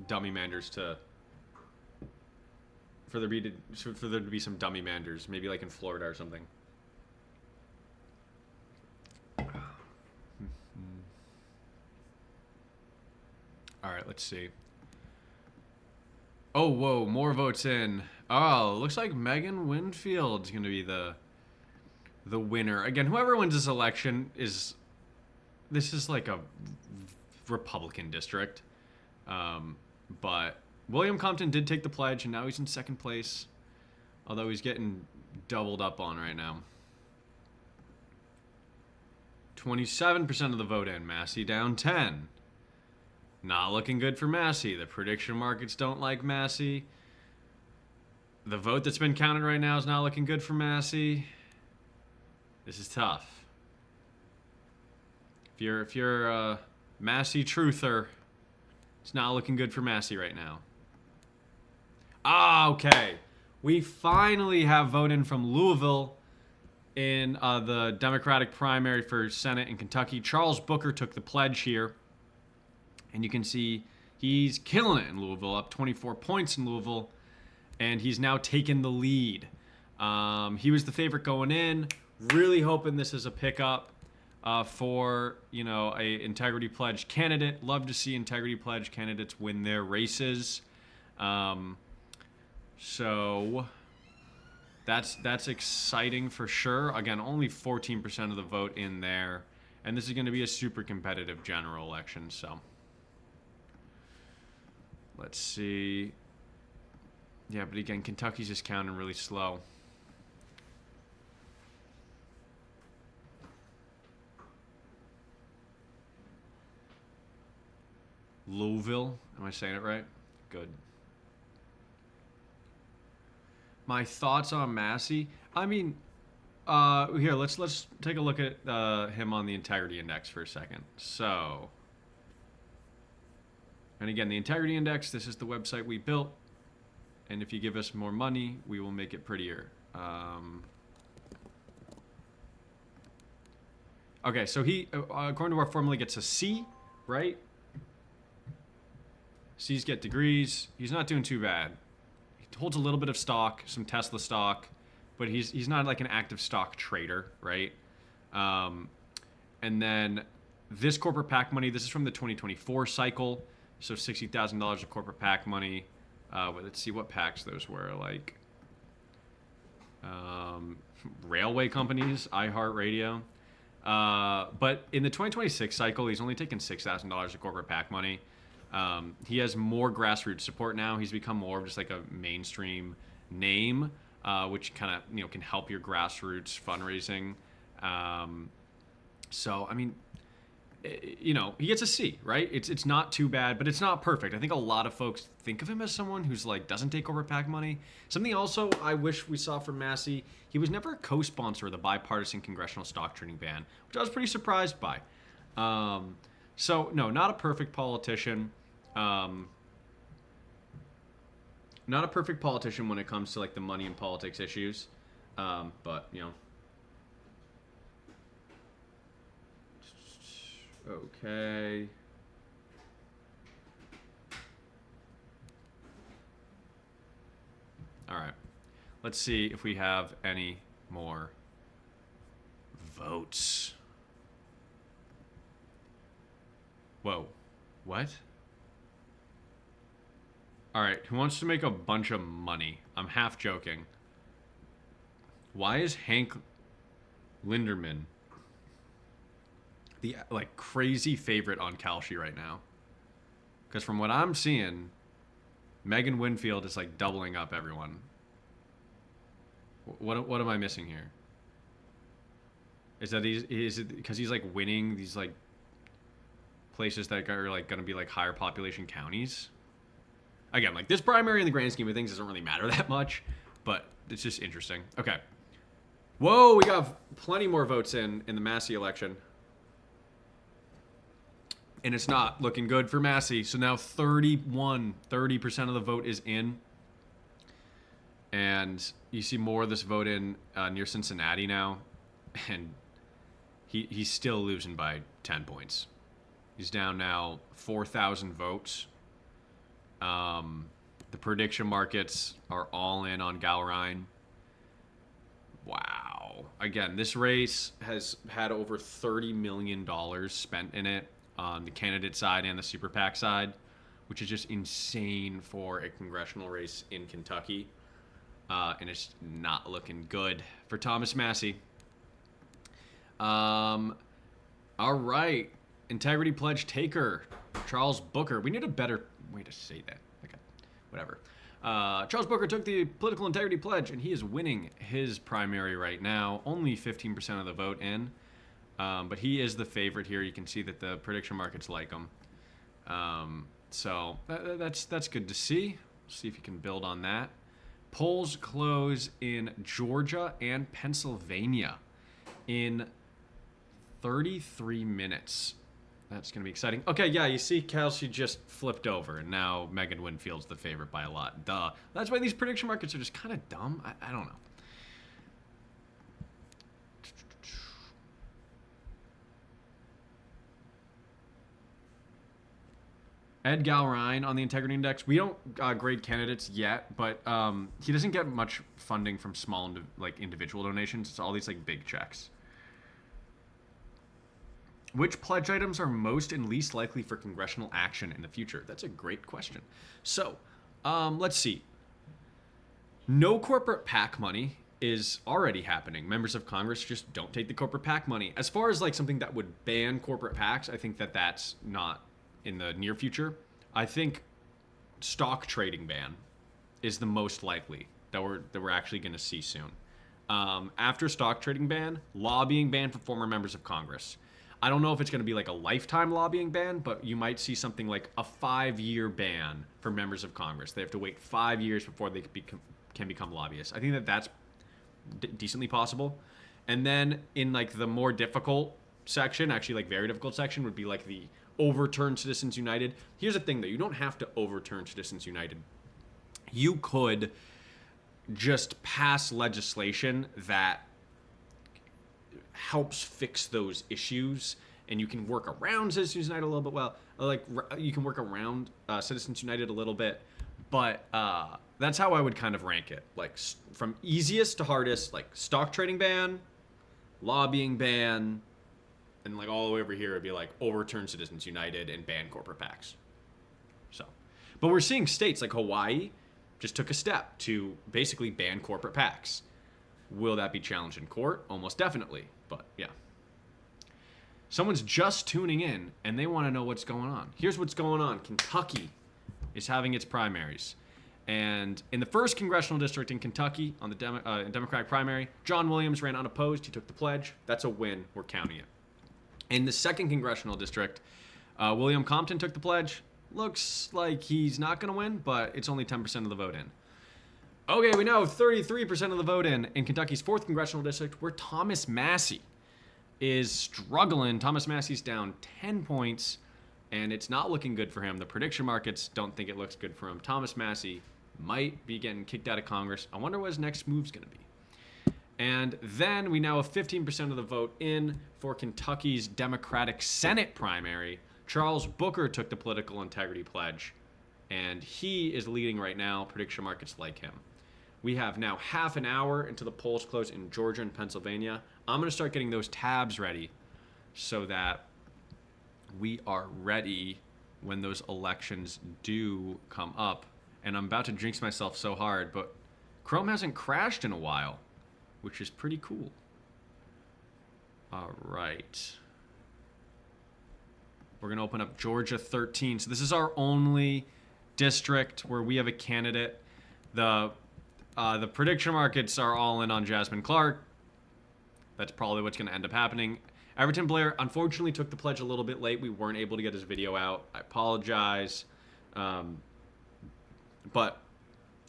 dummy manders for there to be some dummy manders, maybe like in Florida or something. All right, let's see. Oh, whoa, more votes in. Oh, looks like Megan Winfield's going to be the winner. Again, whoever wins this election this is like a Republican district. But William Compton did take the pledge, and now he's in second place, although he's getting doubled up on right now. 27% of the vote in. Massey down 10. Not looking good for Massey. The prediction markets don't like Massey. The vote that's been counted right now is not looking good for Massey. This is tough. If you're a Massey truther, it's not looking good for Massey right now. Ah, okay. We finally have vote in from Louisville in the Democratic primary for Senate in Kentucky. Charles Booker took the pledge here. And you can see he's killing it in Louisville, up 24 points in Louisville. And he's now taken the lead. He was the favorite going in. Really hoping this is a pickup for, a Integrity Pledge candidate. Love to see Integrity Pledge candidates win their races. So that's exciting for sure. Again, only 14% of the vote in there. And this is going to be a super competitive general election, so let's see. Yeah, but again, Kentucky's just counting really slow. Louisville, am I saying it right? Good. My thoughts on Massey. I mean, here, let's take a look at him on the Integrity Index for a second. So, and again, the Integrity Index, this is the website we built. And if you give us more money, we will make it prettier. Okay, so he, according to our formula, gets a C, right? C's get degrees. He's not doing too bad. He holds a little bit of stock, some Tesla stock, but he's not like an active stock trader, right? And then this corporate PAC money, this is from the 2024 cycle, so $60,000 of corporate PAC money. Let's see what PACs those were, like railway companies, iHeartRadio. But in the 2026 cycle, he's only taken $6,000 of corporate PAC money. He has more grassroots support now. He's become more of just like a mainstream name, which kind of can help your grassroots fundraising. So I mean, he gets a C, right? It's not too bad, but it's not perfect. I think a lot of folks think of him as someone who's like doesn't take corporate PAC money. Something also I wish we saw from Massey, he was never a co-sponsor of the bipartisan congressional stock trading ban, which I was pretty surprised by. So no, not a perfect politician. Not a perfect politician when it comes to like the money and politics issues. But okay. All right. Let's see if we have any more votes. Whoa. What? All right. Who wants to make a bunch of money? I'm half joking. Why is Hank Linderman the crazy favorite on Kalshi right now? Because from what I'm seeing, Megan Winfield is like doubling up everyone. What am I missing here? Is it because he's like winning these like places that are like going to be like higher population counties? Again, like this primary in the grand scheme of things doesn't really matter that much, but it's just interesting. Okay. Whoa, we got plenty more votes in the Massey election. And it's not looking good for Massey. So now 30% of the vote is in. And you see more of this vote in near Cincinnati now. And he's still losing by 10 points. He's down now 4,000 votes. The prediction markets are all in on Gowrine. Wow. Again, this race has had over $30 million spent in it on the candidate side and the super PAC side, which is just insane for a congressional race in Kentucky. And it's not looking good for Thomas Massie. All right. Integrity Pledge taker, Charles Booker. We need a better way to say that. Okay, whatever. Charles Booker took the Political Integrity Pledge, and he is winning his primary right now. Only 15% of the vote in. But he is the favorite here. You can see that the prediction markets like him. So that's good to see. See if you can build on that. Polls close in Georgia and Pennsylvania in 33 minutes. That's going to be exciting. Okay, yeah, you see Kelsey just flipped over, and now Megan Winfield's the favorite by a lot. Duh. That's why these prediction markets are just kind of dumb. I don't know. Ed Gowrine on the Integrity Index. We don't grade candidates yet, but he doesn't get much funding from small individual donations. It's all these big checks. Which pledge items are most and least likely for congressional action in the future? That's a great question. So, let's see. No corporate PAC money is already happening. Members of Congress just don't take the corporate PAC money. As far as something that would ban corporate PACs, I think that's not in the near future. I think stock trading ban is the most likely that we're actually going to see soon. After stock trading ban, lobbying ban for former members of Congress. I don't know if it's going to be a lifetime lobbying ban, but you might see something like a 5-year ban for members of Congress. They have to wait 5 years before they can become lobbyists. I think that's decently possible. And then in the more difficult section, actually very difficult section, would be the overturn Citizens United. Here's the thing though, you don't have to overturn Citizens United. You could just pass legislation that helps fix those issues, and you can work around Citizens United a little bit. You can work around Citizens United a little bit, but that's how I would kind of rank it. From easiest to hardest, stock trading ban, lobbying ban, and all the way over here would be overturn Citizens United and ban corporate PACs. So, but we're seeing states like Hawaii just took a step to basically ban corporate PACs. Will that be challenged in court? Almost definitely. But yeah. Someone's just tuning in and they want to know what's going on. Here's what's going on. Kentucky is having its primaries. And in the first congressional district in Kentucky, on the Democratic primary, John Williams ran unopposed. He took the pledge. That's a win. We're counting it. In the second congressional district, William Compton took the pledge. Looks like he's not going to win, but it's only 10% of the vote in. Okay, we now have 33% of the vote in Kentucky's 4th congressional district, where Thomas Massie is struggling. Thomas Massie's down 10 points, and it's not looking good for him. The prediction markets don't think it looks good for him. Thomas Massie might be getting kicked out of Congress. I wonder what his next move's going to be. And then we now have 15% of the vote in for Kentucky's Democratic Senate primary. Charles Booker took the Political Integrity Pledge, and he is leading right now. Prediction markets like him. We have now half an hour until the polls close in Georgia and Pennsylvania. I'm going to start getting those tabs ready so that we are ready when those elections do come up. And I'm about to jinx myself so hard, but Chrome hasn't crashed in a while, which is pretty cool. All right. We're going to open up Georgia 13. So this is our only district where we have a candidate. The prediction markets are all in on Jasmine Clark. That's probably what's going to end up happening. Everton Blair unfortunately took the pledge a little bit late. We weren't able to get his video out. I apologize. But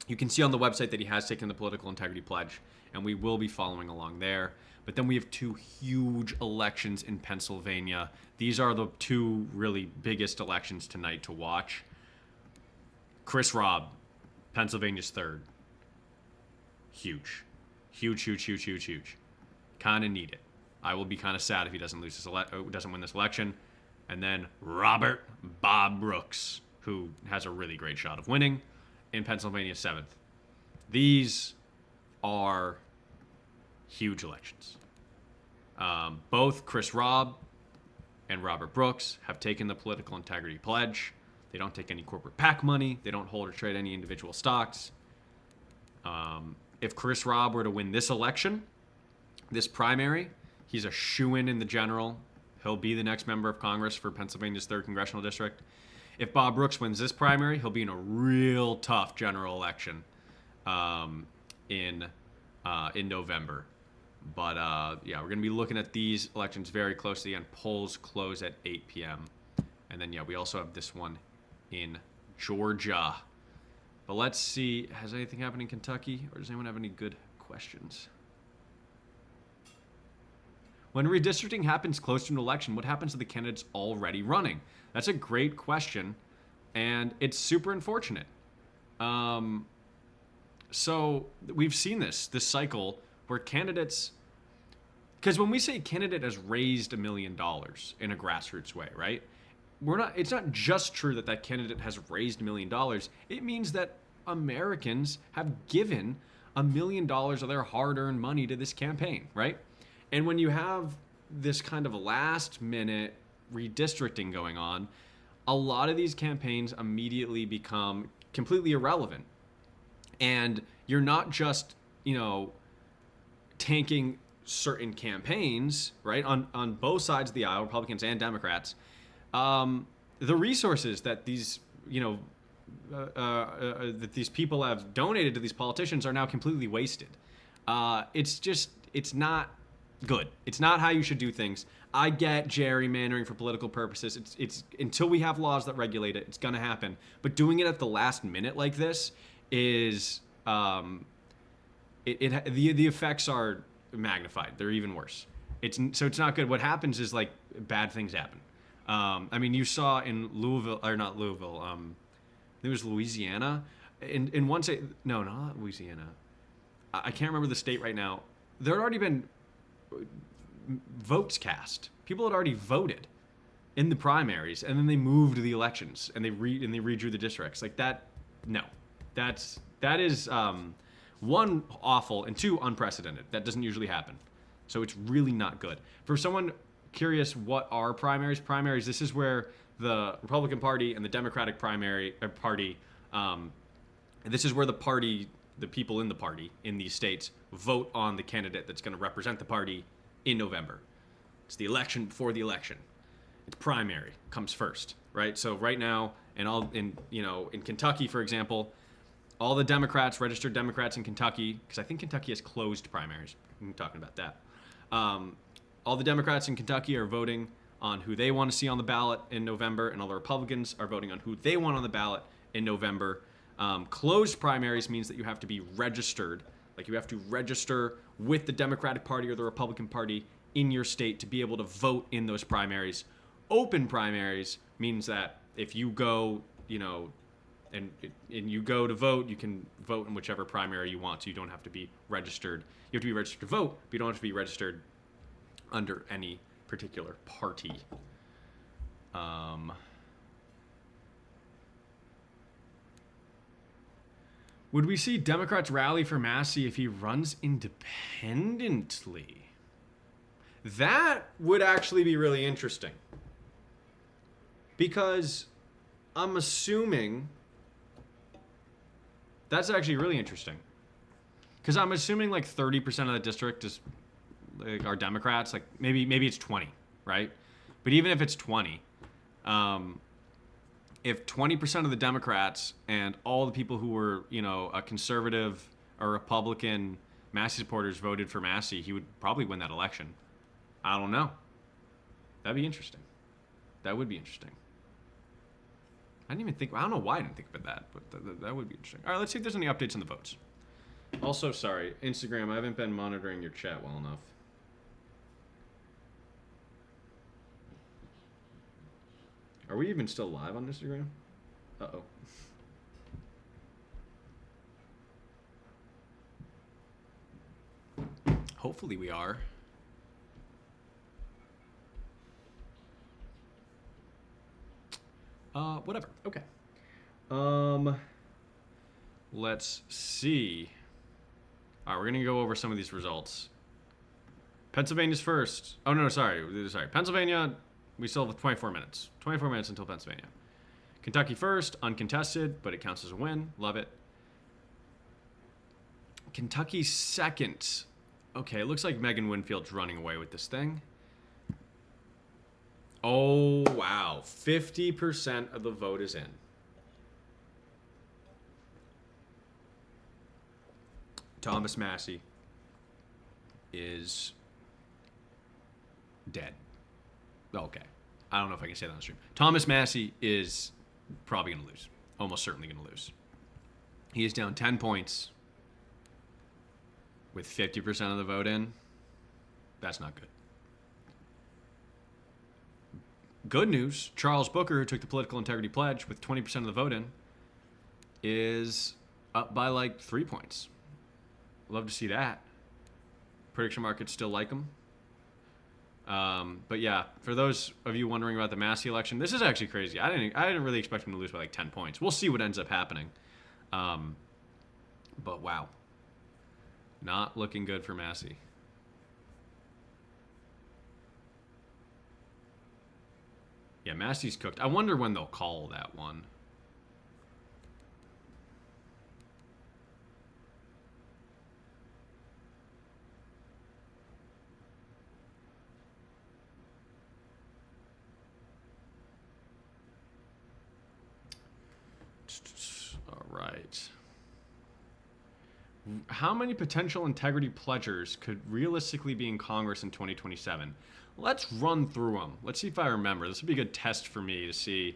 you can see on the website that he has taken the political integrity pledge, and we will be following along there. But then we have two huge elections in Pennsylvania. These are the two really biggest elections tonight to watch. Chris Robb, Pennsylvania's third. Huge. Huge, huge, huge, huge, huge. Kind of need it. I will be kind of sad if he doesn't doesn't win this election. And then Robert Bob Brooks, who has a really great shot of winning in Pennsylvania 7th. These are huge elections. Both Chris Robb and Robert Brooks have taken the political integrity pledge. They don't take any corporate PAC money. They don't hold or trade any individual stocks. If Chris Robb were to win this election, this primary, he's a shoo-in in the general. He'll be the next member of Congress for Pennsylvania's 3rd Congressional District. If Bob Brooks wins this primary, he'll be in a real tough general election in November. But yeah, we're going to be looking at these elections very closely, and polls close at 8 p.m. And then, yeah, we also have this one in Georgia. But let's see, has anything happened in Kentucky, or does anyone have any good questions? When redistricting happens close to an election, what happens to the candidates already running? That's a great question, and it's super unfortunate. So we've seen this cycle where candidates, because when we say candidate has raised $1 million in a grassroots way, right? It's not just true that that candidate has raised $1 million. It means that Americans have given $1 million of their hard-earned money to this campaign, right? And when you have this kind of last-minute redistricting going on, a lot of these campaigns immediately become completely irrelevant. And you're not just, tanking certain campaigns, right, on both sides of the aisle, Republicans and Democrats. The resources that these, that these people have donated to these politicians are now completely wasted. It's not good. It's not how you should do things. I get gerrymandering for political purposes. It's until we have laws that regulate it, it's gonna happen. But doing it at the last minute like this is the effects are magnified. They're even worse. It's not good. What happens is like bad things happen. I mean, you saw in Louisville, or not Louisville. I think it was Louisiana. In one state, no, not Louisiana. I can't remember the state right now. There had already been votes cast. People had already voted in the primaries, and then they moved the elections, and they redrew the districts like that. No, that is one, awful, and two, unprecedented. That doesn't usually happen, so it's really not good. For someone curious, what are primaries? Primaries. This is where the Republican Party and the Democratic party. This is where the people in the party in these states vote on the candidate that's going to represent the party in November. It's the election before the election. It's primary comes first, right? So right now, in Kentucky, for example, all the Democrats, registered Democrats in Kentucky, because I think Kentucky has closed primaries. I'm talking about that. All the Democrats in Kentucky are voting on who they want to see on the ballot in November, and all the Republicans are voting on who they want on the ballot in November. Closed primaries means that you have to be registered. Like you have to register with the Democratic Party or the Republican Party in your state to be able to vote in those primaries. Open primaries means that if you go, and you go to vote, you can vote in whichever primary you want. So you don't have to be registered. You have to be registered to vote, but you don't have to be registered under any particular party. Would we see Democrats rally for Massey if he runs independently? That would actually be really interesting. Because I'm assuming that's actually really interesting. Because I'm assuming like 30% of the district is are Democrats. Like maybe it's 20, right? But even if it's 20, if 20% of the Democrats and all the people who were, a conservative or Republican Massey supporters voted for Massey, he would probably win that election. I don't know. That'd be interesting. That would be interesting. I didn't even think. I don't know why I didn't think of that, but that would be interesting. All right, let's see if there's any updates on the votes. Also, sorry, Instagram, I haven't been monitoring your chat well enough. Are we even still live on Instagram? Uh-oh. Hopefully we are. Whatever. Okay. Let's see. All right, we're gonna go over some of these results. Pennsylvania's first. Oh no, sorry. Pennsylvania. We still have 24 minutes. 24 minutes until Pennsylvania. Kentucky first, uncontested, but it counts as a win. Love it. Kentucky second. Okay, it looks like Megan Winfield's running away with this thing. Oh, wow. 50% of the vote is in. Thomas Massie is dead. Okay. I don't know if I can say that on the stream. Thomas Massie is probably going to lose. Almost certainly going to lose. He is down 10 points with 50% of the vote in. That's not good. Good news, Charles Booker, who took the political integrity pledge with 20% of the vote in, is up by like 3 points. Love to see that. Prediction markets still like him. But yeah, for those of you wondering about the Massey election, this is actually crazy. I didn't really expect him to lose by like 10 points. We'll see what ends up happening. But wow. Not looking good for Massey. Yeah, Massey's cooked. I wonder when they'll call that one. All right. How many potential integrity pledgers could realistically be in Congress in 2027? Let's run through them. Let's see if I remember. This would be a good test for me to see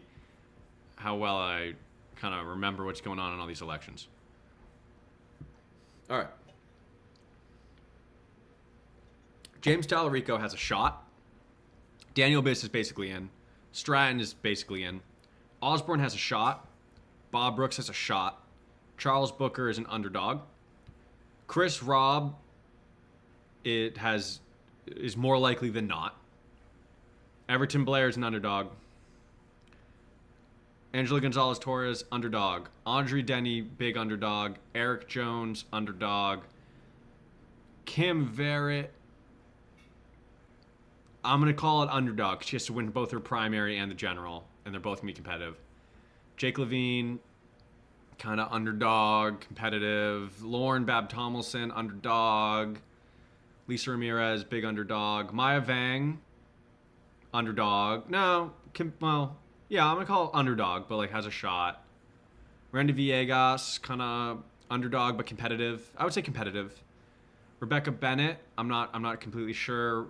how well I kind of remember what's going on in all these elections. All right. James Tallarico has a shot. Daniel Biss is basically in. Stratton is basically in. Osborne has a shot. Bob Brooks has a shot. Charles Booker is an underdog. Chris Robb is more likely than not. Everton Blair is an underdog. Angela Gonzalez-Torres, underdog. Audrey Denny, big underdog. Eric Jones, underdog. Kim Verrett, I'm going to call it underdog. She has to win both her primary and the general, and they're both going to be competitive. Jake Levine, kind of underdog, competitive. Lauren Babb-Tomlinson, underdog. Lisa Ramirez, big underdog. Maya Vang, underdog. No, yeah, I'm going to call it underdog, but like has a shot. Randy Villegas, kind of underdog, but competitive. I would say competitive. Rebecca Bennett, I'm not completely sure.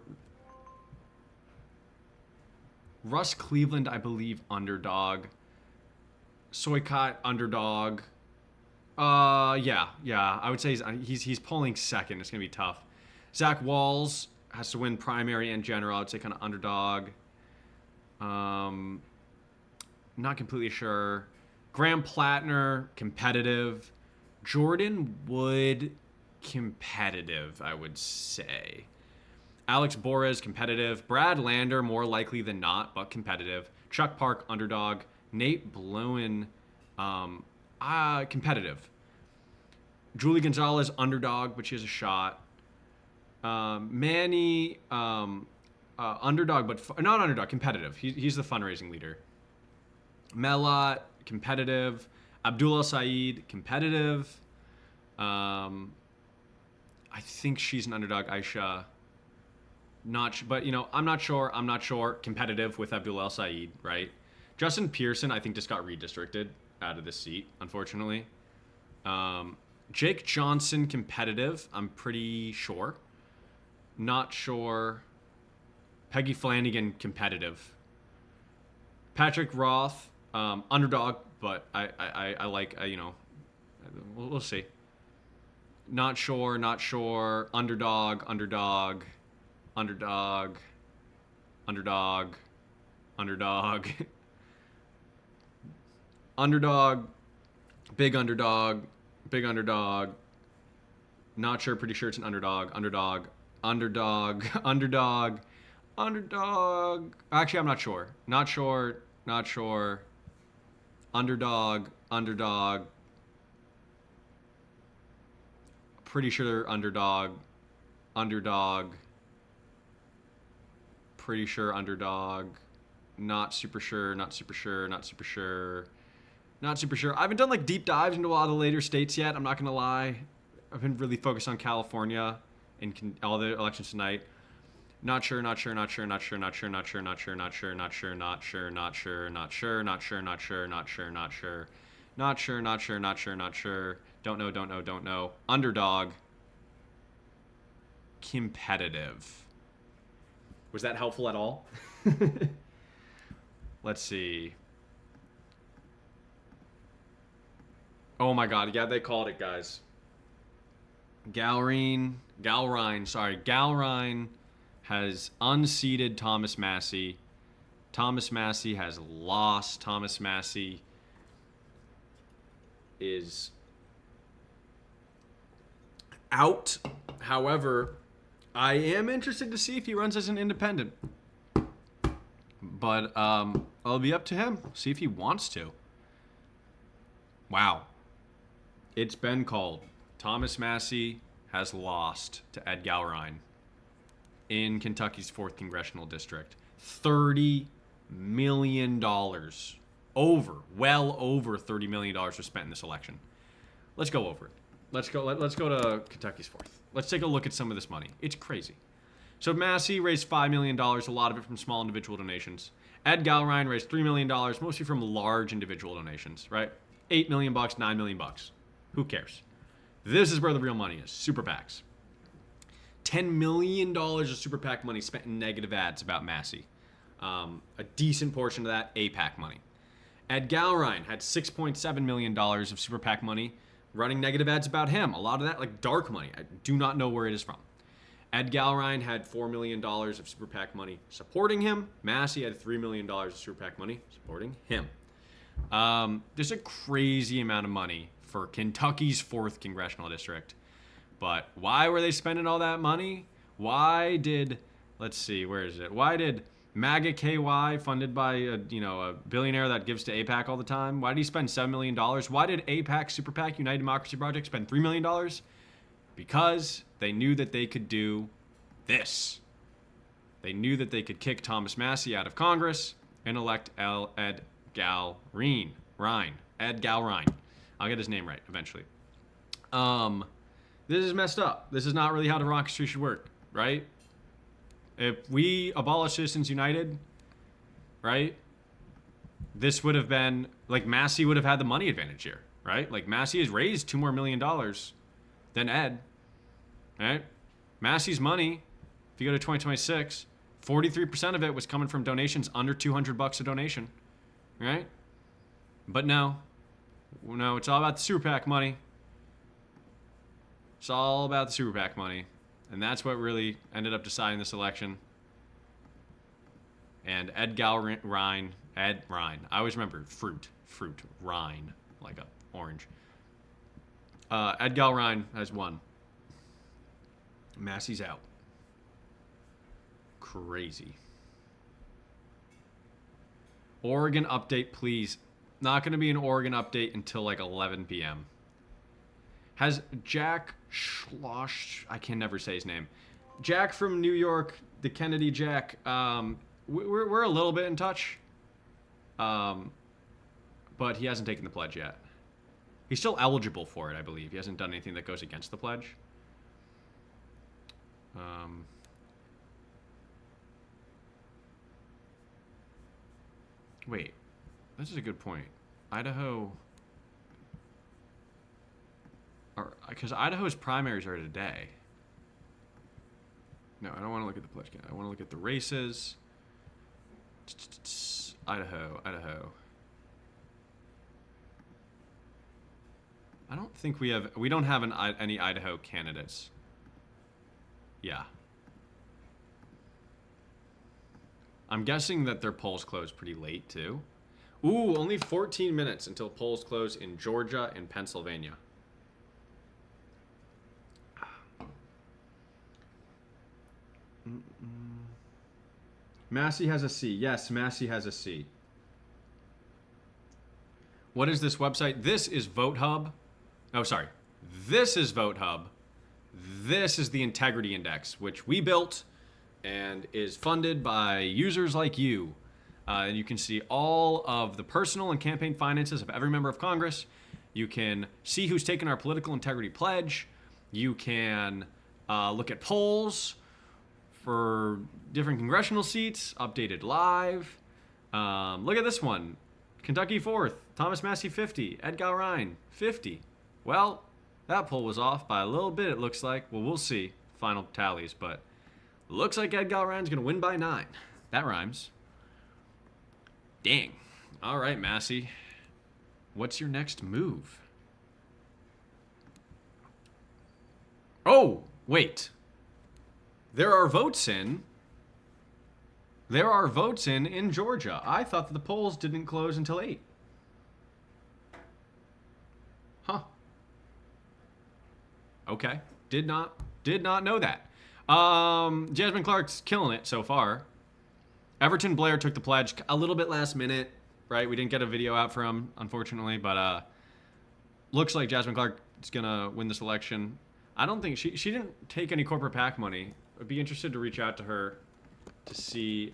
Russ Cleveland, I believe, underdog. Soycott, underdog. Yeah, I would say he's polling second. It's gonna be tough. Zach Walls has to win primary and general. I would say kind of underdog. Not completely sure. Graham Plattner, competitive. Jordan Wood, competitive, I would say. Alex Borres, competitive. Brad Lander, more likely than not, but competitive. Chuck Park, underdog. Nate Blowen, competitive. Julie Gonzalez, underdog, but she has a shot. Manny, underdog, but not underdog, competitive. He's the fundraising leader. Melot, competitive. Abdullah Saeed, competitive. I think she's an underdog. Aisha, but I'm not sure. Competitive with Abdullah Saeed, right? Justin Pearson, I think, just got redistricted out of this seat, unfortunately. Jake Johnson, competitive, I'm pretty sure. Not sure. Peggy Flanagan, competitive. Patrick Roth, Underdog, but I like, you know, we'll see. Not sure, not sure. Underdog, underdog, underdog, underdog, underdog, underdog, big underdog, big underdog. Not sure, pretty sure it's an underdog, underdog, underdog, underdog, underdog. Actually, I'm not sure. Not sure, not sure. Underdog, underdog. Pretty sure underdog, underdog. Pretty sure underdog. Not super sure, not super sure, not super sure. Not super sure. I haven't done like deep dives into a lot of the later states yet. I'm not gonna lie. I've been really focused on California and all the elections tonight. Not sure, not sure, not sure, not sure, not sure, not sure, not sure, not sure, not sure, not sure, not sure, not sure, not sure, not sure, not sure, not sure, not sure, not sure, not sure, not sure. Don't know, don't know, don't know. Underdog. Competitive. Was that helpful at all? Let's see. Oh my god, yeah, they called it, guys. Galrine has unseated Thomas Massie. Thomas Massie has lost. Thomas Massie is out. However, I am interested to see if he runs as an independent. But I'll be up to him. See if he wants to. Wow. It's been called. Thomas Massie has lost to Ed Galrine in Kentucky's 4th Congressional District. $30 million. Well over $30 million was spent in this election. Let's go over it. Let's go to Kentucky's 4th. Let's take a look at some of this money. It's crazy. So Massie raised $5 million, a lot of it from small individual donations. Ed Galrine raised $3 million, mostly from large individual donations, right? $8 million, $9 million. Who cares? This is where the real money is. Super PACs. $10 million of super PAC money spent in negative ads about Massie. A decent portion of that, APAC money. Ed Galrine had $6.7 million of super PAC money running negative ads about him. A lot of that, like dark money. I do not know where it is from. Ed Galrine had $4 million of super PAC money supporting him. Massie had $3 million of super PAC money supporting him. There's a crazy amount of money for Kentucky's 4th Congressional District. But why were they spending all that money? Why did, let's see, where is it? Why did MAGA KY, funded by a billionaire that gives to APAC all the time, why did he spend $7 million? Why did APAC, Super PAC, United Democracy Project spend $3 million? Because they knew that they could do this. They knew that they could kick Thomas Massie out of Congress and elect Ed Galrine. Ed Galrine. I'll get his name right eventually. This is messed up. This is not really how democracy should work, right? If we abolish Citizens United, right, this would have been, like, Massie would have had the money advantage here, right? Like, Massie has raised $2 million more than Ed, right? Massie's money, if you go to 2026, 43% of it was coming from donations under $200 a donation, right? But no, it's all about the super PAC money. It's all about the super PAC money. And that's what really ended up deciding this election. And Ed Rhine. I always remember fruit, Rhine, like a orange. Ed Galrine has won. Massie's out. Crazy. Oregon update, please. Not going to be an Oregon update until like 11 p.m. Has Jack Schloss, I can never say his name. Jack from New York, the Kennedy Jack, we're a little bit in touch. But he hasn't taken the pledge yet. He's still eligible for it, I believe. He hasn't done anything that goes against the pledge. Wait, this is a good point. Idaho, because Idaho's primaries are today. No, I don't want to look at the pledge yet. I want to look at the races. Idaho. I don't think we don't have any Idaho candidates. Yeah. I'm guessing that their polls close pretty late too. Ooh, only 14 minutes until polls close in Georgia and Pennsylvania. Massey has a C. Yes, Massey has a C. What is this website? This is VoteHub. Oh, sorry. This is VoteHub. This is the Integrity Index, which we built and is funded by users like you. And you can see all of the personal and campaign finances of every member of Congress. You can see who's taken our political integrity pledge. You can look at polls for different congressional seats, updated live. Look at this one. Kentucky 4th, Thomas Massey 50, Ed Gowrine 50. Well, that poll was off by a little bit, it looks like. Well, we'll see final tallies, but looks like Ed Gowrine's going to win by 9. That rhymes. Dang. All right, Massey. What's your next move? Oh, wait. There are votes in Georgia. I thought that the polls didn't close until 8. Huh. Okay. Did not know that. Jasmine Clark's killing it so far. Everton Blair took the pledge a little bit last minute, right? We didn't get a video out for him, unfortunately, but looks like Jasmine Clark is gonna win this election. I don't think she didn't take any corporate PAC money. I'd be interested to reach out to her to see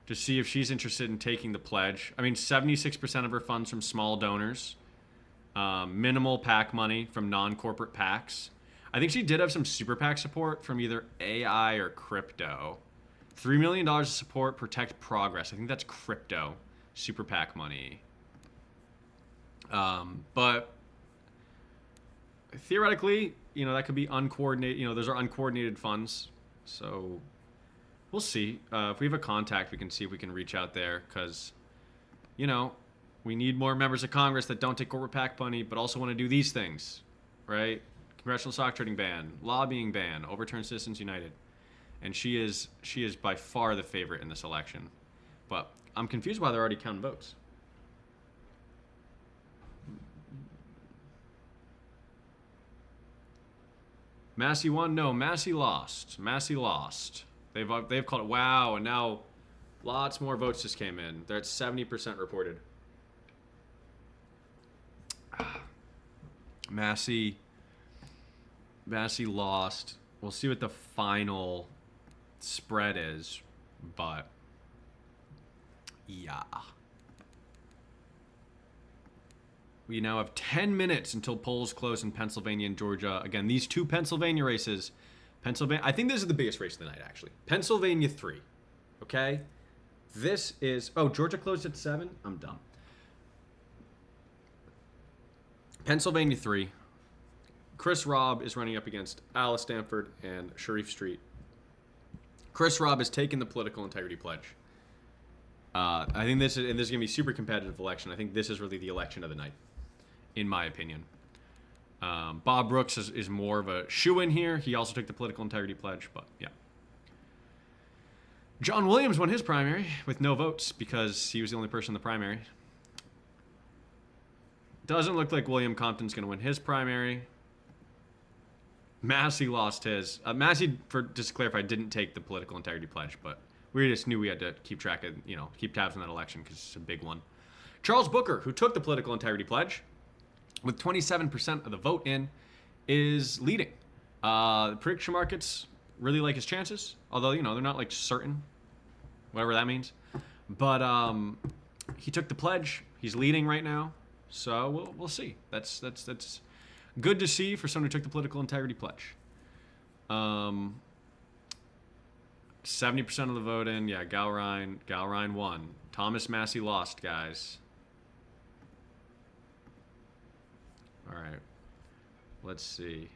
if she's interested in taking the pledge. I mean, 76% of her funds from small donors, minimal PAC money from non-corporate PACs. I think she did have some super PAC support from either AI or crypto. $3 million of support, Protect Progress. I think that's crypto, super PAC money. But theoretically, that could be uncoordinated. Those are uncoordinated funds. So we'll see. If we have a contact, we can see if we can reach out there because, we need more members of Congress that don't take corporate PAC money but also want to do these things, right? Congressional stock trading ban, lobbying ban, overturn Citizens United. And she is by far the favorite in this election. But I'm confused why they're already counting votes. Massey won? No, Massey lost. Massey lost. They've called it wow, and now lots more votes just came in. They're at 70% reported. Massey lost. We'll see what the final spread is, but yeah. We now have 10 minutes until polls close in Pennsylvania and Georgia. Again, these two Pennsylvania races. I think this is the biggest race of the night, actually. Pennsylvania 3. Okay? This is... Oh, Georgia closed at 7? I'm dumb. Pennsylvania 3. Chris Robb is running up against Alice Stanford and Sharif Street. Chris Robb has taken the political integrity pledge. I think this is going to be a super competitive election. I think this is really the election of the night, in my opinion. Bob Brooks is more of a shoo-in here. He also took the political integrity pledge, but yeah. John Williams won his primary with no votes because he was the only person in the primary. Doesn't look like William Compton's going to win his primary. Massey lost his. Massey, just to clarify, didn't take the political integrity pledge, but we just knew we had to keep track of, keep tabs on that election because it's a big one. Charles Booker, who took the political integrity pledge, with 27% of the vote in, is leading. The prediction markets really like his chances, although, they're not like certain, whatever that means. But he took the pledge. He's leading right now. So we'll see. That's good to see for someone who took the political integrity pledge. 70% of the vote in. Yeah, Gowrine won. Thomas Massey lost, guys. All right. Let's see.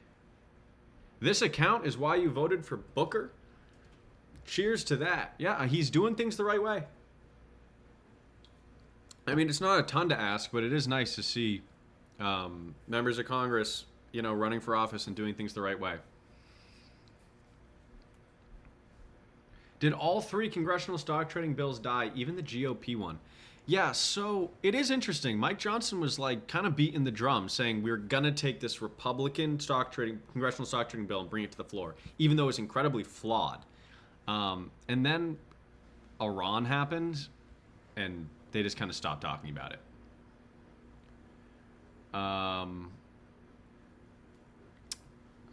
This account is why you voted for Booker? Cheers to that. Yeah, he's doing things the right way. I mean, it's not a ton to ask, but it is nice to see members of Congress, running for office and doing things the right way. Did all three congressional stock trading bills die, even the GOP one? Yeah, so it is interesting. Mike Johnson was like kind of beating the drum, saying we're gonna take this Republican congressional stock trading bill and bring it to the floor, even though it's incredibly flawed. And then Iran happened, and they just kind of stopped talking about it.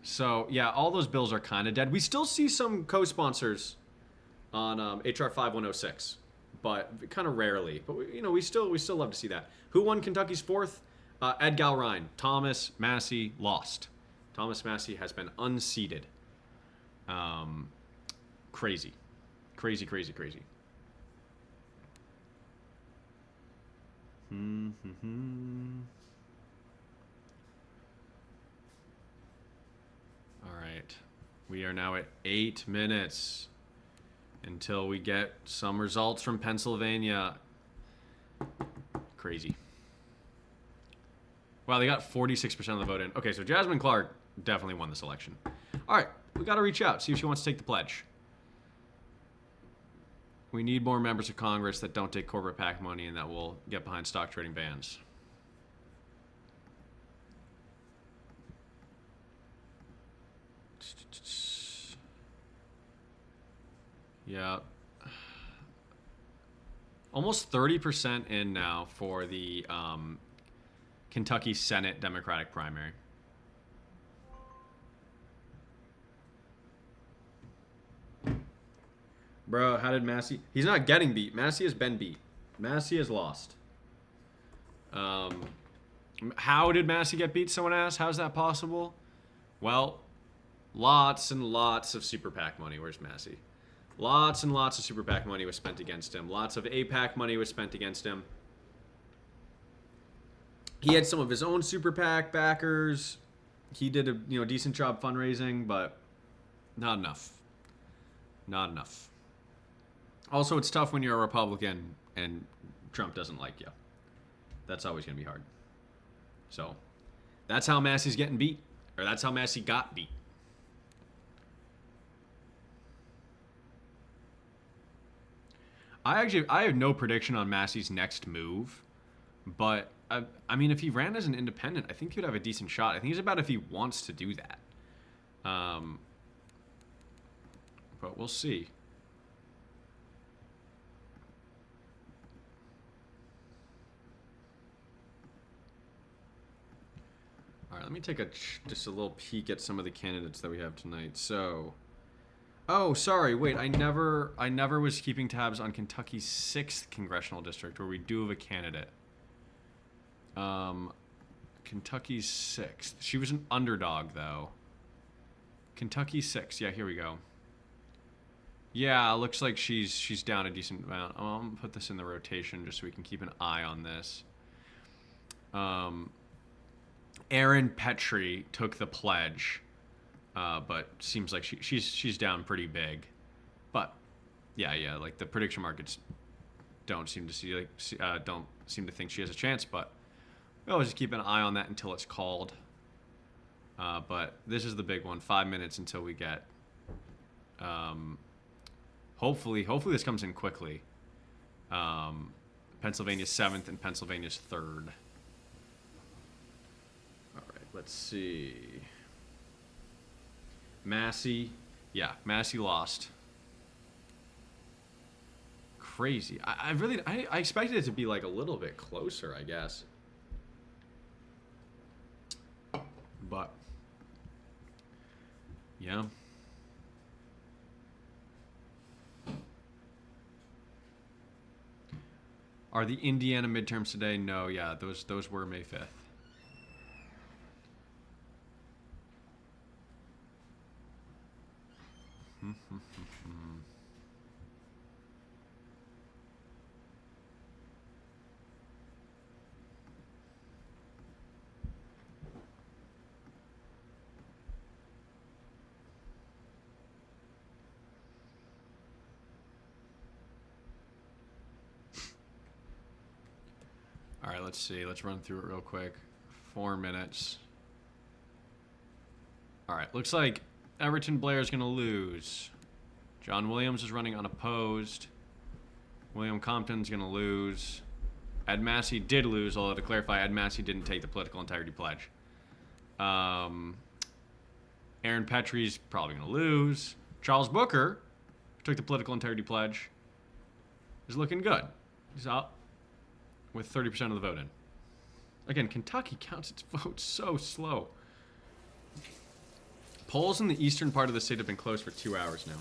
So yeah, all those bills are kind of dead. We still see some co-sponsors on HR 5106, but kind of rarely. But we still love to see that. Who won Kentucky's fourth? Ed Galrine. Thomas Massie lost. Thomas Massie has been unseated. Crazy. All right. We are now at 8 minutes until we get some results from Pennsylvania. Crazy. Wow, they got 46% of the vote in. Okay, so Jasmine Clark definitely won this election. All right, we got to reach out, see if she wants to take the pledge. We need more members of Congress that don't take corporate PAC money and that will get behind stock trading bans. Yeah. Almost 30% in now for the Kentucky Senate Democratic primary. Bro, how did Massie... He's not getting beat. Massie has been beat. Massie has lost. How did Massie get beat, someone asked? How's that possible? Well, lots and lots of super PAC money. Where's Massie? Lots and lots of super PAC money was spent against him. Lots of APAC money was spent against him. He had some of his own super PAC backers. He did a decent job fundraising, but not enough. Not enough. Also, it's tough when you're a Republican and Trump doesn't like you. That's always going to be hard. So, that's how Massie's getting beat. Or that's how Massie got beat. I have no prediction on Massie's next move, but I mean, if he ran as an independent, I think he would have a decent shot. I think it's about if he wants to do that. But we'll see. All right, let me take just a little peek at some of the candidates that we have tonight. So. Oh, sorry. Wait, I never was keeping tabs on Kentucky's 6th congressional district, where we do have a candidate. Kentucky's 6th. She was an underdog, though. Kentucky 6th. Yeah, here we go. Yeah, looks like she's down a decent amount. I'm gonna put this in the rotation just so we can keep an eye on this. Erin Petrie took the pledge. But seems like she's down pretty big, but yeah, like the prediction markets don't seem to think she has a chance. But we always just keep an eye on that until it's called. But this is the big one. 5 minutes until we get. Hopefully this comes in quickly. Pennsylvania's 7th and Pennsylvania's 3rd. All right, let's see. Massie lost. Crazy. I expected it to be like a little bit closer, I guess. But yeah. Are the Indiana midterms today? No, yeah, those were May 5th. let's see. Let's run through it real quick. 4 minutes. All right, looks like Everton Blair is going to lose. John Williams is running unopposed. William Compton's going to lose. Ed Massey did lose, although to clarify, Ed Massey didn't take the political integrity pledge. Aaron Petrie's probably going to lose. Charles Booker, who took the political integrity pledge, is looking good. He's out with 30% of the vote in. Again, Kentucky counts its votes so slow. Polls in the eastern part of the state have been closed for 2 hours now.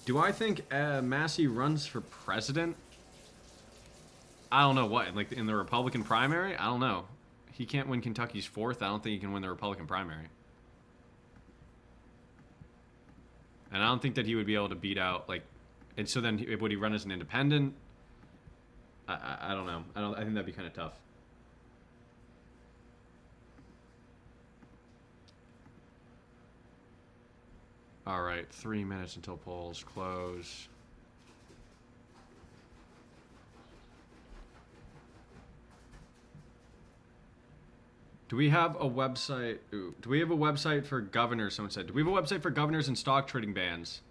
Do I think Massey runs for president? I don't know what, like in the Republican primary? I don't know. He can't win Kentucky's 4th. I don't think he can win the Republican primary. And I don't think that he would be able to beat out, like, and so then would he run as an independent? I don't know. I think that'd be kind of tough. All right, 3 minutes until polls close. Do we have a website? Ooh, do we have a website for governors? Someone said. Do we have a website for governors and stock trading bans?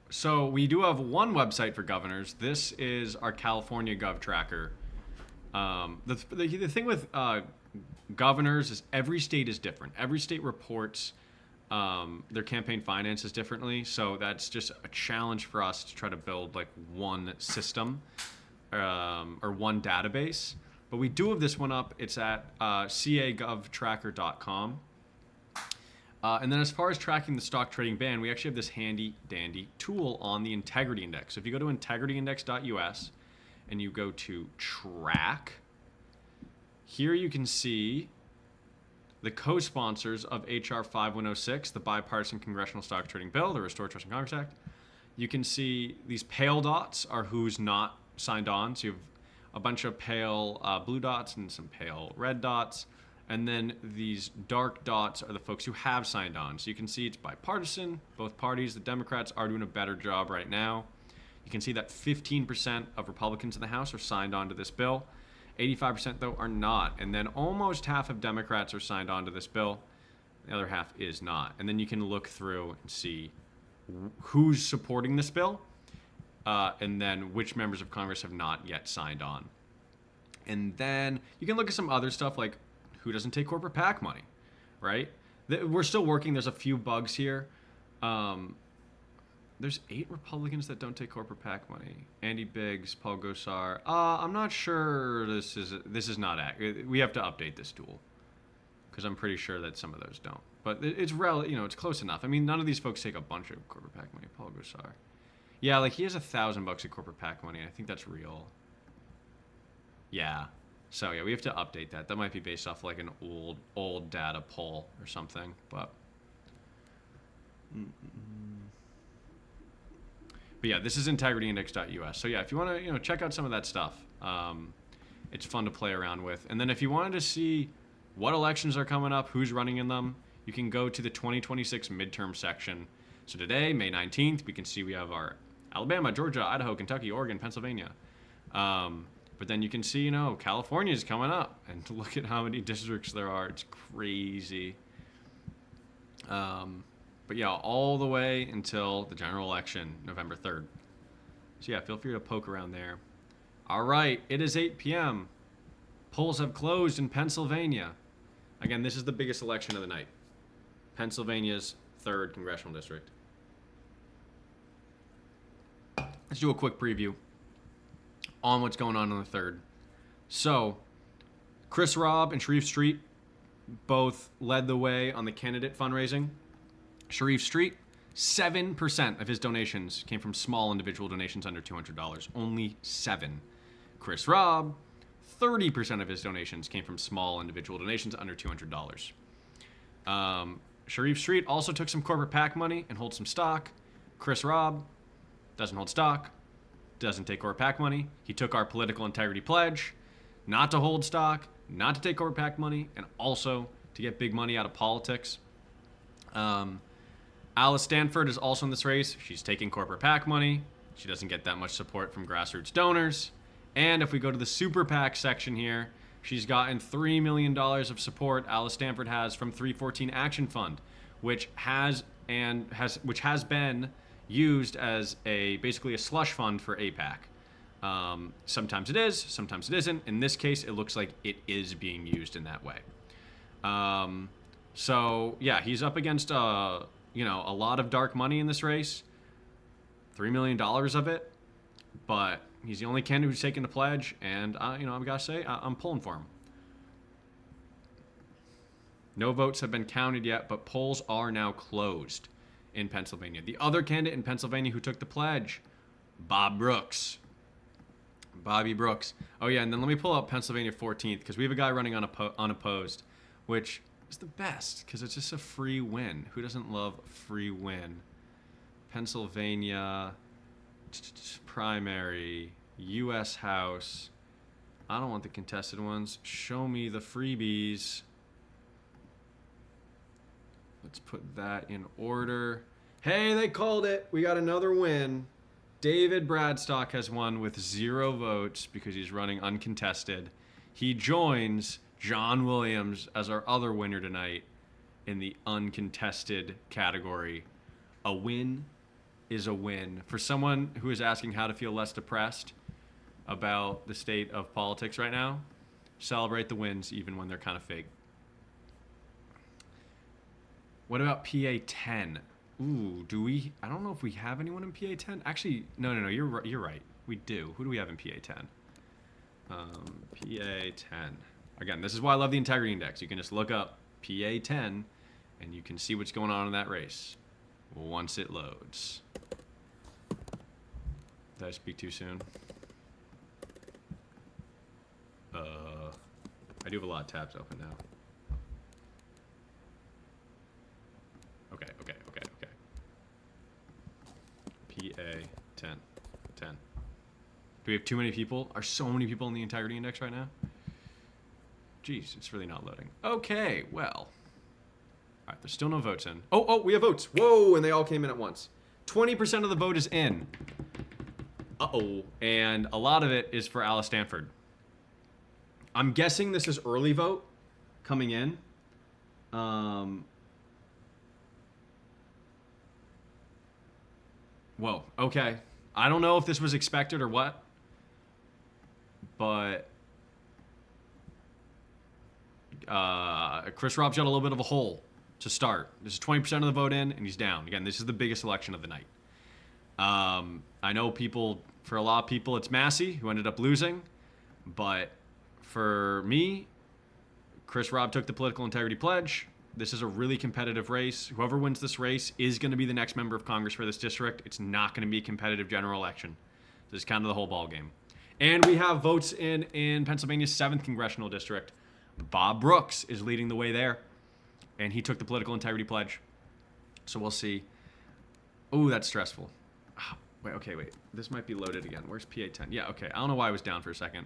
So we do have one website for governors. This is our California Gov Tracker. The thing with governors is every state is different. Every state reports their campaign finances differently. So that's just a challenge for us to try to build like one system or one database. But we do have this one up. It's at cagovtracker.com. And then as far as tracking the stock trading ban, we actually have this handy dandy tool on the Integrity Index. So if you go to integrityindex.us and you go to track, here you can see the co-sponsors of HR 5106, the Bipartisan Congressional Stock Trading Bill, the Restore Trust in Congress Act. You can see these pale dots are who's not signed on. So you have a bunch of pale blue dots and some pale red dots. And then these dark dots are the folks who have signed on. So you can see it's bipartisan. Both parties, the Democrats are doing a better job right now. You can see that 15% of Republicans in the House are signed on to this bill. 85% though are not. And then almost half of Democrats are signed on to this bill. The other half is not. And then you can look through and see who's supporting this bill. And then which members of Congress have not yet signed on. And then you can look at some other stuff like who doesn't take corporate PAC money, right? We're still working. There's a few bugs here. There's 8 Republicans that don't take corporate PAC money. Andy Biggs, Paul Gosar. I'm not sure this is not accurate. We have to update this tool because I'm pretty sure that some of those don't. But it's it's close enough. I mean, none of these folks take a bunch of corporate PAC money. Paul Gosar. Yeah, like he has $1,000 of corporate PAC money. I think that's real. Yeah. So yeah, we have to update that. That might be based off like an old data poll or something. But yeah, this is integrityindex.us. So yeah, if you want to check out some of that stuff, it's fun to play around with. And then if you wanted to see what elections are coming up, who's running in them, you can go to the 2026 midterm section. So today, May 19th, we can see we have our Alabama, Georgia, Idaho, Kentucky, Oregon, Pennsylvania. But then you can see, California is coming up. And look at how many districts there are. It's crazy. But yeah, all the way until the general election, November 3rd. So yeah, feel free to poke around there. All right, it is 8 p.m. Polls have closed in Pennsylvania. Again, this is the biggest election of the night. Pennsylvania's 3rd congressional district. Let's do a quick preview on what's going on the 3rd. So, Chris Robb and Sharif Street both led the way on the candidate fundraising. Sharif Street, 7% of his donations came from small individual donations under $200. Only 7. Chris Robb, 30% of his donations came from small individual donations under $200. Sharif Street also took some corporate PAC money and holds some stock. Chris Robb doesn't hold stock, doesn't take corporate PAC money. He took our political integrity pledge not to hold stock, not to take corporate PAC money, and also to get big money out of politics. Alice Stanford is also in this race. She's taking corporate PAC money. She doesn't get that much support from grassroots donors. And if we go to the super PAC section here, she's gotten $3 million of support. Alice Stanford has from 314 Action Fund, which has been used as basically a slush fund for AIPAC. Sometimes it is, sometimes it isn't. In this case, it looks like it is being used in that way. So yeah, he's up against a lot of dark money in this race. $3 million of it, but he's the only candidate who's taken the pledge, and I've got to say, I'm pulling for him. No votes have been counted yet, but polls are now closed in Pennsylvania. The other candidate in Pennsylvania who took the pledge, Bob Brooks. Bobby Brooks. Oh yeah, and then let me pull up Pennsylvania 14th, because we have a guy running unopposed, which is the best, because it's just a free win. Who doesn't love a free win? Pennsylvania primary, U.S. House. I don't want the contested ones. Show me the freebies. Let's put that in order. Hey, they called it. We got another win. David Bradstock has won with 0 votes because he's running uncontested. He joins John Williams as our other winner tonight in the uncontested category. A win is a win. For someone who is asking how to feel less depressed about the state of politics right now, celebrate the wins even when they're kind of fake. What about PA 10? Ooh, do we? I don't know if we have anyone in PA 10. Actually, no. You're right. We do. Who do we have in PA 10? PA 10. Again, this is why I love the Integrity Index. You can just look up PA 10, and you can see what's going on in that race once it loads. Did I speak too soon? I do have a lot of tabs open now. Okay. PA 10. Do we have too many people? Are so many people in the Integrity Index right now? Jeez, it's really not loading. Okay, well. All right, there's still no votes in. Oh, we have votes. Whoa, and they all came in at once. 20% of the vote is in. Uh-oh, and a lot of it is for Alice Stanford. I'm guessing this is early vote coming in. Whoa, okay. I don't know if this was expected or what, but Chris Rob's got a little bit of a hole to start. This is 20% of the vote in, and he's down. Again, this is the biggest election of the night. I know for a lot of people, it's Massey, who ended up losing, but for me, Chris Rob took the political integrity pledge. This is a really competitive race. Whoever wins this race is going to be the next member of Congress for this district. It's not going to be a competitive general election. This is kind of the whole ball game. And we have votes in Pennsylvania's 7th congressional district. Bob Brooks is leading the way there, and he took the political integrity pledge. So we'll see. Ooh, that's stressful. Wait. This might be loaded again. Where's PA 10? Yeah, okay. I don't know why I was down for a second.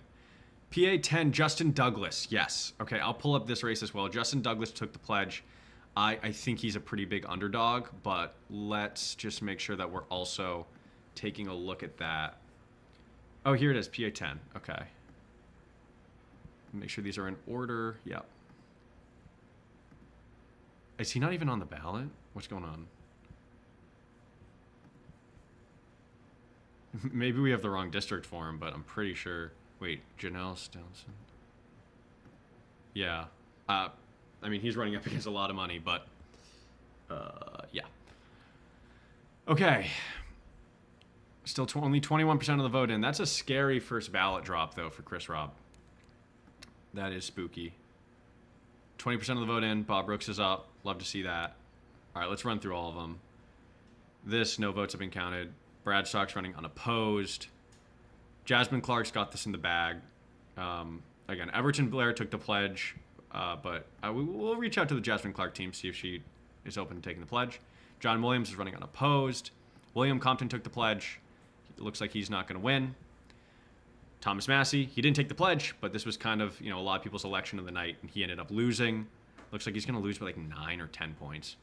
PA 10, Justin Douglas. Yes. Okay, I'll pull up this race as well. Justin Douglas took the pledge. I think he's a pretty big underdog, but let's just make sure that we're also taking a look at that. Oh, here it is, PA 10. Okay. Make sure these are in order. Yep. Is he not even on the ballot? What's going on? Maybe we have the wrong district for him, but I'm pretty sure. Wait, Janelle Stelson. Yeah. I mean, he's running up against a lot of money, but yeah. Okay. Still only 21% of the vote in. That's a scary first ballot drop, though, for Chris Rob. That is spooky. 20% of the vote in. Bob Brooks is up. Love to see that. All right, let's run through all of them. No votes have been counted. Bradstock's running unopposed. Jasmine Clark's got this in the bag. Again, Everton Blair took the pledge, but we'll reach out to the Jasmine Clark team, see if she is open to taking the pledge. John Williams is running unopposed. William Compton took the pledge. It looks like he's not going to win. Thomas Massey, he didn't take the pledge, but this was kind of, a lot of people's election of the night, and he ended up losing. Looks like he's going to lose by like 9 or 10 points.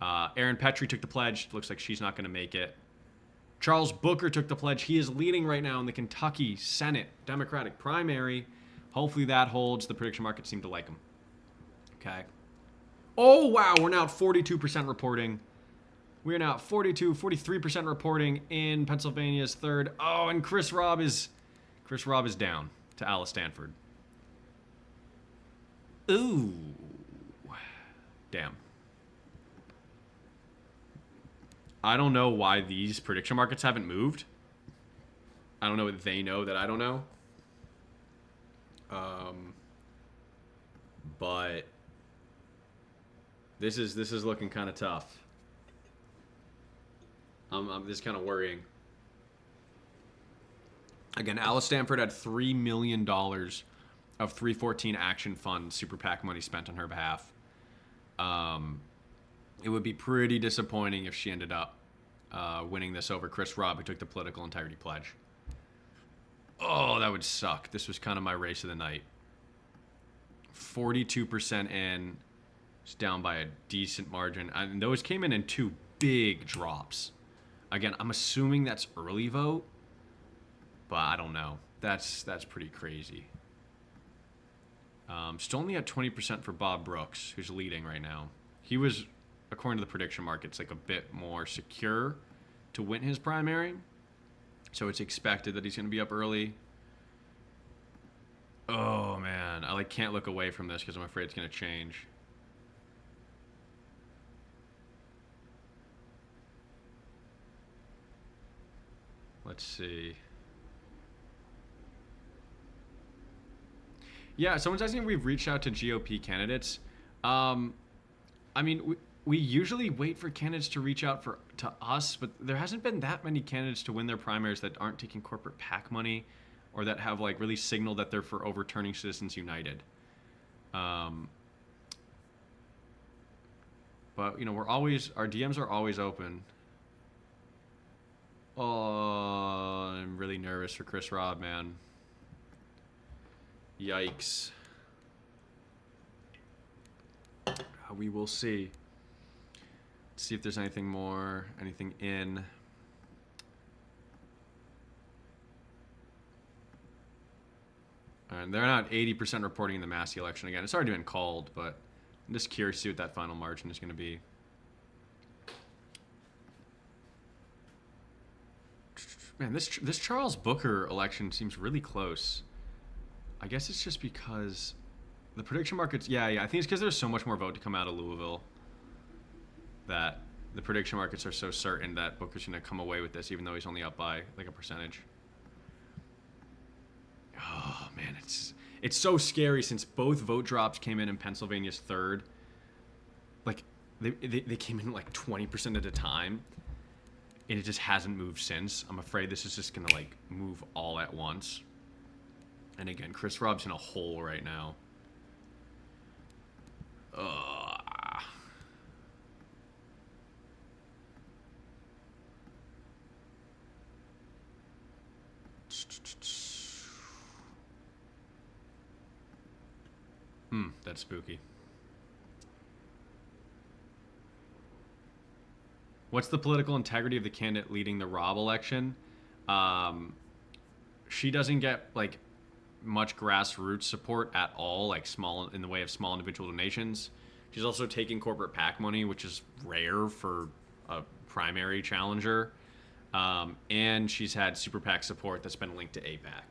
Erin Petrie took the pledge. Looks like she's not going to make it. Charles Booker took the pledge. He is leading right now in the Kentucky Senate Democratic primary. Hopefully that holds. The prediction markets seem to like him. Okay. Oh, wow. We're now at 42% reporting. We're now at 43% reporting in Pennsylvania's third. Oh, and Chris Robb is down to Alice Stanford. Ooh. Damn. I don't know why these prediction markets haven't moved. I don't know what they know that I don't know. But this is looking kind of tough. This is kind of worrying. Again, Alice Stanford had $3 million of 314 Action Fund Super PAC money spent on her behalf. It would be pretty disappointing if she ended up winning this over Chris Robb, who took the political integrity pledge. Oh, that would suck. This was kind of my race of the night. 42% in. It's down by a decent margin. And those came in two big drops. Again, I'm assuming that's early vote, but I don't know. That's pretty crazy. Still only at 20% for Bob Brooks, who's leading right now. He was, according to the prediction markets, like a bit more secure to win his primary. So it's expected that he's going to be up early. Oh, man. I can't look away from this because I'm afraid it's going to change. Let's see. Yeah, someone's asking if we've reached out to GOP candidates. I mean, we usually wait for candidates to reach out to us, but there hasn't been that many candidates to win their primaries that aren't taking corporate PAC money or that have really signaled that they're for overturning Citizens United. But our DMs are always open. Oh, I'm really nervous for Chris Robb, man. Yikes. We will see. Let's see if there's anything in. And they're not 80% reporting in the Massey election again. It's already been called, but I'm just curious to see what that final margin is going to be. Man, this Charles Booker election seems really close. I guess it's just because the prediction markets... Yeah, I think it's because there's so much more vote to come out of Louisville that the prediction markets are so certain that Booker's going to come away with this, even though he's only up by a percentage. Oh, man, it's so scary since both vote drops came in Pennsylvania's third. They came in 20% at a time. And it just hasn't moved since. I'm afraid this is just going to move all at once. And again, Chris Robb's in a hole right now. That's spooky. What's the political integrity of the candidate leading the Robb election? She doesn't get much grassroots support at all, small in the way of small individual donations. She's also taking corporate PAC money, which is rare for a primary challenger. And she's had super PAC support that's been linked to AIPAC.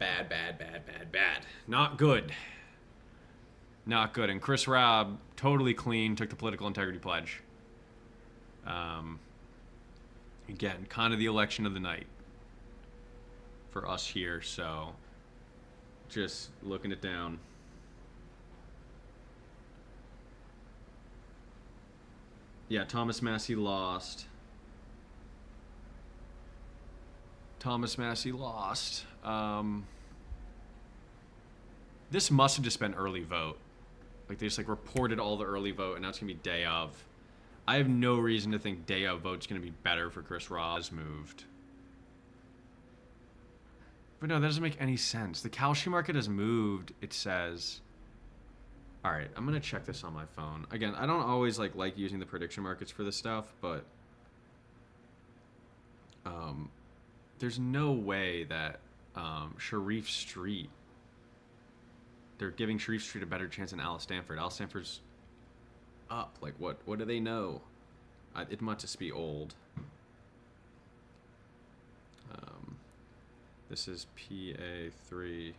Bad. Not good. Not good. And Chris Robb, totally clean, took the political integrity pledge. Again, kind of the election of the night for us here, so just looking it down. Yeah, Thomas Massey lost. This must have just been early vote. They just reported all the early vote, and now it's gonna be day of. I have no reason to think day of vote's gonna be better for Chris Robb. Has moved. But no, that doesn't make any sense. The Kalshi market has moved, it says. All right, I'm gonna check this on my phone. Again, I don't always like using the prediction markets for this stuff, but Um, there's no way that Sharif Street, they're giving Sharif Street a better chance than Alice Stanford. Alice Stanford's up. Like, what do they know? It must just be old. This is PA3.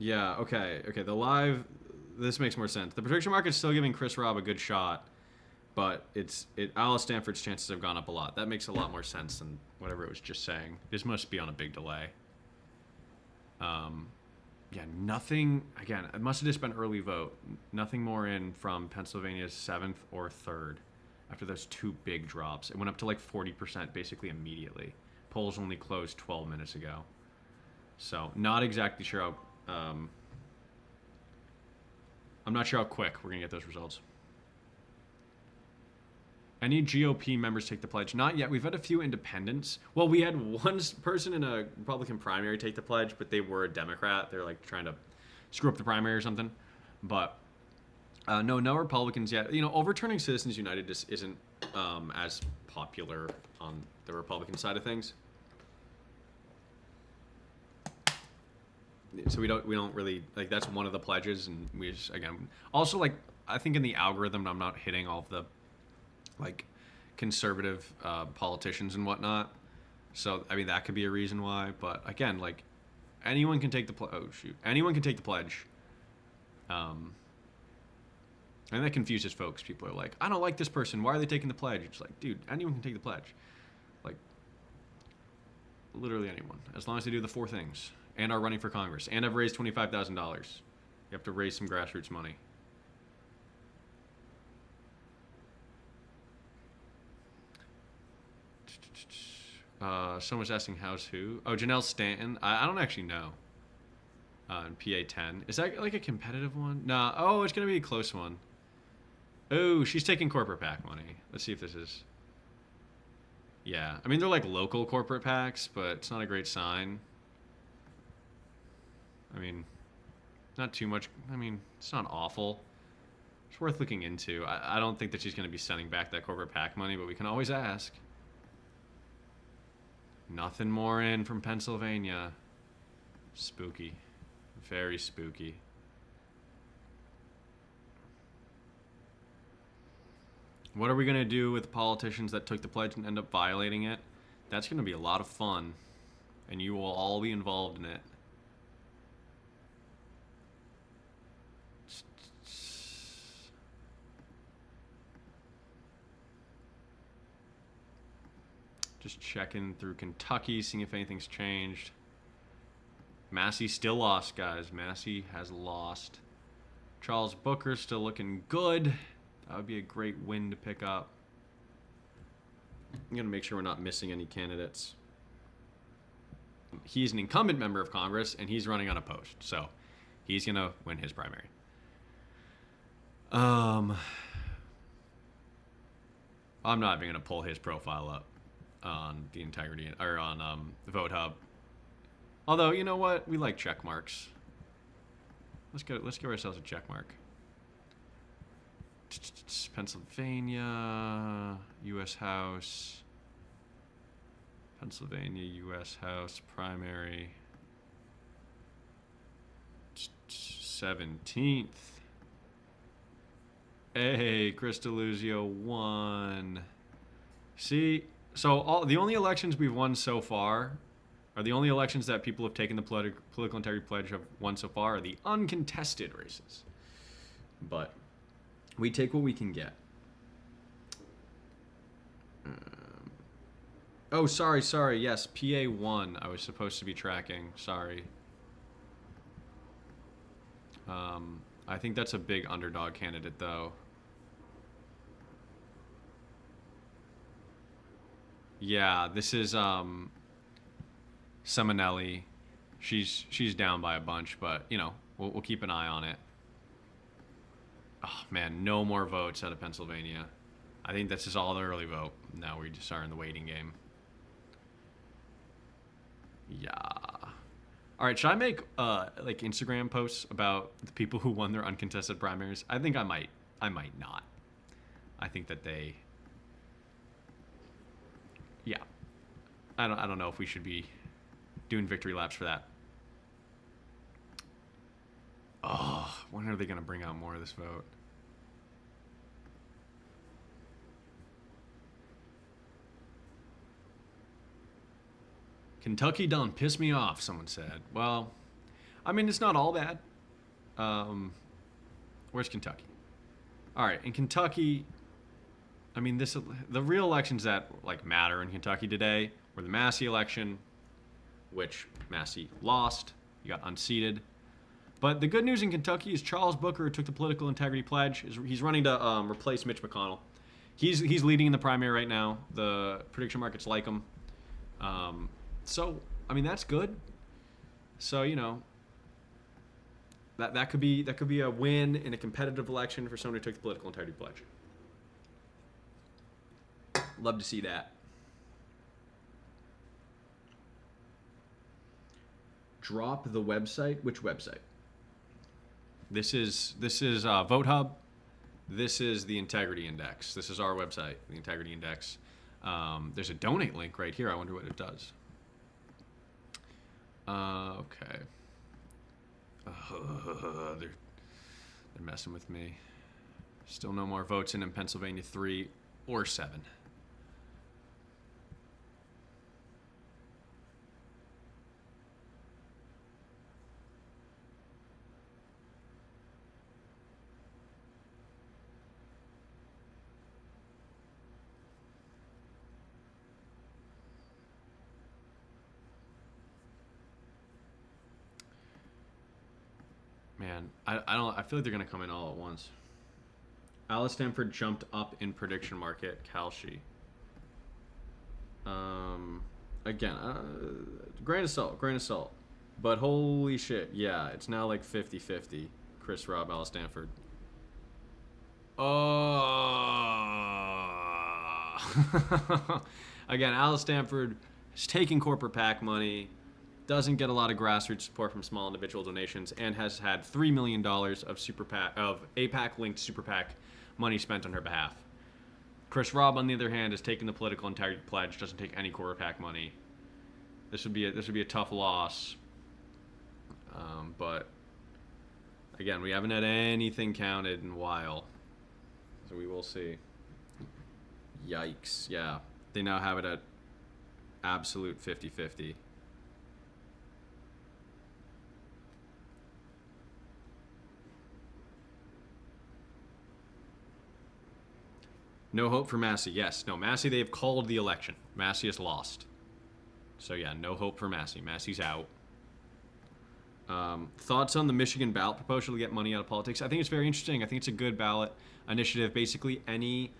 Yeah, okay. The live, this makes more sense. The prediction market's still giving Chris Robb a good shot, but Alice Stanford's chances have gone up a lot. That makes a lot more sense than whatever it was just saying. This must be on a big delay. Yeah, nothing, again, it must have just been early vote. Nothing more in from Pennsylvania's 7th or 3rd after those two big drops. It went up to like 40% basically immediately. Polls only closed 12 minutes ago. So not exactly sure how, I'm not sure how quick we're going to get those results. Any GOP members take the pledge? Not yet. We've had a few independents. Well, we had one person in a Republican primary take the pledge, but they were a Democrat. They're like trying to screw up the primary or something. But no Republicans yet. You know, overturning Citizens United just isn't as popular on the Republican side of things. So we don't really, like, that's one of the pledges, and we just, again, also, like, I think in the algorithm I'm not hitting all of the like conservative politicians and whatnot. So I mean that could be a reason why. But again, like anyone can take the anyone can take the pledge. And that confuses folks. People are like, I don't like this person. Why are they taking the pledge? It's like, dude, anyone can take the pledge. Like literally anyone, as long as they do the 4 things and are running for Congress and have raised $25,000. You have to raise some grassroots money. Someone's asking how's who. Oh, Janelle Stanton. I don't actually know. In PA10. Is that like a competitive one? Nah. Oh, it's going to be a close one. Oh, she's taking corporate PAC money. Let's see if this is. Yeah. I mean, they're like local corporate PACs, but it's not a great sign. I mean, not too much. I mean, it's not awful. It's worth looking into. I don't think that she's going to be sending back that corporate PAC money, but we can always ask. Nothing more in from Pennsylvania. Spooky. Very spooky. What are we going to do with politicians that took the pledge and end up violating it? That's going to be a lot of fun. And you will all be involved in it. Just checking through Kentucky, seeing if anything's changed. Massey still lost, guys. Massey has lost. Charles Booker still looking good. That would be a great win to pick up. I'm going to make sure we're not missing any candidates. He's an incumbent member of Congress, and he's running unopposed. So he's going to win his primary. I'm not even going to pull his profile up on the integrity or on the Vote Hub. Although, you know what? We like check marks. Let's give ourselves a check mark. Pennsylvania, U.S. House. Pennsylvania, U.S. House primary. 17th. Hey, Chris Deluzio won. See, so the only elections we've won so far are the only elections that people have taken the political integrity pledge have won so far are the uncontested races. But we take what we can get. Oh, sorry. Yes, PA1 I was supposed to be tracking. Sorry. I think that's a big underdog candidate, though. Yeah, this is Seminelli. She's down by a bunch, but you know we'll keep an eye on it. Oh man, no more votes out of Pennsylvania. I think this is all the early vote. Now we just are in the waiting game. Yeah. All right, should I make like Instagram posts about the people who won their uncontested primaries? I think I might. I might not. I think that they, yeah, I don't know if we should be doing victory laps for that. Oh, when are they going to bring out more of this vote? Kentucky done pissed me off, someone said. Well, I mean, it's not all bad. Where's Kentucky? All right, in Kentucky, I mean, the real elections that like matter in Kentucky today were the Massey election, which Massey lost. He got unseated. But the good news in Kentucky is Charles Booker took the political integrity pledge. He's running to replace Mitch McConnell. He's leading in the primary right now. The prediction markets like him. So I mean that's good. So you know that could be a win in a competitive election for someone who took the political integrity pledge. Love to see that. Drop the website. Which website? This is Vote Hub. This is the Integrity Index. This is our website, the Integrity Index. There's a donate link right here. I wonder what it does. Okay. They're messing with me. Still no more votes in Pennsylvania 3 or 7. Man, I feel like they're gonna come in all at once. Alice Stanford jumped up in prediction market. Kalshi. Again, grain of salt. But holy shit, yeah, it's now like 50-50. Chris Robb, Alice Stanford. Oh. Again, Alice Stanford is taking corporate PAC money. Doesn't get a lot of grassroots support from small individual donations, and has had $3 million of APAC-linked super PAC money spent on her behalf. Chris Robb, on the other hand, is taking the political integrity pledge. Doesn't take any corporate PAC money. This would be a tough loss. But again, we haven't had anything counted in a while, so we will see. Yikes! Yeah, they now have it at absolute 50-50. No hope for Massey. Yes. No, Massey, they've called the election. Massey has lost. So, yeah, no hope for Massey. Massey's out. Thoughts on the Michigan ballot proposal to get money out of politics? I think it's very interesting. I think it's a good ballot initiative. Basically, any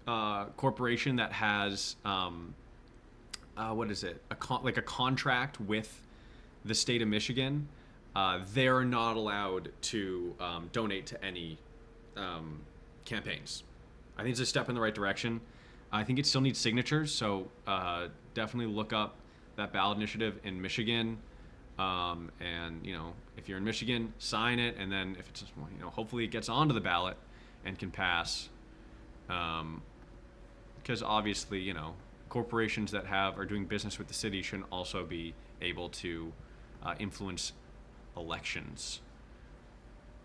corporation that has, what is it? Like a contract with the state of Michigan, they're not allowed to donate to any campaigns. I think it's a step in the right direction. I think it still needs signatures, so definitely look up that ballot initiative in Michigan. And you know, if you're in Michigan, sign it, and then if it's, you know, hopefully it gets onto the ballot and can pass. Because obviously, you know, corporations that are doing business with the city should also be able to influence elections.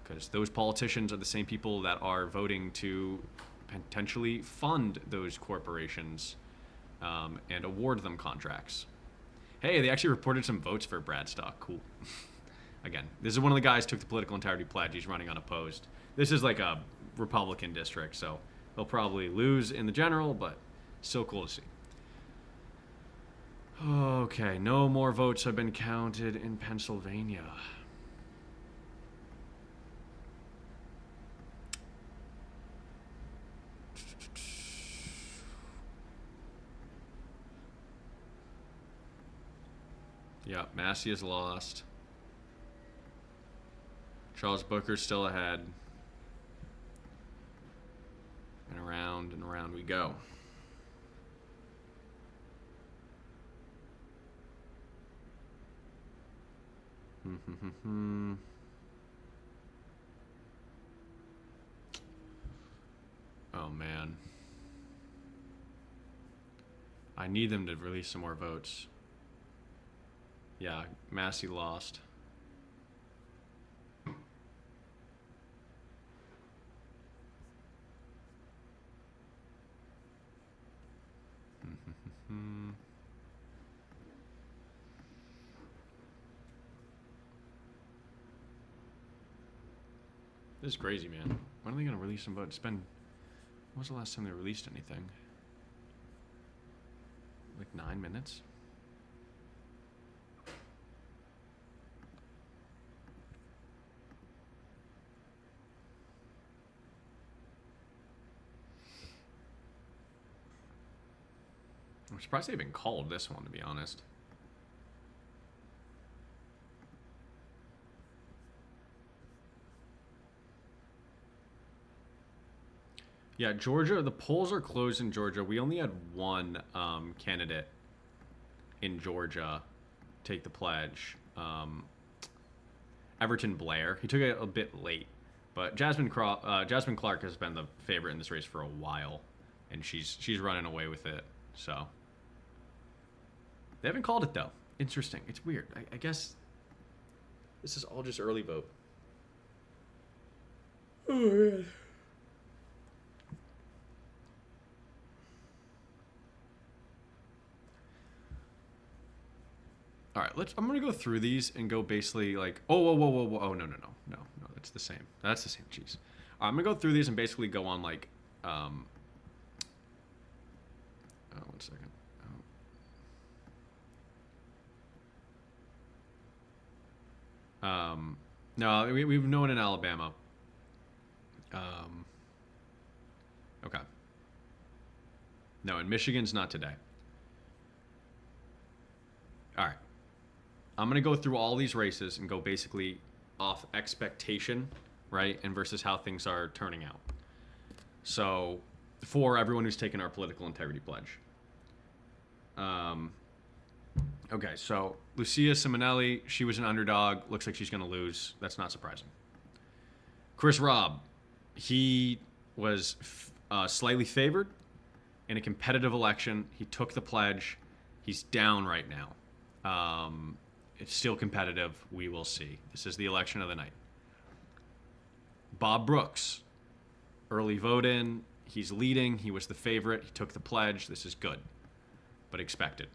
Because those politicians are the same people that are voting to potentially fund those corporations and award them contracts. Hey, they actually reported some votes for Brad Stock. Cool. Again, this is one of the guys who took the political integrity pledge. He's running unopposed. This is like a Republican district, so he'll probably lose in the general, but still cool to see. Okay, no more votes have been counted in Pennsylvania. Yeah, Massey has lost. Charles Booker's still ahead. And around we go. Oh man. I need them to release some more votes. Yeah, Massey lost. This is crazy, man. When are they going to release some votes? It's been... When was the last time they released anything? Like 9 minutes? I'm surprised they even called this one, to be honest. Yeah, Georgia, the polls are closed in Georgia. We only had one candidate in Georgia take the pledge. Everton Blair. He took it a bit late, but Jasmine Clark has been the favorite in this race for a while, and she's running away with it. So they haven't called it, though. Interesting. It's weird. I guess this is all just early vote. Oh, man. All right, I'm gonna go through these and go basically like, whoa, oh, no, that's the same. That's the same cheese. I'm gonna go through these and basically go on like, one second. No, we've known in Alabama. Okay. No, in Michigan's not today. All right. I'm going to go through all these races and go basically off expectation, right? And versus how things are turning out. So, for everyone who's taken our political integrity pledge. Okay, so Lucia Simonelli, she was an underdog. Looks like she's going to lose. That's not surprising. Chris Robb, he was slightly favored in a competitive election. He took the pledge. He's down right now. It's still competitive. We will see. This is the election of the night. Bob Brooks, early vote in. He's leading. He was the favorite. He took the pledge. This is good, but expected.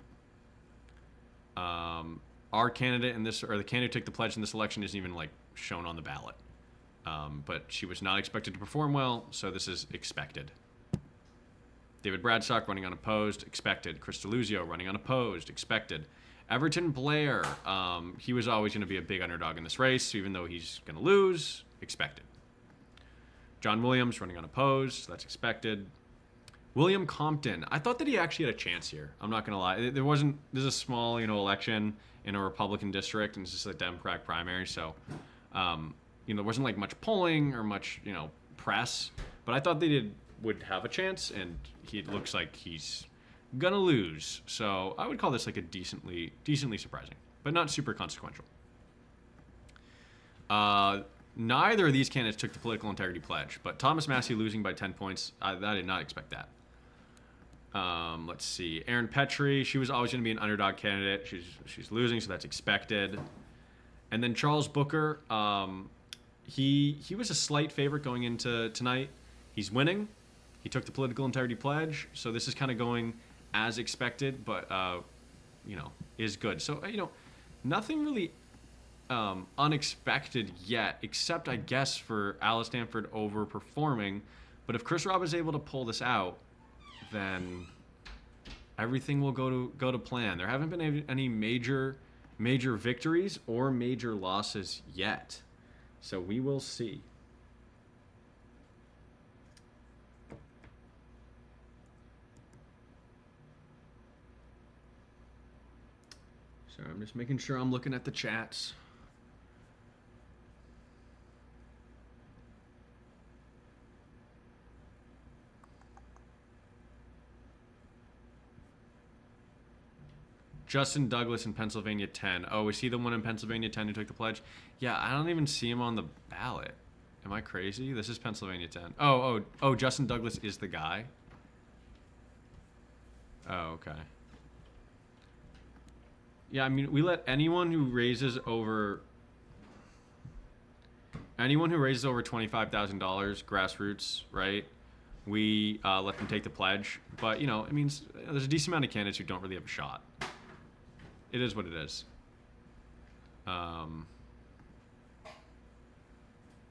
Our candidate in this, or the candidate who took the pledge in this election, isn't even like shown on the ballot. But she was not expected to perform well, so this is expected. David Bradstock running unopposed, expected. Chris DeLuzio running unopposed, expected. Everton Blair, he was always going to be a big underdog in this race, even though he's going to lose, expected. John Williams running unopposed, that's expected. William Compton, I thought that he actually had a chance here. I'm not going to lie. This is a small, election in a Republican district, and it's just a Democratic primary, so, there wasn't like much polling or much, press, but I thought they would have a chance, and he looks like he's gonna lose. So I would call this like a decently surprising, but not super consequential. Neither of these candidates took the political integrity pledge, but Thomas Massie losing by 10 points, I did not expect that. Let's see. Erin Petrie, she was always going to be an underdog candidate. She's losing, so that's expected. And then Charles Booker, he was a slight favorite going into tonight. He's winning. He took the political integrity pledge, so this is kind of going as expected, but is good. So nothing really unexpected yet, except I guess for Alice Stanford overperforming. But if Chris Robb is able to pull this out, then everything will go to plan. There haven't been any major victories or major losses yet, so we will see. So I'm just making sure I'm looking at the chats. Justin Douglas in Pennsylvania 10. Oh, is he the one in Pennsylvania 10 who took the pledge? Yeah, I don't even see him on the ballot. Am I crazy? This is Pennsylvania 10. Justin Douglas is the guy. Oh, okay. Yeah, I mean, we let anyone who raises over $25,000 grassroots, right? We let them take the pledge, but you know, it means there's a decent amount of candidates who don't really have a shot. It is what it is.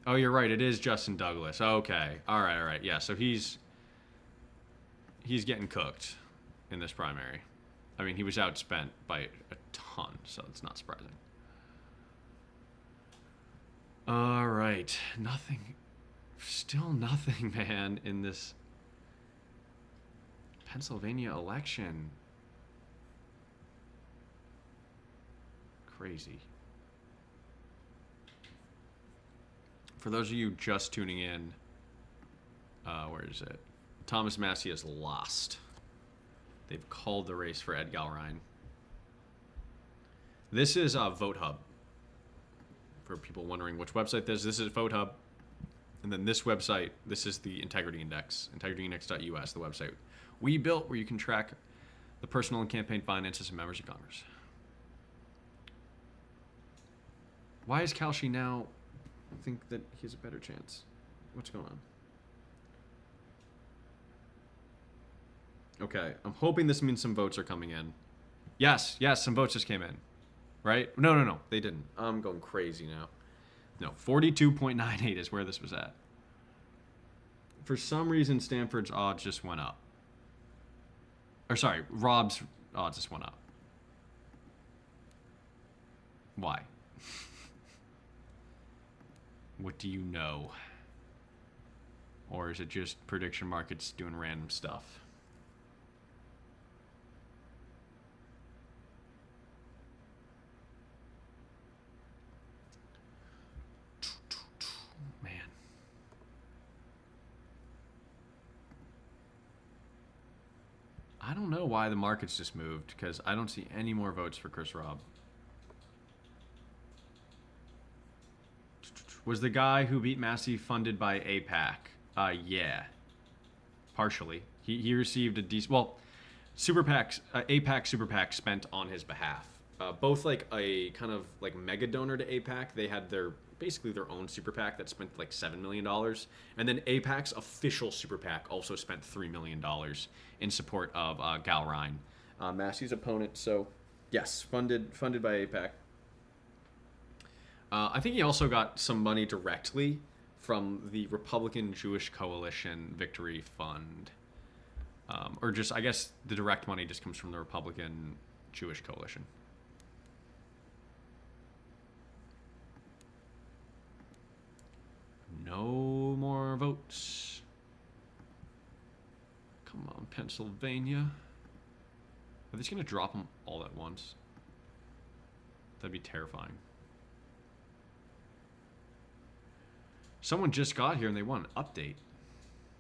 Oh, you're right. It is Justin Douglas. Okay. All right. Yeah. So he's getting cooked in this primary. I mean, he was outspent by a ton, so it's not surprising. All right. Nothing. Still nothing, man, in this Pennsylvania election. Crazy. For those of you just tuning in, where is it? Thomas Massie has lost. They've called the race for Ed Galrein. This is Vote Hub. For people wondering which website this is Vote Hub. And then this website, this is the Integrity Index, integrityindex.us, the website we built where you can track the personal and campaign finances of members of Congress. Why is Kalshi now think that he has a better chance? What's going on? Okay, I'm hoping this means some votes are coming in. Yes, some votes just came in. Right? No, they didn't. I'm going crazy now. No, 42.98 is where this was at. For some reason, Stanford's odds just went up. Or sorry, Rob's odds just went up. Why? What do you know? Or is it just prediction markets doing random stuff? Man. I don't know why the markets just moved, because I don't see any more votes for Chris Robb. Was the guy who beat Massie funded by AIPAC? Yeah. Partially. He received a decent... Well, Super PACs, AIPAC Super PAC spent on his behalf. Both like a kind of like mega donor to AIPAC. They had basically their own Super PAC that spent like $7 million. And then AIPAC's official Super PAC also spent $3 million in support of Galrein, Massie's opponent. So, yes, funded by AIPAC. I think he also got some money directly from the Republican Jewish Coalition Victory Fund. Or just, I guess, the direct money just comes from the Republican Jewish Coalition. No more votes. Come on, Pennsylvania. Are they just going to drop them all at once? That'd be terrifying. Someone just got here and they want an update.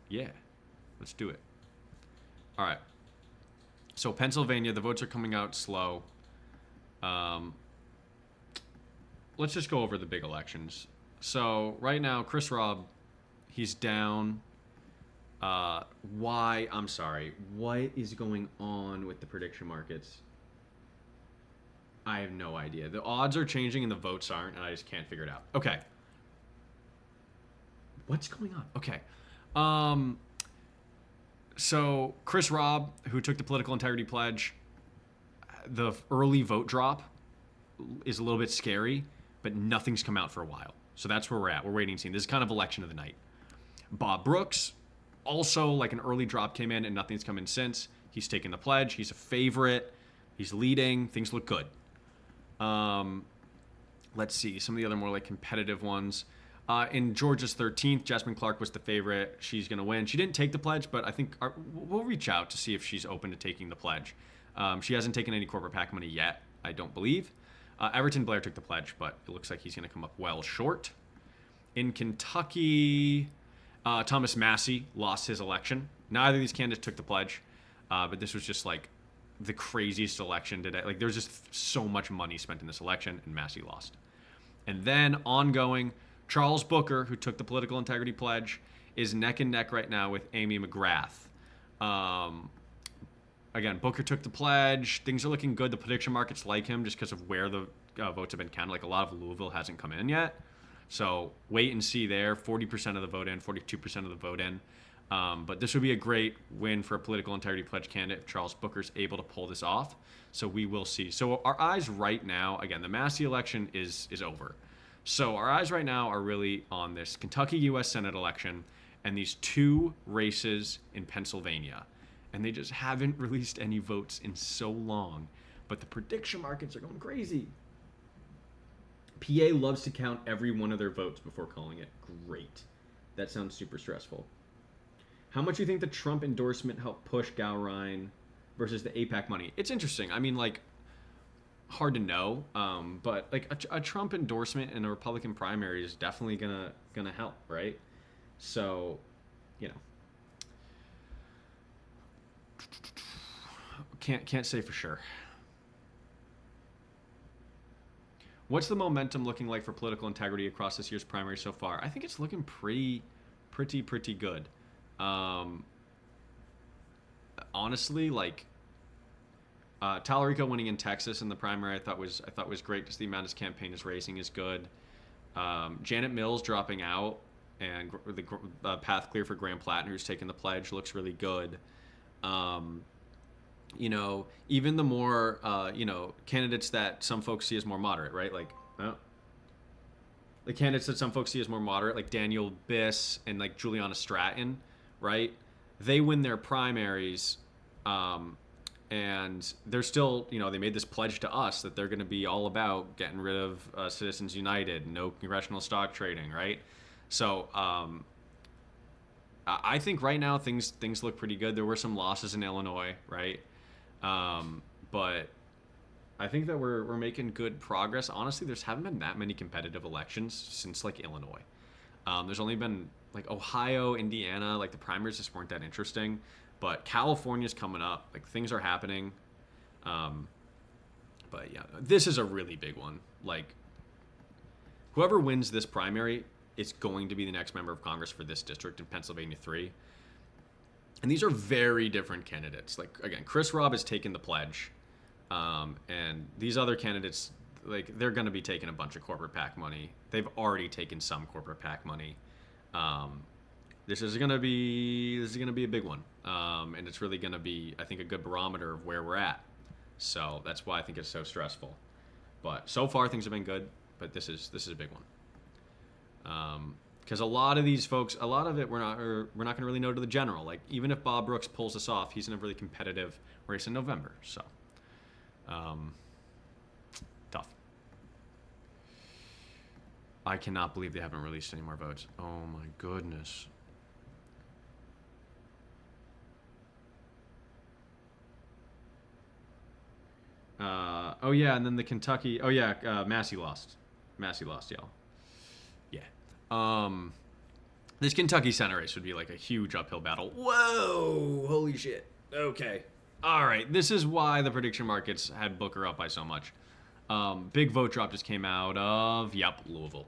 Yeah, let's do it. All right. So Pennsylvania, the votes are coming out slow. Let's just go over the big elections. So right now, Chris Robb, he's down. Why? I'm sorry. What is going on with the prediction markets? I have no idea. The odds are changing and the votes aren't, and I just can't figure it out. Okay. What's going on? Okay. So Chris Robb, who took the political integrity pledge, the early vote drop is a little bit scary, but nothing's come out for a while. So that's where we're at. We're waiting and seeing. This is kind of election of the night. Bob Brooks, also like an early drop came in and nothing's come in since. He's taken the pledge. He's a favorite. He's leading. Things look good. Let's see. Some of the other more like competitive ones. In Georgia's 13th, Jasmine Clark was the favorite. She's going to win. She didn't take the pledge, but I think we'll reach out to see if she's open to taking the pledge. She hasn't taken any corporate PAC money yet, I don't believe. Everton Blair took the pledge, but it looks like he's going to come up well short. In Kentucky, Thomas Massie lost his election. Neither of these candidates took the pledge, but this was just like the craziest election today. Like there's just so much money spent in this election, and Massie lost. And then ongoing, Charles Booker, who took the political integrity pledge, is neck and neck right now with Amy McGrath. Again, Booker took the pledge. Things are looking good. The prediction markets like him just because of where the votes have been counted. Like a lot of Louisville hasn't come in yet. So wait and see there. 40% of the vote in, 42% of the vote in. But this would be a great win for a political integrity pledge candidate if Charles Booker's able to pull this off. So we will see. So our eyes right now, again, the Massey election is over. So our eyes right now are really on this Kentucky U.S. Senate election and these two races in Pennsylvania. And they just haven't released any votes in so long. But the prediction markets are going crazy. PA loves to count every one of their votes before calling it. Great. That sounds super stressful. How much do you think the Trump endorsement helped push Gowrine versus the AIPAC money? It's interesting. I mean, like, hard to know. But like a Trump endorsement in a Republican primary is definitely gonna help, right? So, you know, can't say for sure. What's the momentum looking like for political integrity across this year's primary so far? I think it's looking pretty good. Honestly, like Tallarico winning in Texas in the primary, I thought was great because the amount his campaign is raising is good. Janet Mills dropping out and the path clear for Graham Platten, who's taken the pledge, looks really good. You know, even the more, candidates that some folks see as more moderate, right? Like, the candidates that some folks see as more moderate, like Daniel Biss and like Juliana Stratton, right? They win their primaries, and they're still, they made this pledge to us that they're going to be all about getting rid of Citizens United, no congressional stock trading, right? So, I think right now things look pretty good. There were some losses in Illinois, right? But I think that we're making good progress. Honestly, there's haven't been that many competitive elections since like Illinois. There's only been like Ohio, Indiana, like the primaries just weren't that interesting. But California's coming up. Like things are happening. But yeah, this is a really big one. Like whoever wins this primary is going to be the next member of Congress for this district in Pennsylvania 3. And these are very different candidates. Like, again, Chris Robb has taken the pledge. And these other candidates, like, they're going to be taking a bunch of corporate PAC money. They've already taken some corporate PAC money. This is going to be a big one. And it's really going to be, I think, a good barometer of where we're at. So that's why I think it's so stressful. But so far, things have been good. But this is a big one. Because a lot of these folks, a lot of it we're not going to really know to the general. Like even if Bob Brooks pulls this off, he's in a really competitive race in November. So, tough. I cannot believe they haven't released any more votes. Oh my goodness. Oh yeah, and then the Kentucky. Oh yeah, Massey lost. Massey lost, y'all. Yeah. This Kentucky Senate race would be like a huge uphill battle. Whoa! Holy shit. Okay. All right. This is why the prediction markets had Booker up by so much. Big vote drop just came out of, Louisville.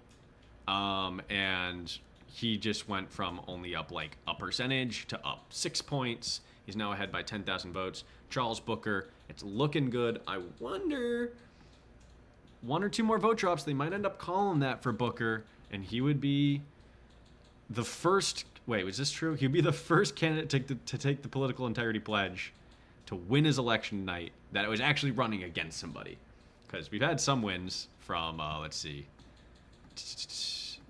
And he just went from only up like a percentage to up 6 points. He's now ahead by 10,000 votes. Charles Booker, it's looking good. I wonder, one or two more vote drops, they might end up calling that for Booker, and he would be the first. Wait, was this true? He'd be the first candidate to take the political integrity pledge to win his election night that was actually running against somebody. Because we've had some wins from, let's see,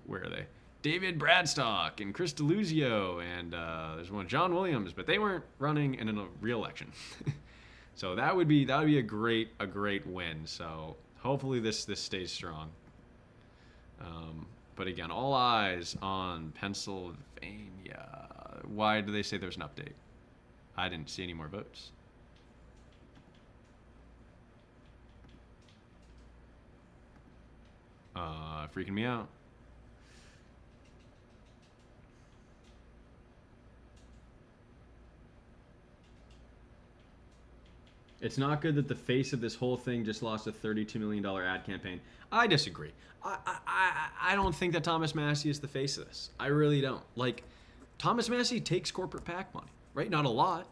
where are they? David Bradstock and Chris DeLuzio and there's one John Williams, but they weren't running in a re-election. So that would be a great win. So hopefully this stays strong. But again, all eyes on Pennsylvania. Why do they say there's an update? I didn't see any more votes. Freaking me out. It's not good that the face of this whole thing just lost a $32 million ad campaign. I disagree. I don't think that Thomas Massie is the face of this. I really don't. Like, Thomas Massie takes corporate PAC money, right? Not a lot.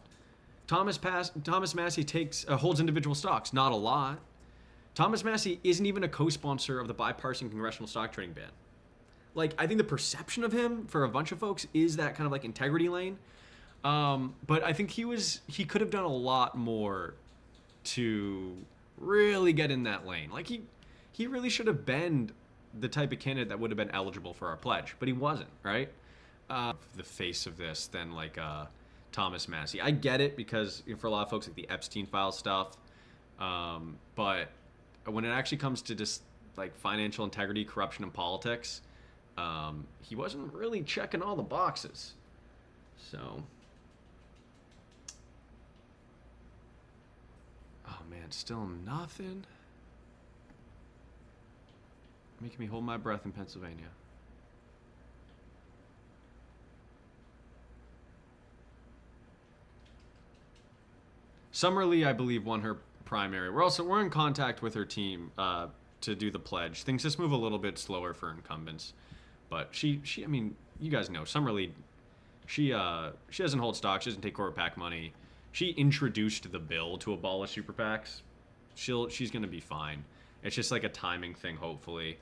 Thomas Massie holds individual stocks, not a lot. Thomas Massie isn't even a co-sponsor of the bipartisan congressional stock trading ban. Like, I think the perception of him for a bunch of folks is that kind of like integrity lane. But I think he could have done a lot more to really get in that lane. Like, he really should have been the type of candidate that would have been eligible for our pledge, but he wasn't, right? The face of this than like Thomas Massie. I get it because for a lot of folks, like the Epstein file stuff, but when it actually comes to just like financial integrity, corruption, and politics, he wasn't really checking all the boxes. So, oh man, still nothing. Making me hold my breath in Pennsylvania. Summer Lee, I believe, won her primary. We're in contact with her team to do the pledge. Things just move a little bit slower for incumbents, but she I mean, you guys know Summer Lee. She doesn't hold stock. She doesn't take corporate PAC money. She introduced the bill to abolish super PACs. She's gonna be fine. It's just like a timing thing, hopefully.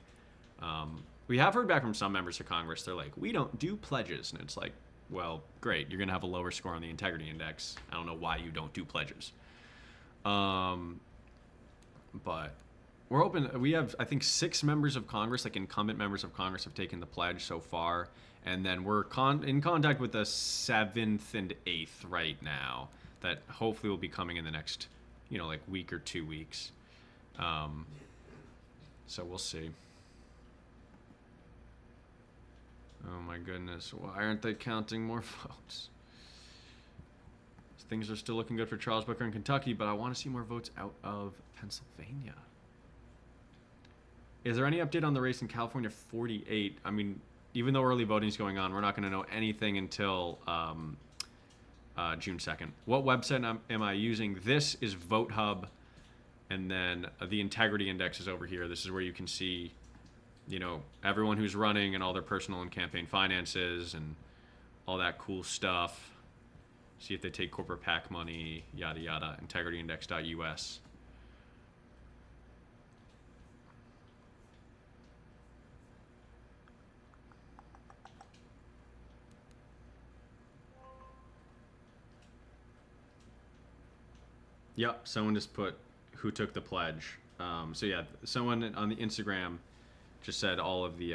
We have heard back from some members of Congress. They're like, we don't do pledges, and it's like, well, great. You're gonna have a lower score on the integrity index. I don't know why you don't do pledges. But we're open. We have, I think, 6 members of Congress, like incumbent members of Congress, have taken the pledge so far, and then we're in contact with the 7th and 8th right now. That hopefully will be coming in the next, like week or 2 weeks. So we'll see. Oh my goodness, why aren't they counting more votes? Things are still looking good for Charles Booker in Kentucky, but I want to see more votes out of Pennsylvania. Is there any update on the race in California 48? I mean, even though early voting is going on, we're not going to know anything until June 2nd. What website am I using? This is VoteHub, and then the integrity index is over here. This is where you can see everyone who's running and all their personal and campaign finances and all that cool stuff. See if they take corporate PAC money, yada yada, integrityindex.us. Yep, someone just put who took the pledge. So yeah, someone on the Instagram just said all the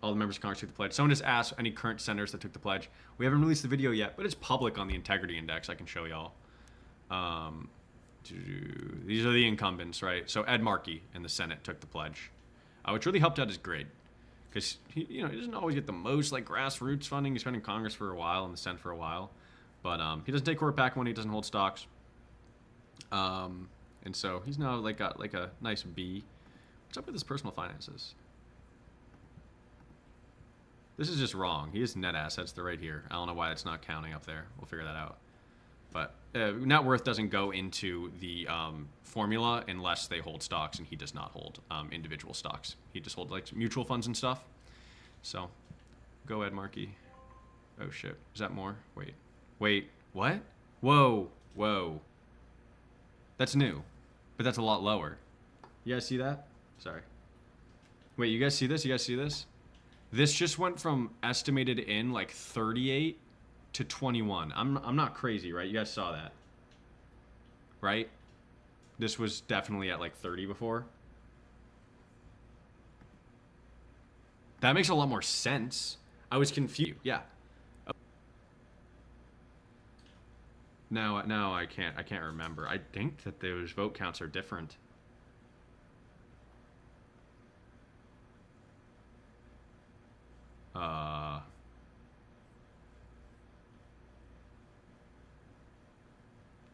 members of Congress took the pledge. Someone just asked any current senators that took the pledge. We haven't released the video yet, but it's public on the integrity index. I can show y'all. These are the incumbents, right? So Ed Markey in the Senate took the pledge, which really helped out his grade, because he doesn't always get the most like grassroots funding. He's been in Congress for a while and the Senate for a while, but he doesn't take corporate PAC money. He doesn't hold stocks, and so he's now got a nice B. What's up with his personal finances? This is just wrong. He has net assets. They're right here. I don't know why it's not counting up there. We'll figure that out. But net worth doesn't go into the formula unless they hold stocks, and he does not hold individual stocks. He just holds like mutual funds and stuff. So, go Ed Markey. Oh shit. Is that more? Wait. What? Whoa. That's new, but that's a lot lower. You guys see that? Sorry. Wait, you guys see this? This just went from estimated in like 38 to 21. I'm not crazy, right? You guys saw that, right? This was definitely at like 30 before. That makes a lot more sense. I was confused. Yeah. Now I can't remember. I think that those vote counts are different.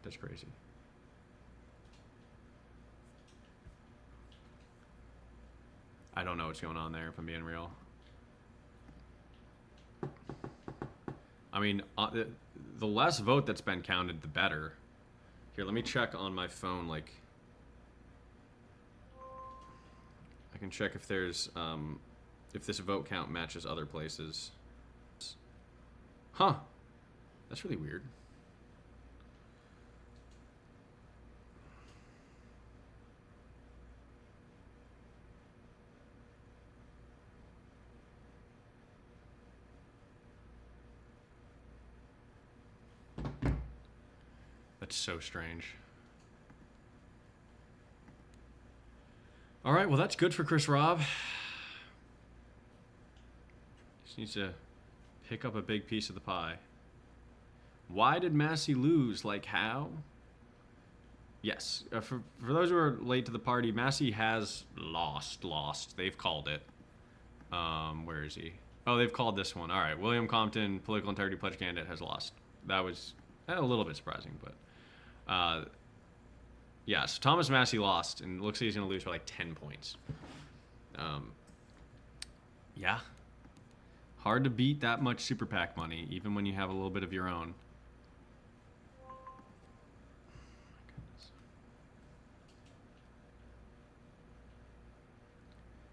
That's crazy. I don't know what's going on there, if I'm being real. I mean, the less vote that's been counted, the better. Here, let me check on my phone. Like, I can check if there's if this vote count matches other places. Huh? That's really weird. That's so strange. All right, well, that's good for Chris Robb. Just needs to pick up a big piece of the pie. Why did Massey lose? Like, how? Yes, for those who are late to the party, Massey has lost. They've called it. Where is he? Oh, they've called this one. All right, William Compton, political integrity pledge candidate, has lost. That was a little bit surprising, but yeah, so Thomas Massey lost, and it looks like he's going to lose by like 10 points. Yeah. Hard to beat that much super PAC money, even when you have a little bit of your own.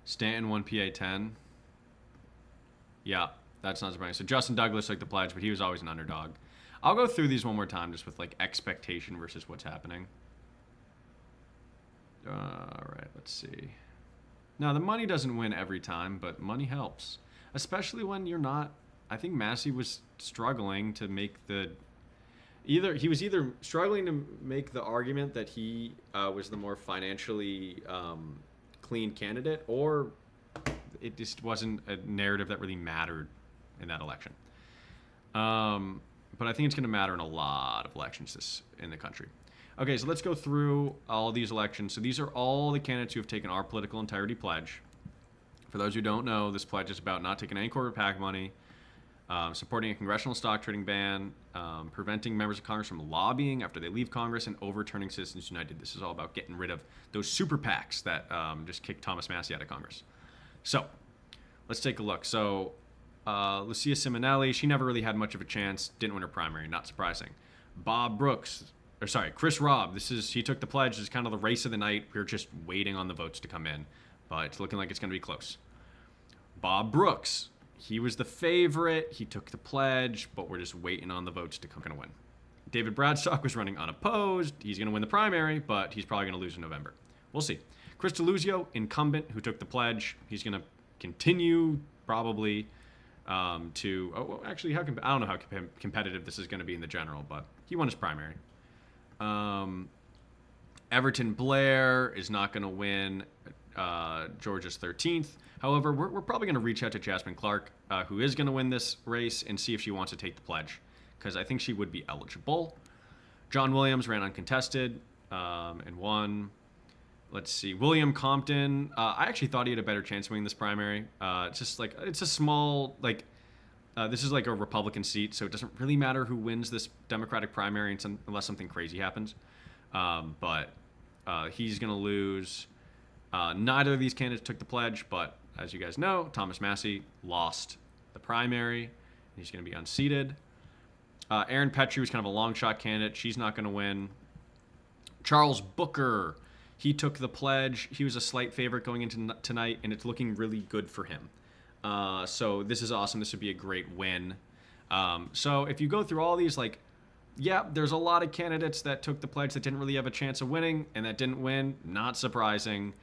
Stanton 1 PA 10. Yeah, that's not surprising. So Justin Douglas took the pledge, but he was always an underdog. I'll go through these one more time just with like expectation versus what's happening. All right, let's see. Now, the money doesn't win every time, but money helps. Especially when you're not... I think Massey was struggling to make the... He was either struggling to make the argument that he was the more financially clean candidate, or it just wasn't a narrative that really mattered in that election. But I think it's going to matter in a lot of elections in the country. Okay, so let's go through all these elections. So these are all the candidates who have taken our political integrity pledge. For those who don't know, this pledge is about not taking any corporate PAC money, supporting a congressional stock trading ban, preventing members of Congress from lobbying after they leave Congress, and overturning Citizens United. This is all about getting rid of those super PACs that just kicked Thomas Massey out of Congress. So let's take a look. So Lucia Simonelli, she never really had much of a chance, didn't win her primary, not surprising. Chris Robb, he took the pledge. This is kind of the race of the night. We're just waiting on the votes to come in, but it's looking like it's going to be close. Bob Brooks, he was the favorite. He took the pledge, but we're just waiting on the votes to come. Going to win. David Bradstock was running unopposed. He's going to win the primary, but he's probably going to lose in November. We'll see. Chris DeLuzio, incumbent, who took the pledge. He's going to continue probably to... Oh, actually, I don't know how competitive this is going to be in the general, but he won his primary. Everton Blair is not going to win Georgia's 13th. However, we're probably going to reach out to Jasmine Clark, who is going to win this race, and see if she wants to take the pledge, because I think she would be eligible. John Williams ran uncontested and won. Let's see. William Compton, I actually thought he had a better chance of winning this primary. It's a small, this is like a Republican seat, so it doesn't really matter who wins this Democratic primary unless something crazy happens. But he's going to lose. Neither of these candidates took the pledge, but as you guys know, Thomas Massey lost the primary. He's going to be unseated. Erin Petrie was kind of a long shot candidate. She's not going to win. Charles Booker, he took the pledge. He was a slight favorite going into tonight, and it's looking really good for him. So this is awesome. This would be a great win. So if you go through all these, there's a lot of candidates that took the pledge that didn't really have a chance of winning, and that didn't win. Not surprising.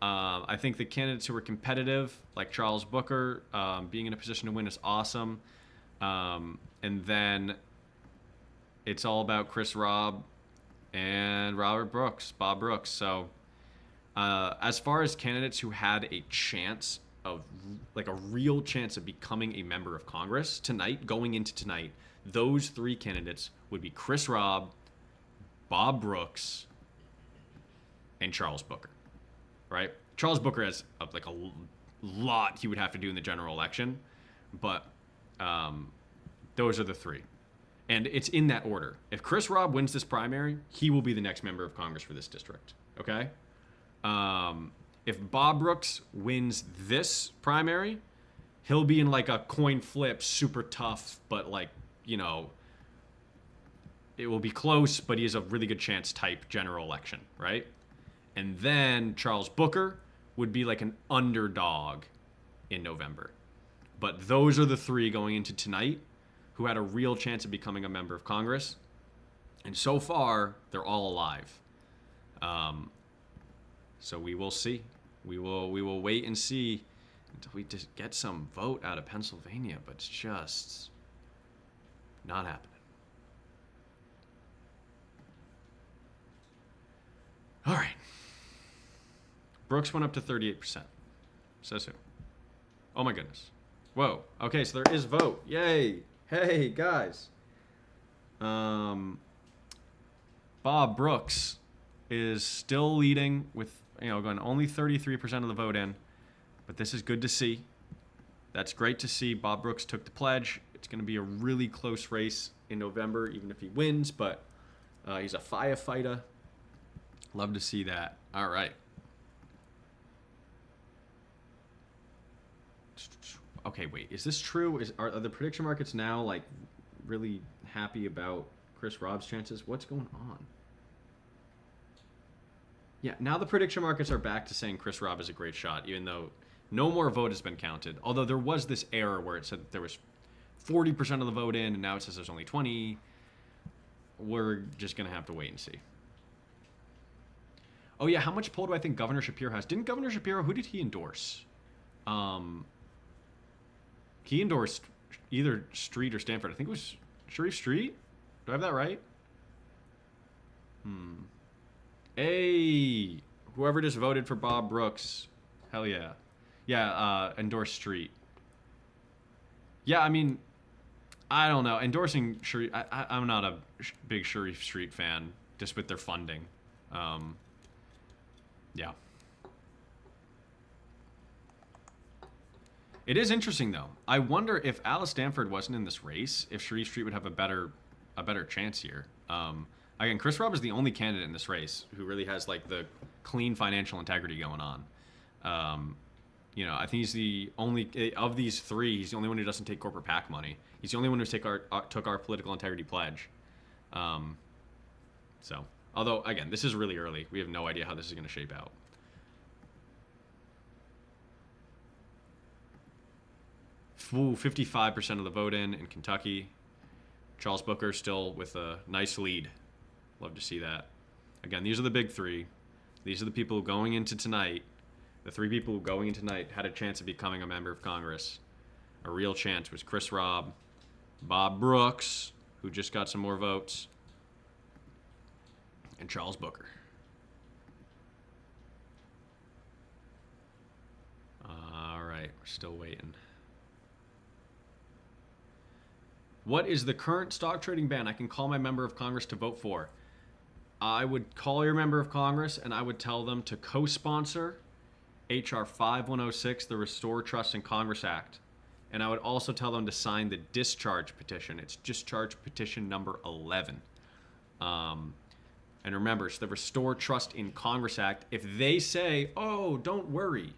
I think the candidates who were competitive, like Charles Booker, being in a position to win is awesome. And then it's all about Chris Robb and Bob Brooks. So as far as candidates who had a chance of, a real chance of becoming a member of Congress going into tonight, those three candidates would be Chris Robb, Bob Brooks, and Charles Booker, right? Charles Booker has a lot he would have to do in the general election, but those are the three. And it's in that order. If Chris Robb wins this primary, he will be the next member of Congress for this district, okay? If Bob Brooks wins this primary, he'll be in a coin flip, super tough, but it will be close, but he has a really good chance type general election, right? And then Charles Booker would be like an underdog in November. But those are the three going into tonight who had a real chance of becoming a member of Congress. And so far, they're all alive. So we will see. We will wait and see until we just get some vote out of Pennsylvania, but it's just not happening. All right. Brooks went up to 38%. Says who? Oh my goodness. Whoa. Okay, so there is vote. Yay. Hey, guys. Bob Brooks is still leading with, going only 33% of the vote in. But this is good to see. That's great to see. Bob Brooks took the pledge. It's going to be a really close race in November, even if he wins. But he's a firefighter. Love to see that. All right. Okay, wait. Is this true? Are the prediction markets now like really happy about Chris Rob's chances? What's going on? Yeah, now the prediction markets are back to saying Chris Rob is a great shot, even though no more vote has been counted. Although there was this error where it said that there was 40% of the vote in, and now it says there's only 20. We're just going to have to wait and see. Oh, yeah, how much poll do I think Governor Shapiro has? Didn't Governor Shapiro, who did he endorse? He endorsed either Street or Stanford. I think it was Sharif Street. Do I have that right? Hey, whoever just voted for Bob Brooks. Hell yeah. Yeah, endorsed Street. Yeah, I mean, I don't know. Endorsing Sharif, I'm not a big Sharif Street fan, just with their funding. Yeah. It is interesting, though. I wonder if Alice Stanford wasn't in this race, if Sharif Street would have a better chance here. Again, Chris Rob is the only candidate in this race who really has like the clean financial integrity going on. I think he's the only of these three. He's the only one who doesn't take corporate PAC money. He's the only one who took our political integrity pledge. Although again, this is really early. We have no idea how this is going to shape out. Ooh, 55% of the vote in Kentucky. Charles Booker still with a nice lead. Love to see that. Again, these are the big three. These are the people going into tonight. The three people who going into tonight had a chance of becoming a member of Congress. A real chance was Chris Rob, Bob Brooks, who just got some more votes, and Charles Booker. All right, we're still waiting. What is the current stock trading ban I can call my member of Congress to vote for? I would call your member of Congress and I would tell them to co-sponsor H.R. 5106, the Restore Trust in Congress Act. And I would also tell them to sign the discharge petition. It's discharge petition number 11. And remember, it's the Restore Trust in Congress Act. If they say, oh, don't worry,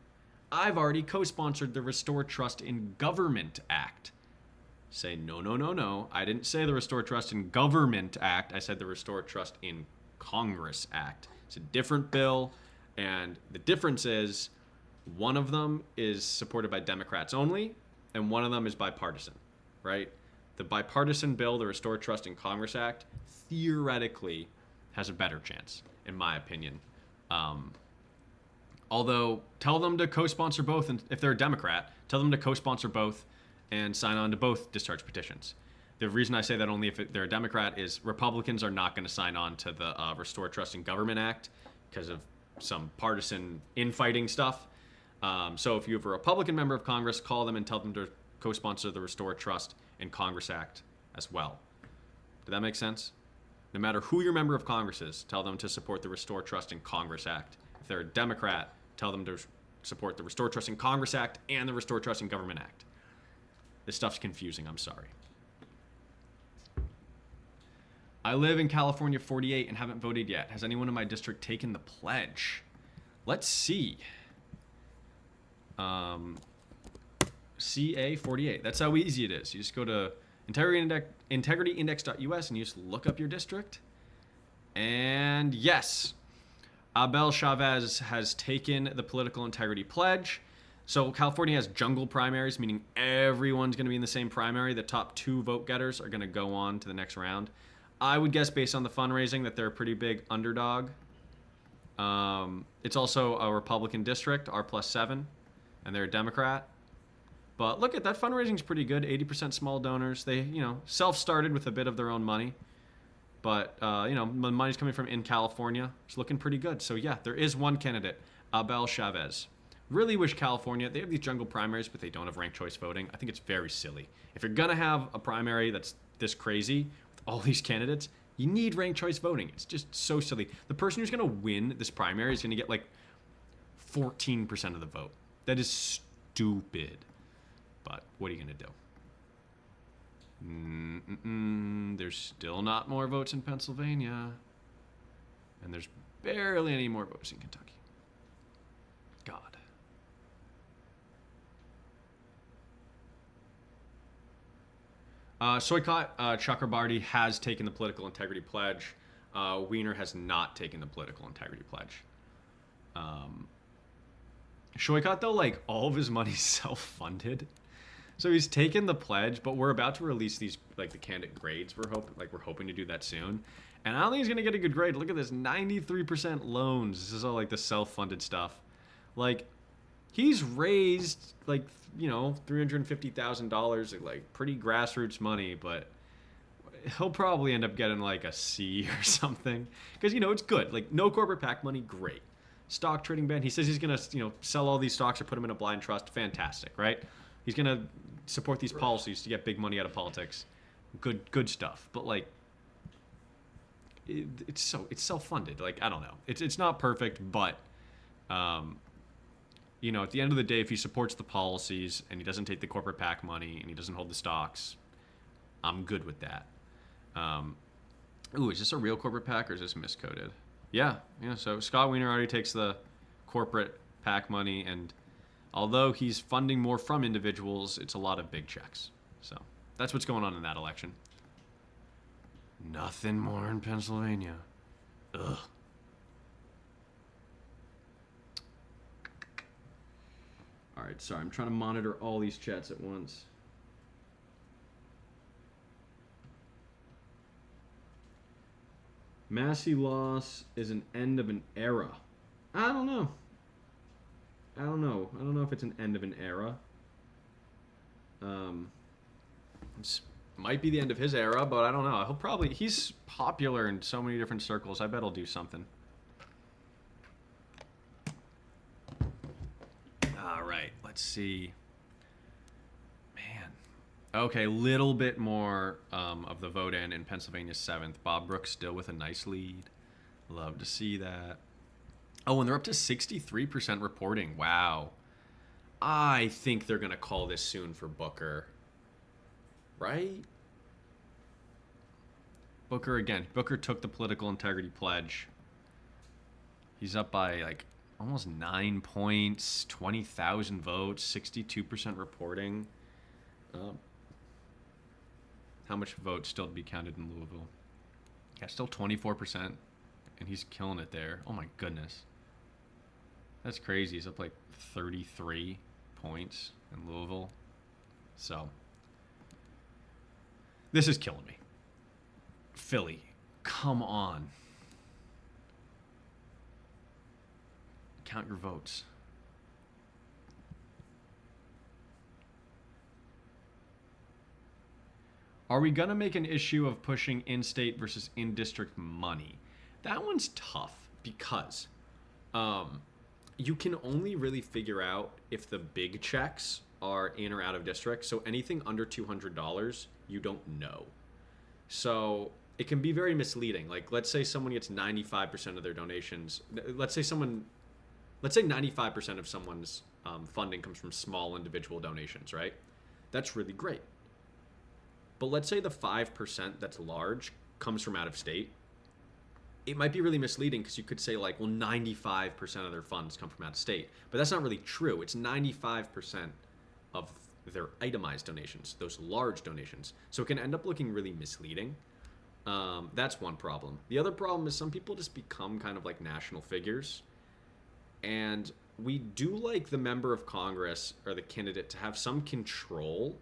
I've already co-sponsored the Restore Trust in Government Act. Say, no. I didn't say the Restore Trust in Government Act. I said the Restore Trust in Congress Act. It's a different bill. And the difference is one of them is supported by Democrats only, and one of them is bipartisan, right? The bipartisan bill, the Restore Trust in Congress Act, theoretically has a better chance, in my opinion. Although, tell them to co-sponsor both, and if they're a Democrat, tell them to co-sponsor both and sign on to both discharge petitions. The reason I say that only if they're a Democrat is Republicans are not going to sign on to the Restore Trust in Government Act because of some partisan infighting stuff. So if you have a Republican member of Congress, call them and tell them to co-sponsor the Restore Trust in Congress Act as well. Did that make sense? No matter who your member of Congress is, tell them to support the Restore Trust in Congress Act. If they're a Democrat, tell them to support the Restore Trust in Congress Act and the Restore Trust in Government Act. This stuff's confusing, I'm sorry. I live in California 48 and haven't voted yet. Has anyone in my district taken the pledge? Let's see. CA 48. That's how easy it is. You just go to integrityindex.us, and you just look up your district. And yes, Abel Chavez has taken the political integrity pledge. So California has jungle primaries, meaning everyone's going to be in the same primary. The top 2 vote getters are going to go on to the next round. I would guess, based on the fundraising, that they're a pretty big underdog. It's also a Republican district, R+7, and they're a Democrat. But look at that, fundraising's pretty good. 80% small donors. They, self-started with a bit of their own money. But, the money's coming from in California. It's looking pretty good. So, yeah, there is one candidate, Abel Chavez. Really wish California, they have these jungle primaries, but they don't have ranked choice voting. I think it's very silly. If you're going to have a primary that's this crazy with all these candidates, you need ranked choice voting. It's just so silly. The person who's going to win this primary is going to get like 14% of the vote. That is stupid. But what are you going to do? There's still not more votes in Pennsylvania. And there's barely any more votes in Kentucky. God. Soykot Chakrabarty has taken the political integrity pledge. Weiner has not taken the political integrity pledge. Soykot, though, like, all of his money's self-funded. So he's taken the pledge, but we're about to release these, like, the candidate grades. We're hoping to do that soon. And I don't think he's going to get a good grade. Look at this, 93% loans. This is all, like, the self-funded stuff. Like, he's raised, like, $350,000, like, pretty grassroots money, but he'll probably end up getting, like, a C or something. Because, it's good. Like, no corporate PAC money, great. Stock trading ban, he says he's going to, sell all these stocks or put them in a blind trust. Fantastic, right? He's going to support these policies to get big money out of politics. Good stuff. But, like, it's self-funded. Like, I don't know. It's not perfect, but, at the end of the day, if he supports the policies and he doesn't take the corporate PAC money and he doesn't hold the stocks, I'm good with that. Is this a real corporate PAC or is this miscoded? Yeah. So Scott Weiner already takes the corporate PAC money, and although he's funding more from individuals, it's a lot of big checks. So that's what's going on in that election. Nothing more in Pennsylvania. Ugh. All right, sorry, I'm trying to monitor all these chats at once. Massey loss is an end of an era. I don't know. I don't know if it's an end of an era. It might be the end of his era, but I don't know. He's popular in so many different circles. I bet he'll do something. All right, let's see. Man. Okay, little bit more of the vote in Pennsylvania's 7th. Bob Brooks still with a nice lead. Love to see that. Oh, and they're up to 63% reporting. Wow. I think they're going to call this soon for Booker. Right? Booker again. Booker took the political integrity pledge. He's up by like almost 9 points, 20,000 votes, 62% reporting. How much votes still to be counted in Louisville? Yeah, still 24%, and he's killing it there. Oh my goodness. That's crazy. He's up like 33 points in Louisville. So, this is killing me. Philly, come on. Count your votes. Are we going to make an issue of pushing in-state versus in-district money? That one's tough because you can only really figure out if the big checks are in or out of district. So anything under $200, you don't know. So it can be very misleading. Like, let's say someone gets 95% of their donations. Let's say 95% of someone's funding comes from small individual donations, right? That's really great. But let's say the 5% that's large comes from out of state. It might be really misleading because you could say like, well, 95% of their funds come from out of state. But that's not really true. It's 95% of their itemized donations, those large donations. So it can end up looking really misleading. That's one problem. The other problem is some people just become kind of like national figures. And we do like the member of Congress or the candidate to have some control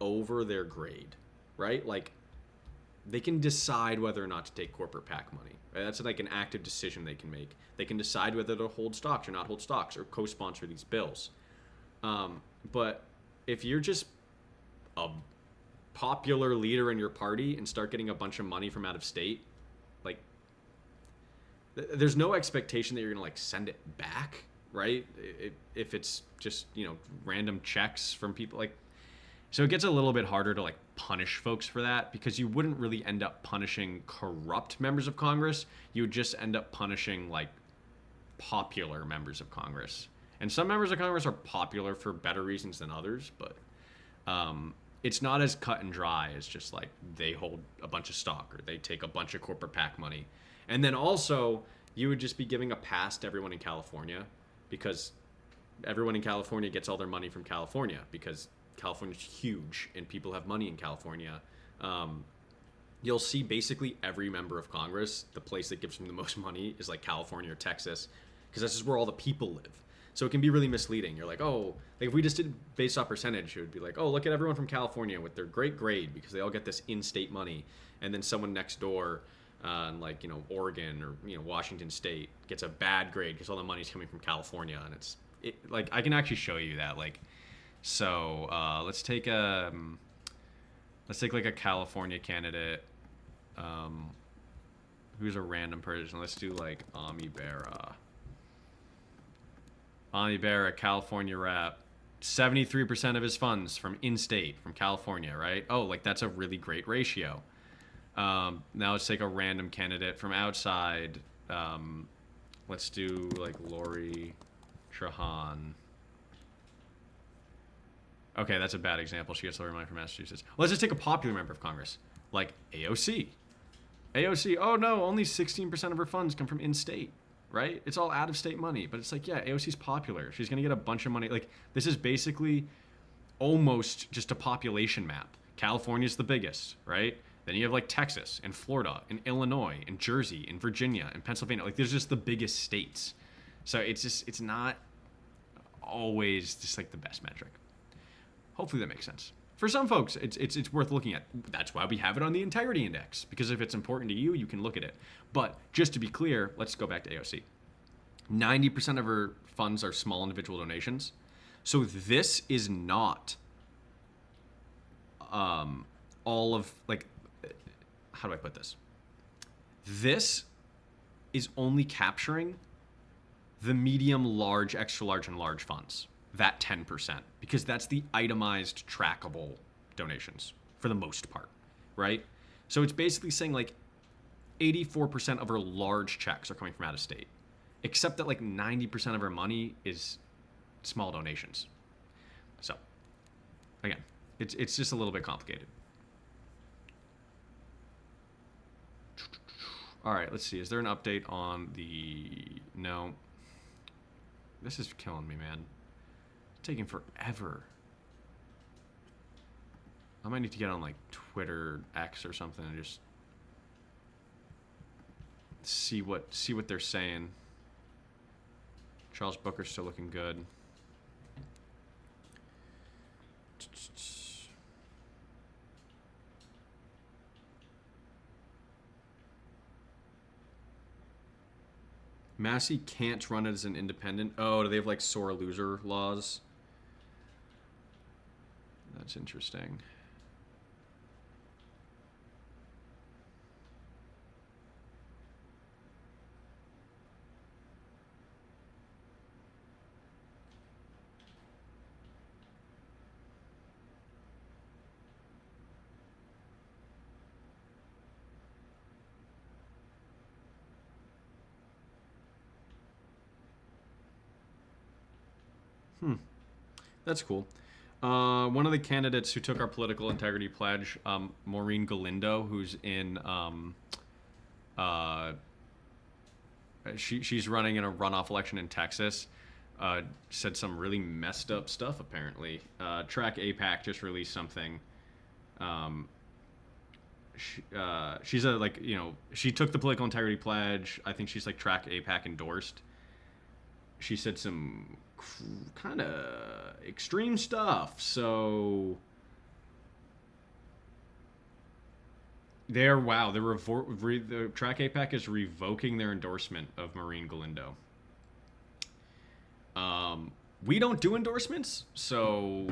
over their grade, right? Like they can decide whether or not to take corporate PAC money. Right? That's like an active decision they can make. They can decide whether to hold stocks or not hold stocks or co-sponsor these bills. But if you're just a popular leader in your party and start getting a bunch of money from out of state, like there's no expectation that you're gonna like send it back, right? If it's just random checks from people, like, so it gets a little bit harder to like punish folks for that, because you wouldn't really end up punishing corrupt members of Congress. You would just end up punishing like popular members of Congress. And some members of Congress are popular for better reasons than others, but it's not as cut and dry as just like they hold a bunch of stock or they take a bunch of corporate PAC money. And then also, you would just be giving a pass to everyone in California, because everyone in California gets all their money from California, because California's huge and people have money in California. You'll see basically every member of Congress, the place that gives them the most money is like California or Texas, because that's just where all the people live. So it can be really misleading. You're like, oh, like if we just did based off percentage, it would be like, oh, look at everyone from California with their great grade because they all get this in-state money, and then someone next door, like Oregon or Washington State, gets a bad grade because all the money's coming from California, and it's like I can actually show you that. Like, so let's take like a California candidate, who's a random person. Let's do like Ami Bera. Ami Bera, California rep, 73% of his funds from in-state, from California, right? Oh, like that's a really great ratio. Now let's take a random candidate from outside. Let's do like Lori Trahan. Okay, that's a bad example. She gets a lot of money from Massachusetts. Let's just take a popular member of Congress, like AOC. AOC, oh no, only 16% of her funds come from in-state, right? It's all out-of-state money, but it's like, yeah, AOC's popular. She's gonna get a bunch of money. Like, this is basically almost just a population map. California's the biggest, right? Then you have like Texas and Florida and Illinois and Jersey and Virginia and Pennsylvania. Like, there's just the biggest states. So it's not always just like the best metric. Hopefully that makes sense. For some folks, it's worth looking at. That's why we have it on the integrity index, because if it's important to you, you can look at it. But just to be clear, let's go back to AOC. 90% of her funds are small individual donations. So this is not all of, like, how do I put this? This is only capturing the medium, large, extra large, and large funds. That 10%, because that's the itemized trackable donations for the most part, right? So it's basically saying like 84% of our large checks are coming from out of state, except that like 90% of our money is small donations. So again, it's just a little bit complicated. All right, let's see. Is there an update on the... No. This is killing me, man. Taking forever. I might need to get on like Twitter, X or something, and just see what they're saying. Charles Booker's still looking good. Massey can't run it as an independent. Oh, do they have like sore loser laws? That's interesting. That's cool. One of the candidates who took our political integrity pledge, Maureen Galindo, who's in, she's running in a runoff election in Texas. said some really messed up stuff. Apparently, Track APAC just released something. Um, she's a like she took the political integrity pledge. I think she's like Track APAC endorsed. She said some kind of extreme stuff. So the Track APAC is revoking their endorsement of Maureen Galindo. We don't do endorsements, so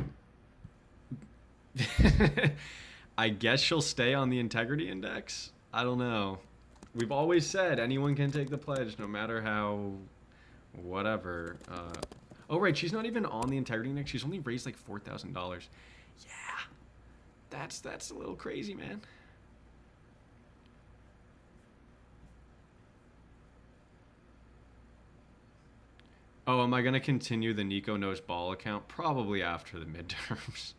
I guess she'll stay on the integrity index. I don't know. We've always said anyone can take the pledge, no matter how, whatever. Oh right, she's not even on the integrity index. She's only raised like $4,000. Yeah, that's a little crazy, man. Oh, am I gonna continue the Nico Knows Ball account? Probably after the midterms.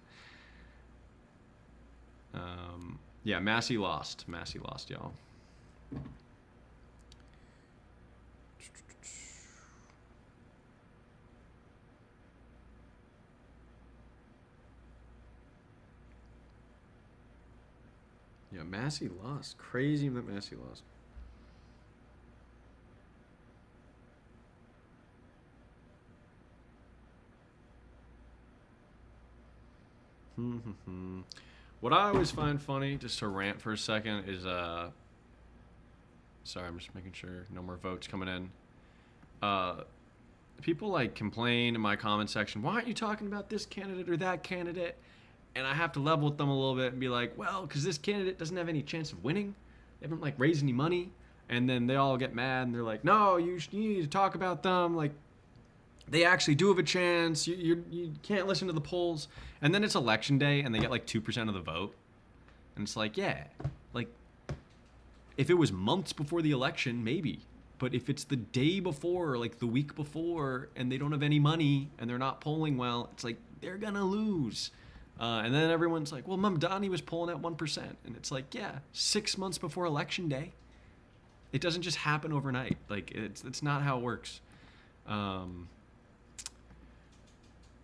Yeah, Massey lost. Massey lost, y'all. Yeah, Massey lost. Crazy that Massey lost. What I always find funny, just to rant for a second, is sorry, I'm just making sure no more votes coming in. People like complain in my comment section, why aren't you talking about this candidate or that candidate? And I have to level with them a little bit and be like, well, because this candidate doesn't have any chance of winning. They haven't like raised any money. And then they all get mad and they're like, no, you need to talk about them. Like, they actually do have a chance. You can't listen to the polls. And then it's election day and they get like 2% of the vote. And it's like, yeah, like if it was months before the election, maybe. But if it's the day before, or like the week before, and they don't have any money and they're not polling well, it's like they're gonna lose. And then everyone's like, well, Mamdani was polling at 1%. And it's like, yeah, 6 months before election day. It doesn't just happen overnight. Like, it's not how it works.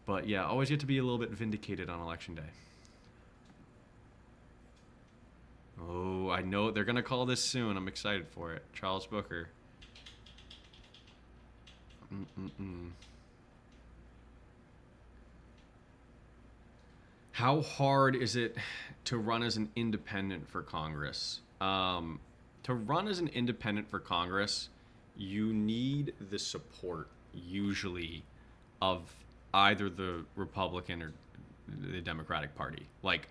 But yeah, always get to be a little bit vindicated on election day. Oh, I know they're going to call this soon. I'm excited for it. Charles Booker. How hard is it to run as an independent for Congress? To run as an independent for Congress, you need the support, usually, of either the Republican or the Democratic Party. Like,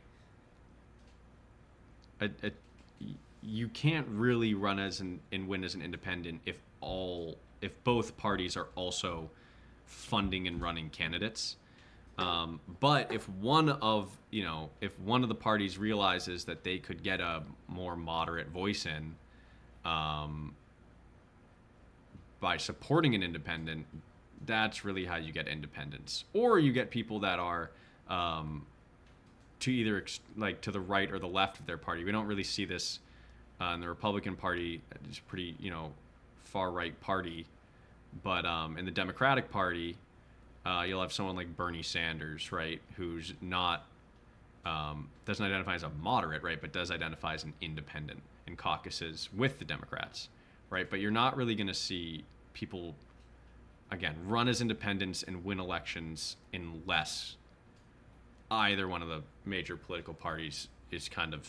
you can't really run and win as an independent if both parties are also funding and running candidates. But if one of the parties realizes that they could get a more moderate voice in, by supporting an independent, that's really how you get independence. Or you get people that are to either to the right or the left of their party. We don't really see this in the Republican Party. It's a pretty far right party, but in the Democratic Party, you'll have someone like Bernie Sanders, right, who's not doesn't identify as a moderate, right, but does identify as an independent in caucuses with the Democrats, right? But you're not really going to see people, again, run as independents and win elections unless either one of the major political parties is kind of,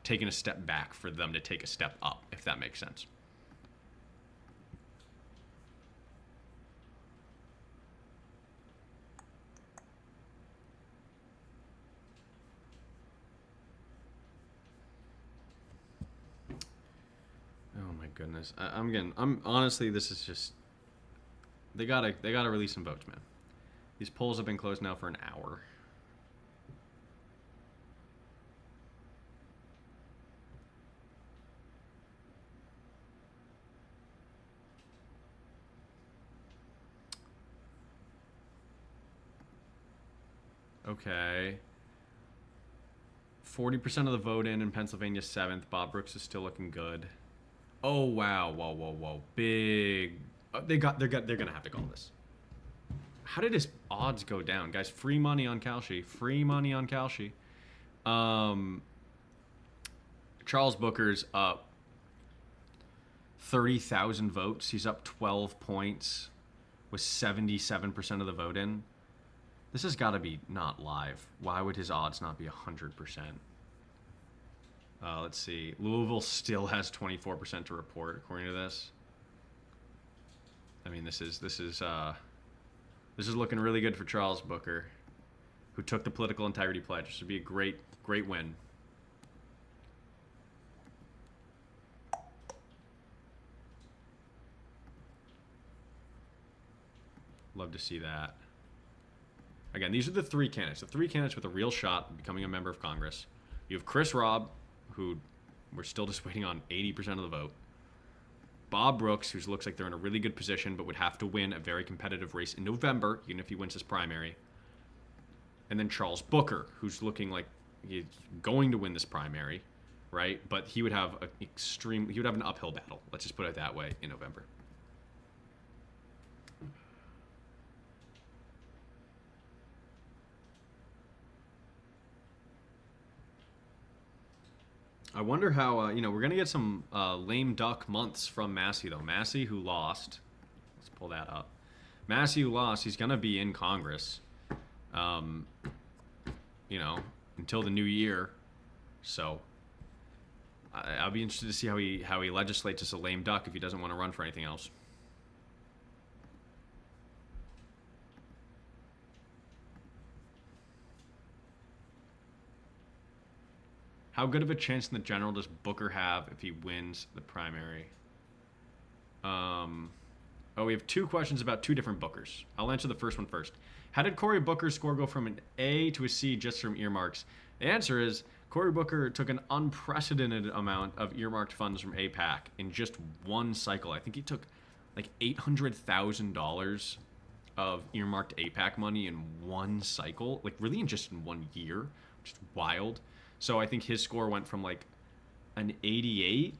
taking a step back for them to take a step up, if that makes sense. Oh my goodness. I'm honestly, this is just, they gotta release some votes, man. These polls have been closed now for an hour. Okay. 40% of the vote in Pennsylvania, 7th. Bob Brooks is still looking good. Oh, wow. Whoa. Big. they're gonna have to call this. How did his odds go down, guys? Free money on Kalshi. Free money on Kalshi. Charles Booker's up 30,000 votes. He's up 12 points with 77% of the vote in. This has got to be not live. Why would his odds not be 100%? Let's see. Louisville still has 24% to report, according to this. I mean, this is looking really good for Charles Booker, who took the political integrity pledge. This would be a great win. Love to see that. Again, these are the three candidates. The three candidates with a real shot at becoming a member of Congress. You have Chris Robb, who we're still just waiting on 80% of the vote. Bob Brooks, who looks like they're in a really good position, but would have to win a very competitive race in November, even if he wins his primary. And then Charles Booker, who's looking like he's going to win this primary, right? But he would have an uphill battle. Let's just put it that way in November. I wonder how, we're going to get some lame duck months from Massey, though. Massey, who lost. Let's pull that up. Massey, who lost, he's going to be in Congress, until the new year. So I'll be interested to see how he legislates as a lame duck if he doesn't want to run for anything else. How good of a chance in the general does Booker have if he wins the primary? We have two questions about two different Bookers. I'll answer the first one first. How did Cory Booker's score go from an A to a C just from earmarks? The answer is Cory Booker took an unprecedented amount of earmarked funds from AIPAC in just one cycle. I think he took like $800,000 of earmarked AIPAC money in one cycle, like really just in 1 year, which is wild. So I think his score went from like an 88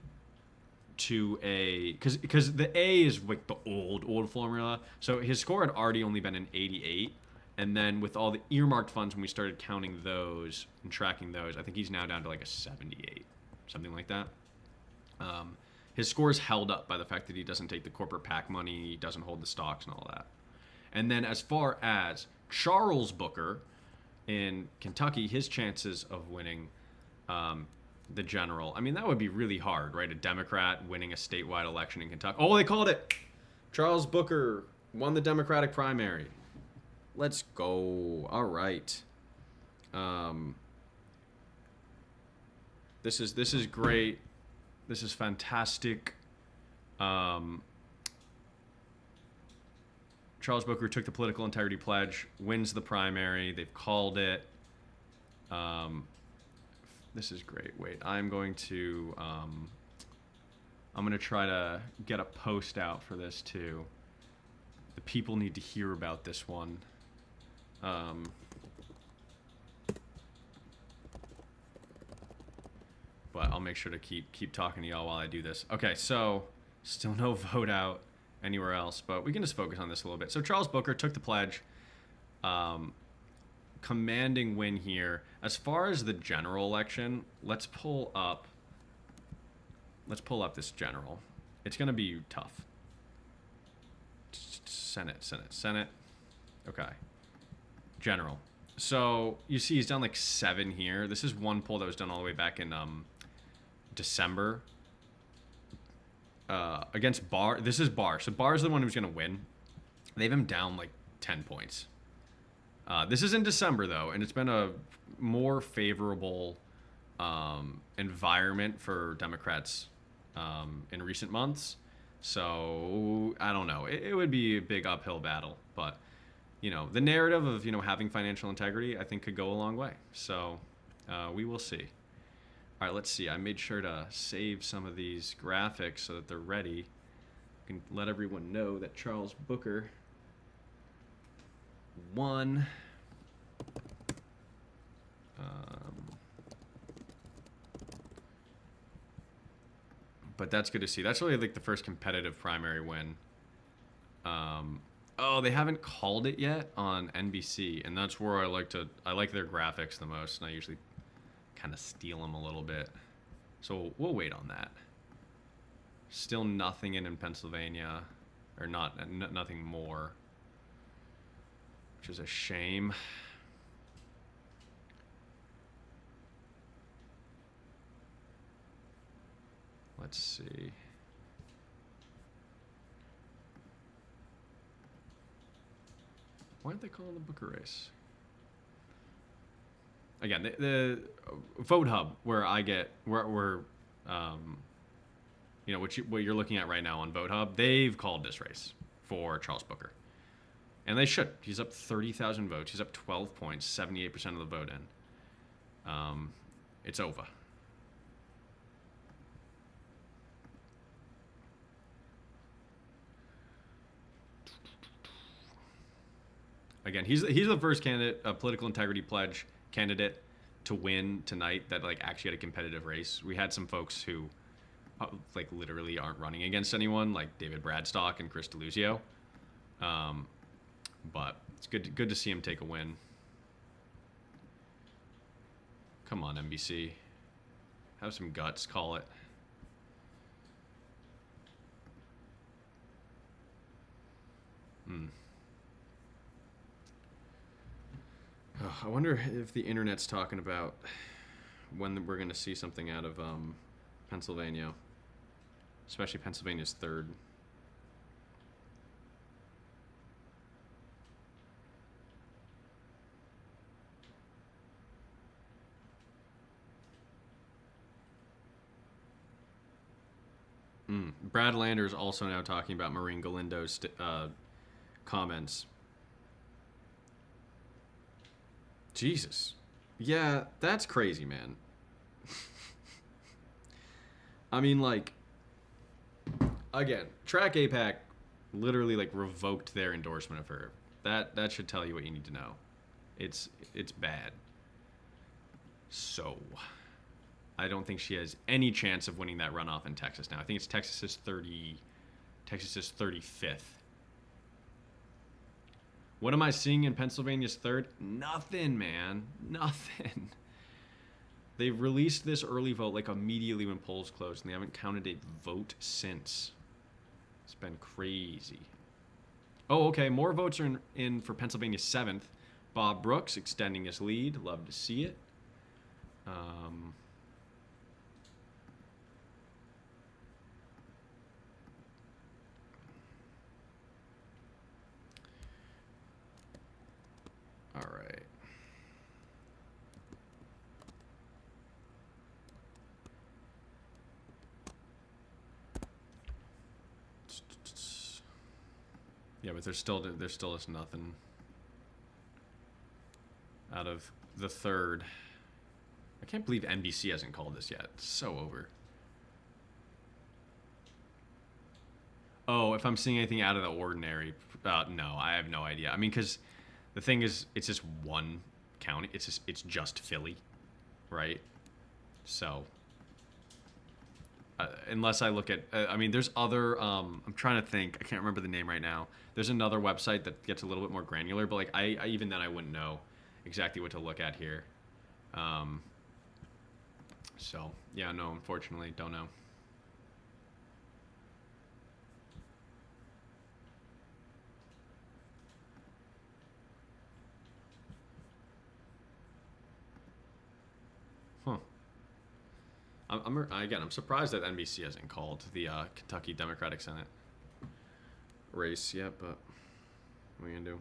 to a, because the A is like the old formula. So his score had already only been an 88. And then with all the earmarked funds, when we started counting those and tracking those, I think he's now down to like a 78, something like that. His score is held up by the fact that he doesn't take the corporate PAC money, he doesn't hold the stocks and all that. And then as far as Charles Booker in Kentucky, his chances of winning the general, I mean, that would be really hard, right? A Democrat winning a statewide election in Kentucky. Oh, they called it. Charles Booker won the Democratic primary. Let's go. All right. This is great. This is fantastic. Charles Booker took the political integrity pledge, wins the primary. They've called it. This is great. Wait, I'm going to try to get a post out for this too. The people need to hear about this one. But I'll make sure to keep talking to y'all while I do this. Okay, so still no vote out anywhere else, but we can just focus on this a little bit. So Charles Booker took the pledge, commanding win here. As far as the general election, let's pull up this general. It's gonna be tough. Senate. Okay. General. So you see he's down like 7 here. This is one poll that was done all the way back in December. Against Barr. This is Barr. So Barr's the one who's going to win. They have him down like 10 points. This is in December, though, and it's been a more favorable environment for Democrats in recent months. So I don't know. It would be a big uphill battle. But, the narrative of, having financial integrity, I think could go a long way. So we will see. All right, let's see. I made sure to save some of these graphics so that they're ready. I can let everyone know that Charles Booker won. But that's good to see. That's really like the first competitive primary win Oh, they haven't called it yet on NBC, and that's where I like their graphics the most, and I usually kind of steal them a little bit. So we'll wait on that. Still nothing in Pennsylvania, or nothing more, which is a shame. Let's see. Why aren't they calling the Booker race? Again, the Vote Hub, where I get where you know, what you're looking at right now on Vote Hub, they've called this race for Charles Booker, and they should. He's up 30,000 votes. He's up 12 points, 78% of the vote in. It's over. Again, he's the first candidate, a political integrity pledge candidate, to win tonight that like actually had a competitive race. We had some folks who like literally aren't running against anyone, like David Bradstock and Chris Deluzio. But it's good to see him take a win. Come on, NBC. Have some guts, call it. I wonder if the internet's talking about when we're going to see something out of Pennsylvania, especially Pennsylvania's third. Brad Lander is also now talking about Maureen Galindo's comments. Jesus. Yeah, that's crazy, man. I mean, like, again, Track APAC literally like revoked their endorsement of her. That should tell you what you need to know. It's bad. So, I don't think she has any chance of winning that runoff in Texas now. I think it's Texas's 35th. What am I seeing in Pennsylvania's third? Nothing, man. Nothing. They released this early vote like immediately when polls closed, and they haven't counted a vote since. It's been crazy. Oh, okay. More votes are in for Pennsylvania's 7th. Bob Brooks extending his lead. Love to see it. All right. Yeah, but there's still just nothing out of the third. I can't believe NBC hasn't called this yet. It's so over. Oh, if I'm seeing anything out of the ordinary, no, I have no idea. I mean, because the thing is, it's just one county. It's just Philly, right? So, unless I look at, I mean, there's other. I'm trying to think. I can't remember the name right now. There's another website that gets a little bit more granular, but like I even then I wouldn't know exactly what to look at here. So yeah, no, unfortunately, don't know. Huh. I'm surprised that NBC hasn't called the Kentucky Democratic Senate race yet, but what are you gonna do?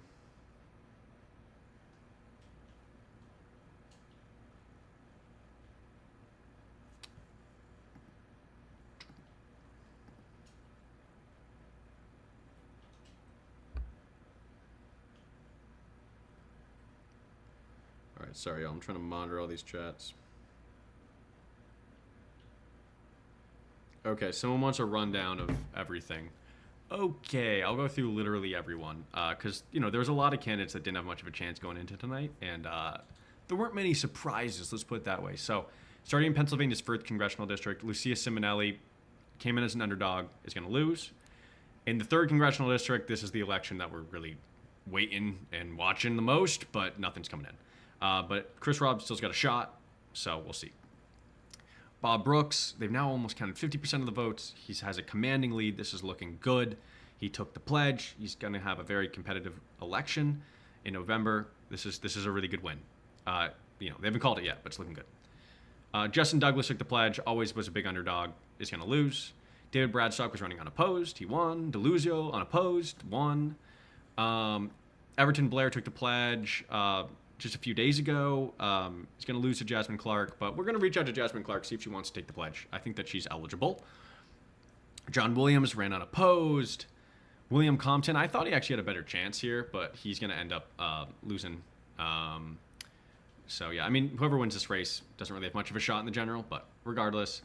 All right, sorry, y'all. I'm trying to monitor all these chats. Okay, someone wants a rundown of everything. Okay, I'll go through literally everyone, because there was a lot of candidates that didn't have much of a chance going into tonight, and there weren't many surprises. Let's put it that way. So, starting in Pennsylvania's 1st congressional district, Lucia Simonelli came in as an underdog, is going to lose. In the 3rd congressional district, this is the election that we're really waiting and watching the most, but nothing's coming in. But Chris Robb still's got a shot, so we'll see. Bob Brooks, they've now almost counted 50% of the votes. He has a commanding lead. This is looking good. He took the pledge. He's going to have a very competitive election in November. This is a really good win. They haven't called it yet, but it's looking good. Justin Douglas took the pledge. Always was a big underdog. Is going to lose. David Bradstock was running unopposed. He won. DeLuzio unopposed. Won. Everton Blair took the pledge just a few days ago. He's going to lose to Jasmine Clark, but we're going to reach out to Jasmine Clark, see if she wants to take the pledge. I think that she's eligible. John Williams ran unopposed. William Compton, I thought he actually had a better chance here, but he's going to end up losing. So, yeah, I mean, whoever wins this race doesn't really have much of a shot in the general, but regardless.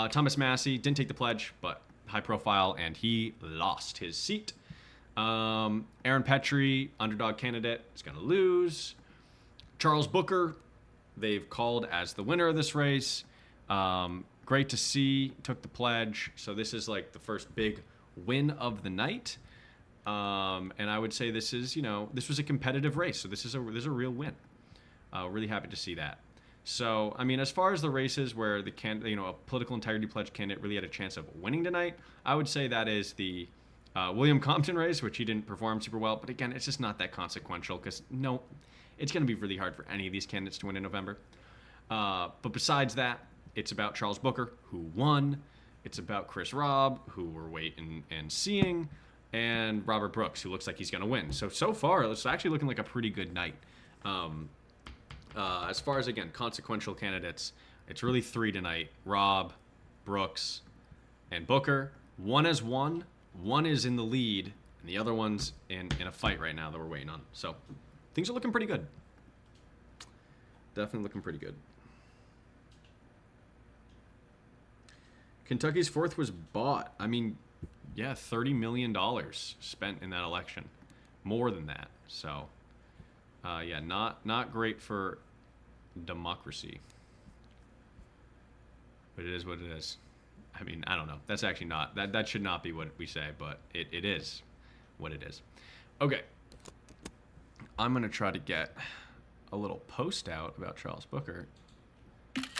Thomas Massey didn't take the pledge, but high profile, and he lost his seat. Aaron Petrie, underdog candidate, is going to lose. Charles Booker, they've called as the winner of this race. Great to see, took the pledge. So this is like the first big win of the night. And I would say this is, this was a competitive race. So this is a real win. Really happy to see that. So, I mean, as far as the races where a political integrity pledge candidate really had a chance of winning tonight, I would say that is the William Compton race, which he didn't perform super well. But again, it's just not that consequential because it's going to be really hard for any of these candidates to win in November. But besides that, it's about Charles Booker, who won. It's about Chris Robb, who we're waiting and seeing, and Robert Brooks, who looks like he's going to win. So far, it's actually looking like a pretty good night. As far as, again, consequential candidates, it's really 3 tonight. Robb, Brooks, and Booker. One has won. One is in the lead, and the other one's in a fight right now that we're waiting on. So things are looking pretty good. Definitely looking pretty good. Kentucky's 4th was bought. I mean, yeah, $30 million spent in that election. More than that. So, yeah, not great for democracy. But it is what it is. I mean, I don't know. That's actually not, that should not be what we say, but it is what it is. Okay. I'm going to try to get a little post out about Charles Booker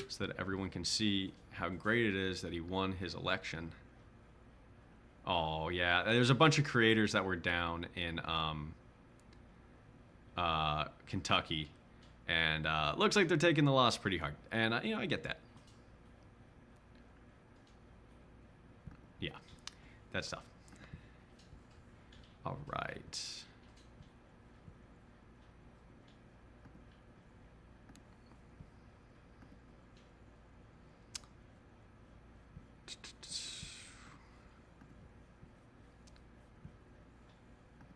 so that everyone can see how great it is that he won his election. Oh, yeah. There's a bunch of creators that were down in Kentucky, and looks like they're taking the loss pretty hard. And, I get that. Yeah, that's tough. All right.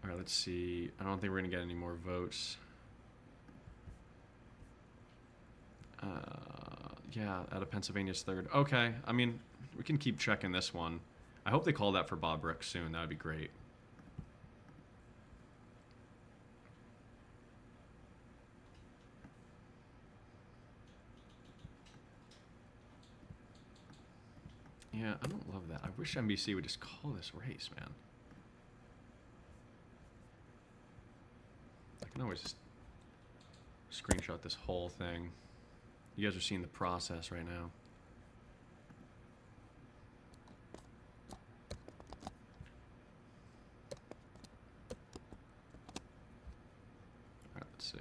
All right, let's see. I don't think we're going to get any more votes. Yeah, out of Pennsylvania's 3rd. Okay, I mean, we can keep checking this one. I hope they call that for Bob Brooks soon. That would be great. Yeah, I don't love that. I wish NBC would just call this race, man. I can always just screenshot this whole thing. You guys are seeing the process right now. All right, let's see.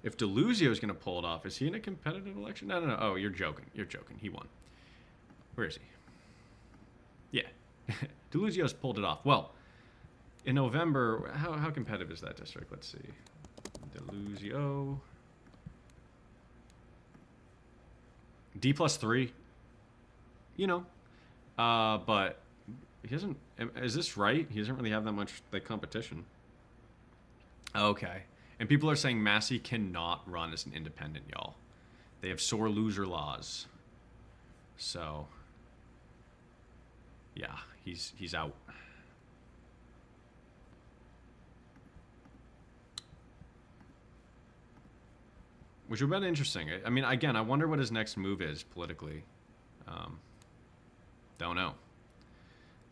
If DeLuzio is going to pull it off, is he in a competitive election? No. Oh, you're joking. You're joking. He won. Where is he? Yeah. DeLuzio's pulled it off. Well, in November, how competitive is that district? Let's see. DeLuzio. D+3. But he doesn't. Is this right? He doesn't really have that much competition. Okay. And people are saying Massey cannot run as an independent, y'all. They have sore loser laws. So, yeah, he's out. which would have been interesting. I mean, again, I wonder what his next move is politically. Don't know.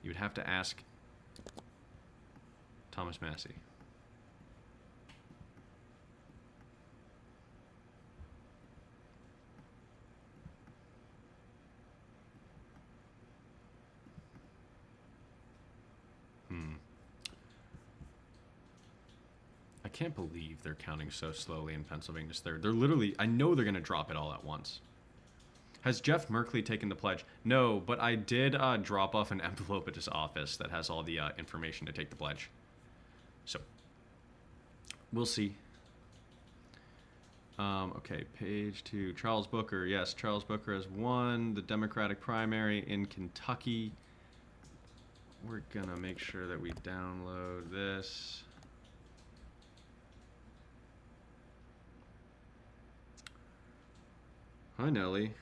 You would have to ask Thomas Massie. I can't believe they're counting so slowly in Pennsylvania's third. They're literally, I know they're going to drop it all at once. Has Jeff Merkley taken the pledge? No, but I did drop off an envelope at his office that has all the information to take the pledge. So, we'll see. Okay, page 2. Charles Booker. Yes, Charles Booker has won the Democratic primary in Kentucky. We're going to make sure that we download this. Hi, Nelly.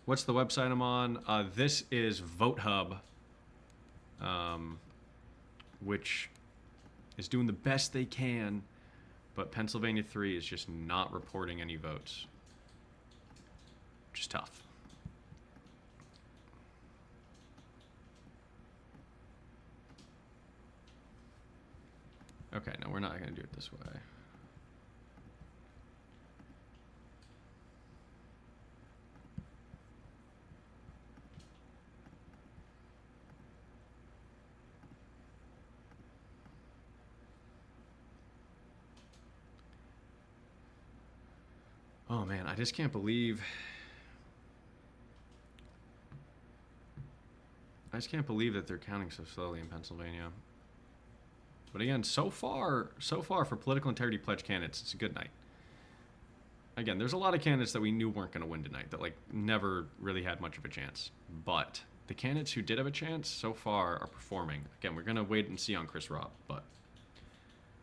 What's the website I'm on? This is VoteHub, which is doing the best they can, but Pennsylvania 3 is just not reporting any votes, which is tough. Okay, no, we're not going to do it this way. Oh man, I just can't believe. I just can't believe that they're counting so slowly in Pennsylvania. But again, so far for political integrity pledge candidates, it's a good night. Again, there's a lot of candidates that we knew weren't going to win tonight, that like never really had much of a chance. But the candidates who did have a chance so far are performing. Again, we're going to wait and see on Chris Robb, but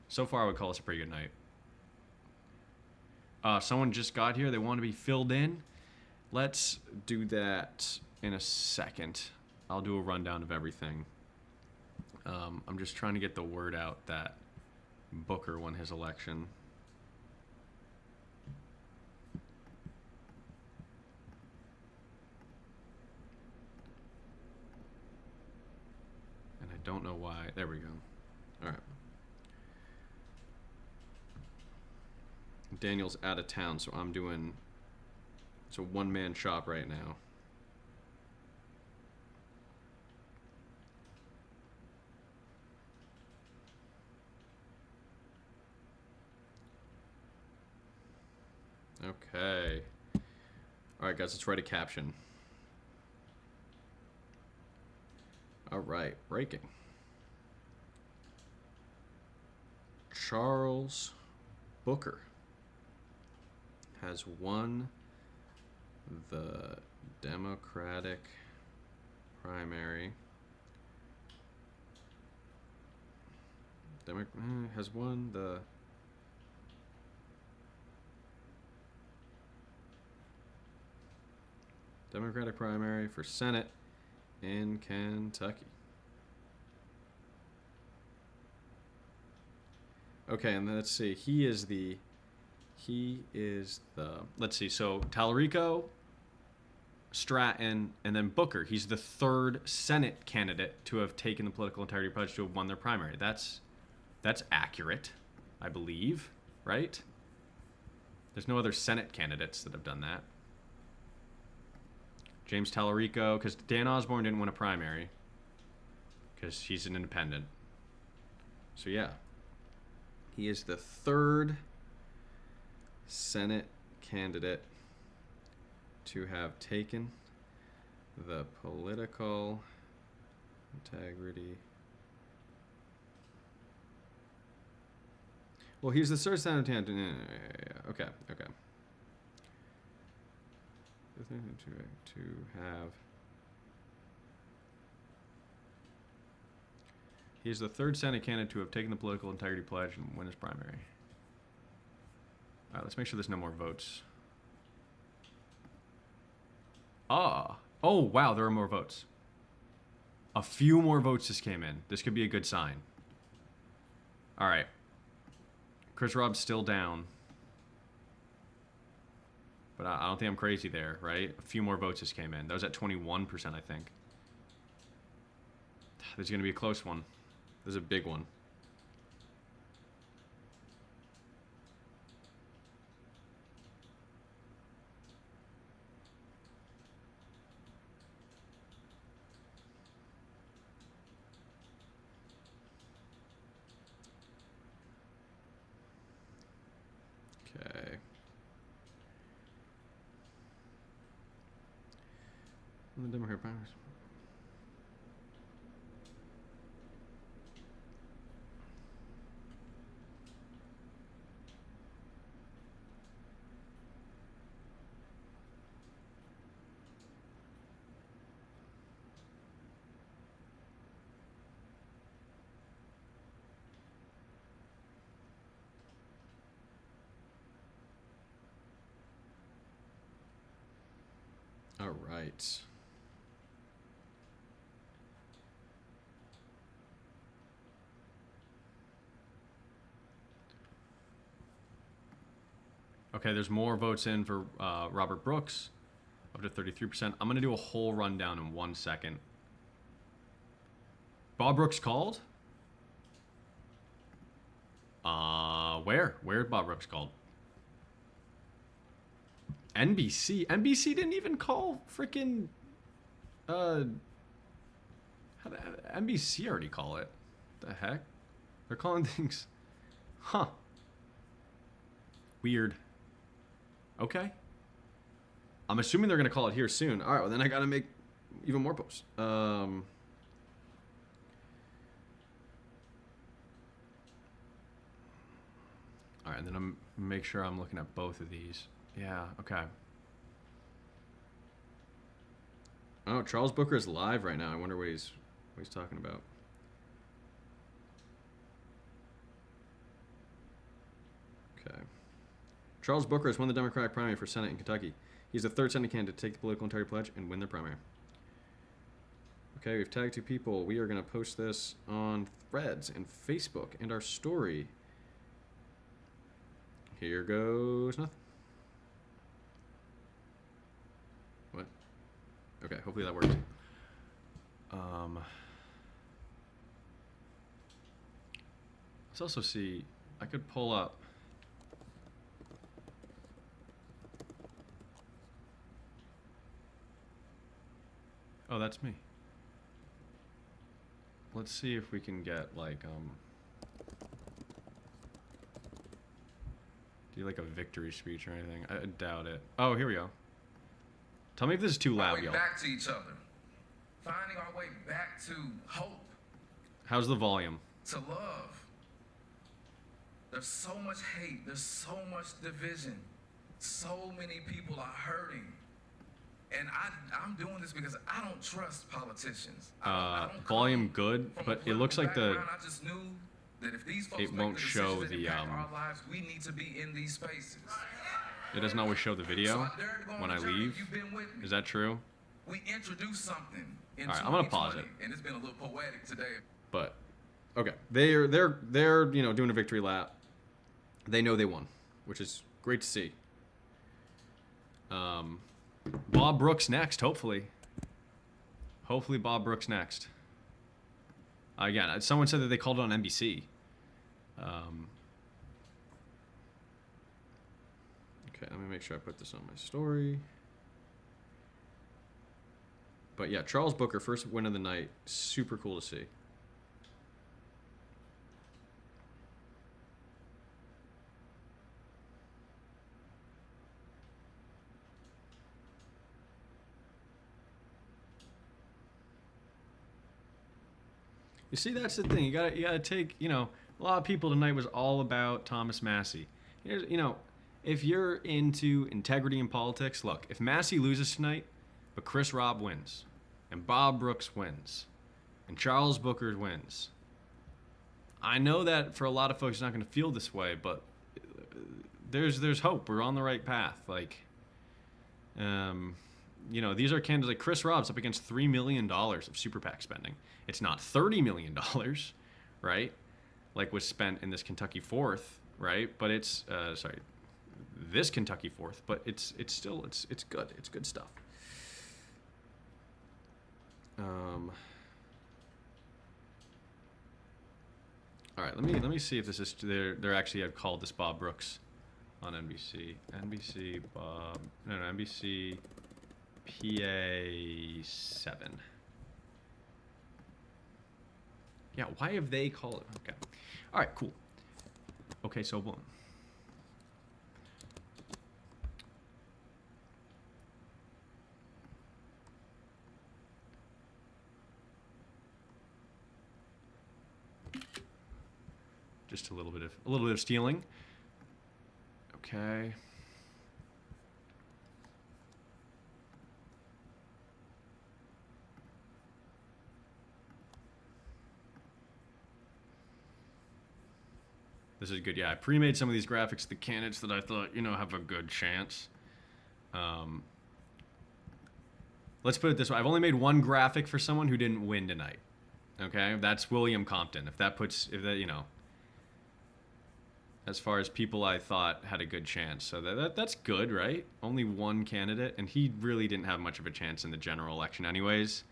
so far I would call this a pretty good night. Someone just got here. They want to be filled in. Let's do that in a second. I'll do a rundown of everything. I'm just trying to get the word out that Booker won his election. And I don't know why. There we go. All right. Daniel's out of town, so I'm doing, it's a one-man shop right now. Okay. All right, guys, let's write a caption. All right, breaking. Charles Booker has won the Democratic primary. Has won the Democratic primary for Senate in Kentucky. Okay, and let's see. He is the, let's see. So Tallarico, Stratton, and then Booker. He's the third Senate candidate to have taken the political integrity pledge to have won their primary. That's accurate, I believe, right? There's no other Senate candidates that have done that. James Tallarico, because Dan Osborne didn't win a primary because he's an independent. So yeah, he is the third Senate candidate to have taken the political integrity. Well, he's the third Senate candidate. Okay. To have. He's the third Senate candidate to have taken the political integrity pledge and win his primary. All right, let's make sure there's no more votes. Oh, wow, there are more votes. A few more votes just came in. This could be a good sign. All right. Chris Rob's still down. But I don't think I'm crazy there, right? A few more votes just came in. That was at 21%, I think. This is going to be a close one. This is a big one. Okay. The Democrat primaries. All right. Okay, there's more votes in for Robert Brooks, up to 33%. I'm going to do a whole rundown in 1 second. Bob Brooks called? Where? Where Bob Brooks called? NBC. NBC didn't even call freaking. How did NBC already call it? The heck? They're calling things. Huh. Weird. Okay. I'm assuming they're gonna call it here soon. All right. Well, then I gotta make even more posts. All right, and then I'm make sure I'm looking at both of these. Yeah, okay. Oh, Charles Booker is live right now. I wonder what he's talking about. Okay. Charles Booker has won the Democratic primary for Senate in Kentucky. He's the third Senate candidate to take the political integrity pledge and win their primary. Okay, we've tagged 2 people. We are going to post this on Threads and Facebook and our story. Here goes nothing. What? Okay, hopefully that works. Let's also see, I could pull up. Oh, that's me. Let's see if we can get like do like a victory speech or anything. I doubt it. Oh, here we go. Tell me if this is too loud, y'all. Back to each other. Finding our way back to hope. How's the volume? To love. There's so much hate. There's so much division. So many people are hurting. And I'm doing this because I don't trust politicians. I don't volume good, but it looks like the. I just knew that if these folks it won't show the our lives, we need to be in these spaces. It doesn't always show the video when I leave. Is that true? We introduced something in all right, I'm gonna pause it. And it's been a little poetic today. But okay, they're you know doing a victory lap. They know they won, which is great to see. Bob Brooks next, hopefully. Hopefully Bob Brooks next. Again, someone said that they called it on NBC. Okay, let me make sure I put this on my story. But yeah, Charles Booker, first win of the night. Super cool to see. You see, that's the thing. You gotta take. You know, a lot of people tonight was all about Thomas Massie. Here's, you know, if you're into integrity in politics, look. If Massie loses tonight, but Chris Robb wins, and Bob Brooks wins, and Charles Booker wins, I know that for a lot of folks, it's not going to feel this way, but there's hope. We're on the right path. Like, you know, these are candidates like Chris Robb's up against $3 million of super PAC spending. It's not $30 million, right? Like was spent in this Kentucky 4th right? But it's sorry, this Kentucky fourth, but it's still it's good. It's good stuff. All right, let me see if this is they're actually have called this Bob Brooks on NBC. NBC Bob no NBC PA 7. Yeah, why have they called it? Okay. All right, cool. Okay, so boom. Just a little bit of stealing. Okay. This is good. Yeah, I pre-made some of these graphics to the candidates that I thought, have a good chance. Let's put it this way. I've only made one graphic for someone who didn't win tonight. Okay? That's William Compton. If that, as far as people I thought had a good chance. So that's good, right? Only one candidate, and he really didn't have much of a chance in the general election anyways.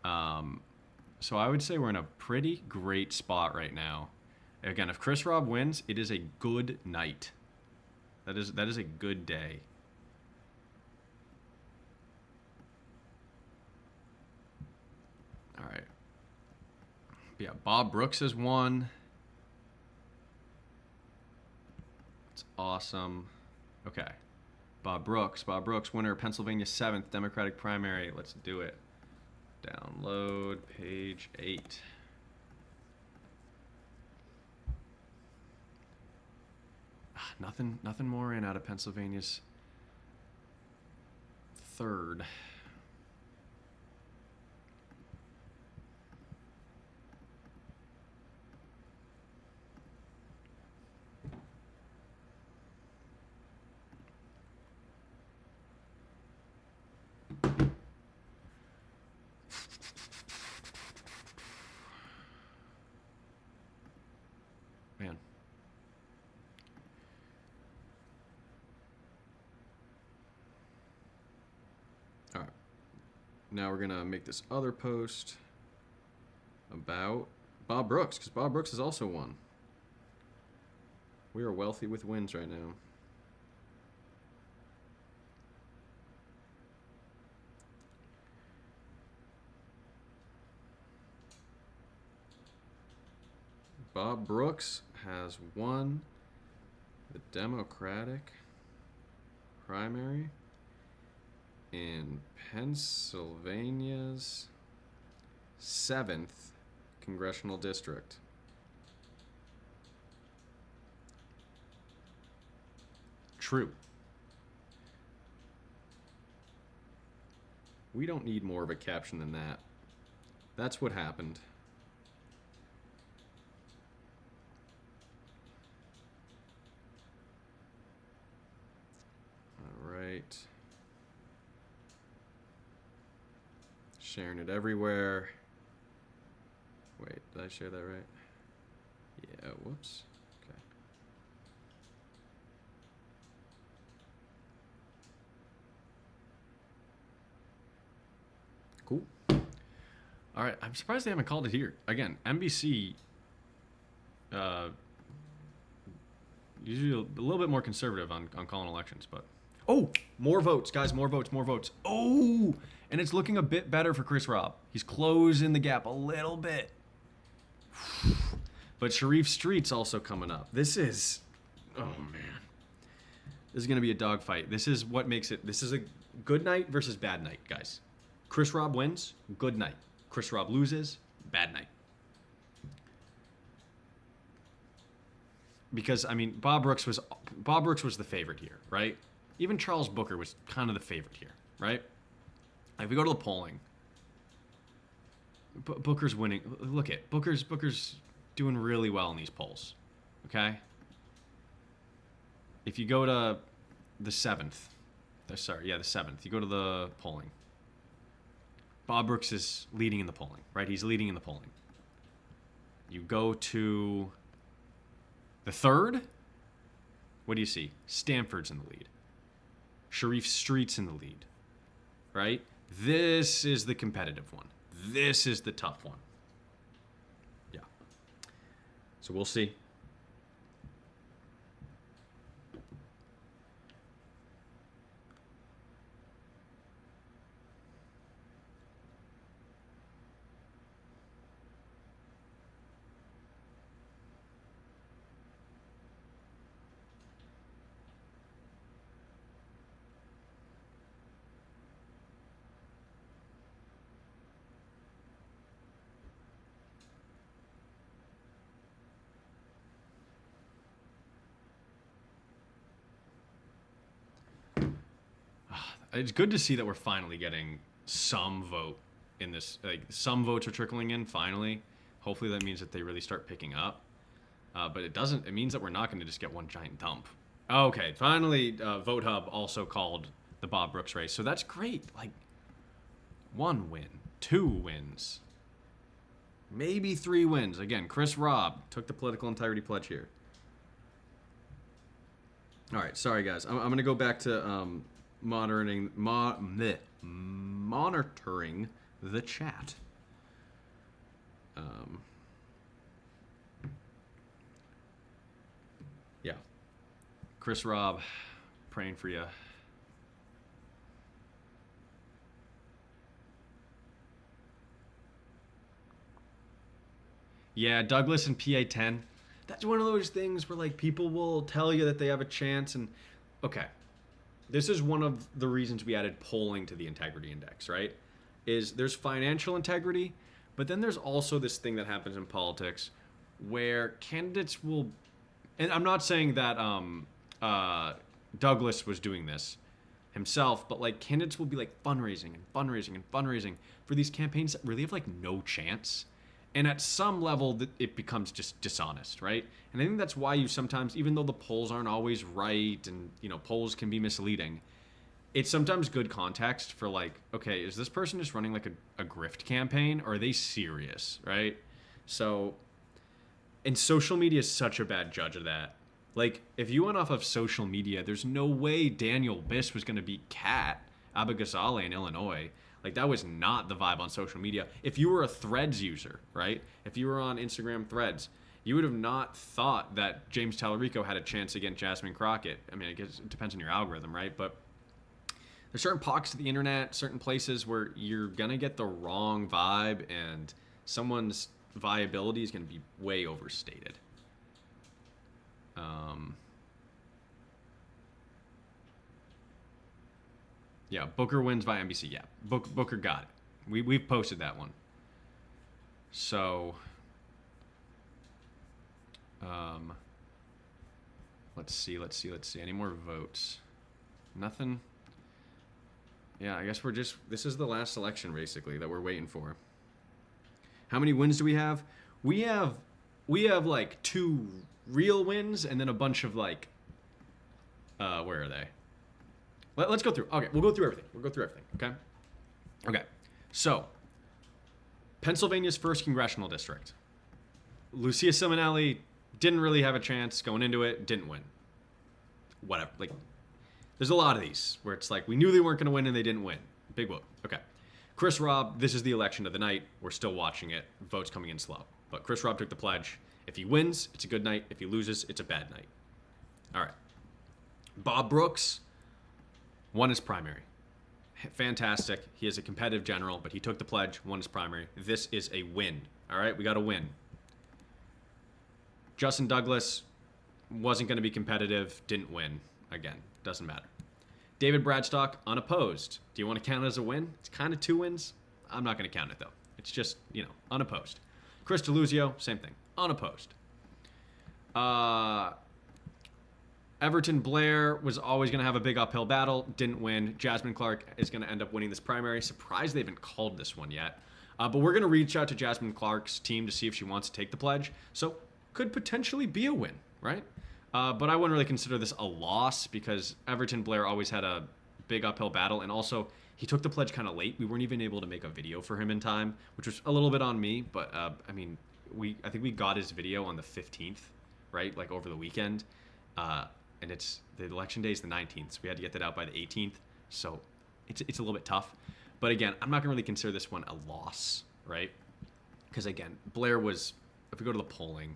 So I would say we're in a pretty great spot right now. Again, if Chris Rob wins, it is a good night. That is a good day. All right. Yeah, Bob Brooks has won. That's awesome. Okay. Bob Brooks, winner of Pennsylvania 7th Democratic primary. Let's do it. Download page 8. Nothing more in out of Pennsylvania's 3rd. Man. All right. Now we're going to make this other post about Bob Brooks, because Bob Brooks has also won. We are wealthy with wins right now. Bob Brooks has won the Democratic primary in Pennsylvania's 7th congressional district. True. We don't need more of a caption than that. That's what happened. All right. Sharing it everywhere. Wait, did I share that right? Yeah, whoops. Okay. Cool. All right, I'm surprised they haven't called it here. Again, NBC usually a little bit more conservative on calling elections, but oh, more votes, guys, more votes. Oh, and it's looking a bit better for Chris Rob. He's closing the gap a little bit. But Sharif Street's also coming up. This is, oh man, this is gonna be a dogfight. This is what makes it. This is a good night versus bad night, guys. Chris Rob wins, good night. Chris Rob loses, bad night. Because I mean, Bob Brooks was the favorite here, right? Even Charles Booker was kind of the favorite here, right? If we go to the polling, Booker's winning. Look at Booker's doing really well in these polls. Okay. If you go to the 7th, the 7th. You go to the polling. Bob Brooks is leading in the polling, right? He's leading in the polling. You go to the 3rd, what do you see? Stanford's in the lead. Sharif Street's in the lead, right? This is the competitive one. This is the tough one. Yeah. So we'll see. It's good to see that we're finally getting some vote in this. Like, some votes are trickling in finally. Hopefully that means that they really start picking up. But it doesn't. It means that we're not going to just get one giant dump. Okay, finally, Vote Hub also called the Bob Brooks race, so that's great. Like, 1 win, 2 wins, maybe 3 wins. Again, Chris Robb took the political integrity pledge here. All right, sorry guys. I'm going to go back to monitoring the chat. Yeah. Chris Robb, praying for you. Yeah, Douglas and PA10. That's one of those things where, like, people will tell you that they have a chance, and okay. This is one of the reasons we added polling to the integrity index, right? Is there's financial integrity, but then there's also this thing that happens in politics where candidates will, and I'm not saying that Douglas was doing this himself, but like candidates will be like fundraising and fundraising and fundraising for these campaigns that really have like no chance. And at some level, it becomes just dishonest, right? And I think that's why you sometimes, even though the polls aren't always right and, you know, polls can be misleading, it's sometimes good context for like, okay, is this person just running like a grift campaign, or are they serious, right? So, and social media is such a bad judge of that. Like, if you went off of social media, there's no way Daniel Biss was going to beat Kat Abigail in Illinois. Like, that was not the vibe on social media. If you were a Threads user, right? If you were on Instagram Threads, you would have not thought that James Tallarico had a chance against Jasmine Crockett. I mean, I guess it depends on your algorithm, right? But there's certain pockets of the internet, certain places where you're going to get the wrong vibe, and someone's viability is going to be way overstated. Yeah, Booker wins by NBC. Yeah, Booker got it. We've posted that one. So, let's see. Any more votes? Nothing. Yeah, I guess this is the last election basically that we're waiting for. How many wins do we have? We have like 2 real wins and then a bunch of like, where are they? Let's go through. Okay, we'll go through everything. Okay. Okay. So, Pennsylvania's 1st congressional district. Lucia Simonelli didn't really have a chance going into it. Didn't win. Whatever. Like, there's a lot of these where it's like we knew they weren't going to win and they didn't win. Big whoop. Okay. Chris Robb. This is the election of the night. We're still watching it. Votes coming in slow. But Chris Robb took the pledge. If he wins, it's a good night. If he loses, it's a bad night. All right. Bob Brooks won his primary. Fantastic. He is a competitive general, but he took the pledge, won his primary. This is a win. All right, we got a win. Justin Douglas wasn't going to be competitive, didn't win. Again, doesn't matter. David Bradstock, unopposed. Do you want to count it as a win? It's kind of 2 wins. I'm not going to count it, though. It's just, you know, unopposed. Chris DeLuzio, same thing, unopposed. Everton Blair was always going to have a big uphill battle. Didn't win. Jasmine Clark is going to end up winning this primary. Surprised they haven't called this one yet. But we're going to reach out to Jasmine Clark's team to see if she wants to take the pledge. So could potentially be a win, right? But I wouldn't really consider this a loss because Everton Blair always had a big uphill battle. And also, he took the pledge kind of late. We weren't even able to make a video for him in time, which was a little bit on me. But, I mean, I think we got his video on the 15th, right? Like over the weekend. and the election day is the 19th, so we had to get that out by the 18th. So it's a little bit tough. But again, I'm not going to really consider this one a loss, right? Because again, Blair was, if we go to the polling,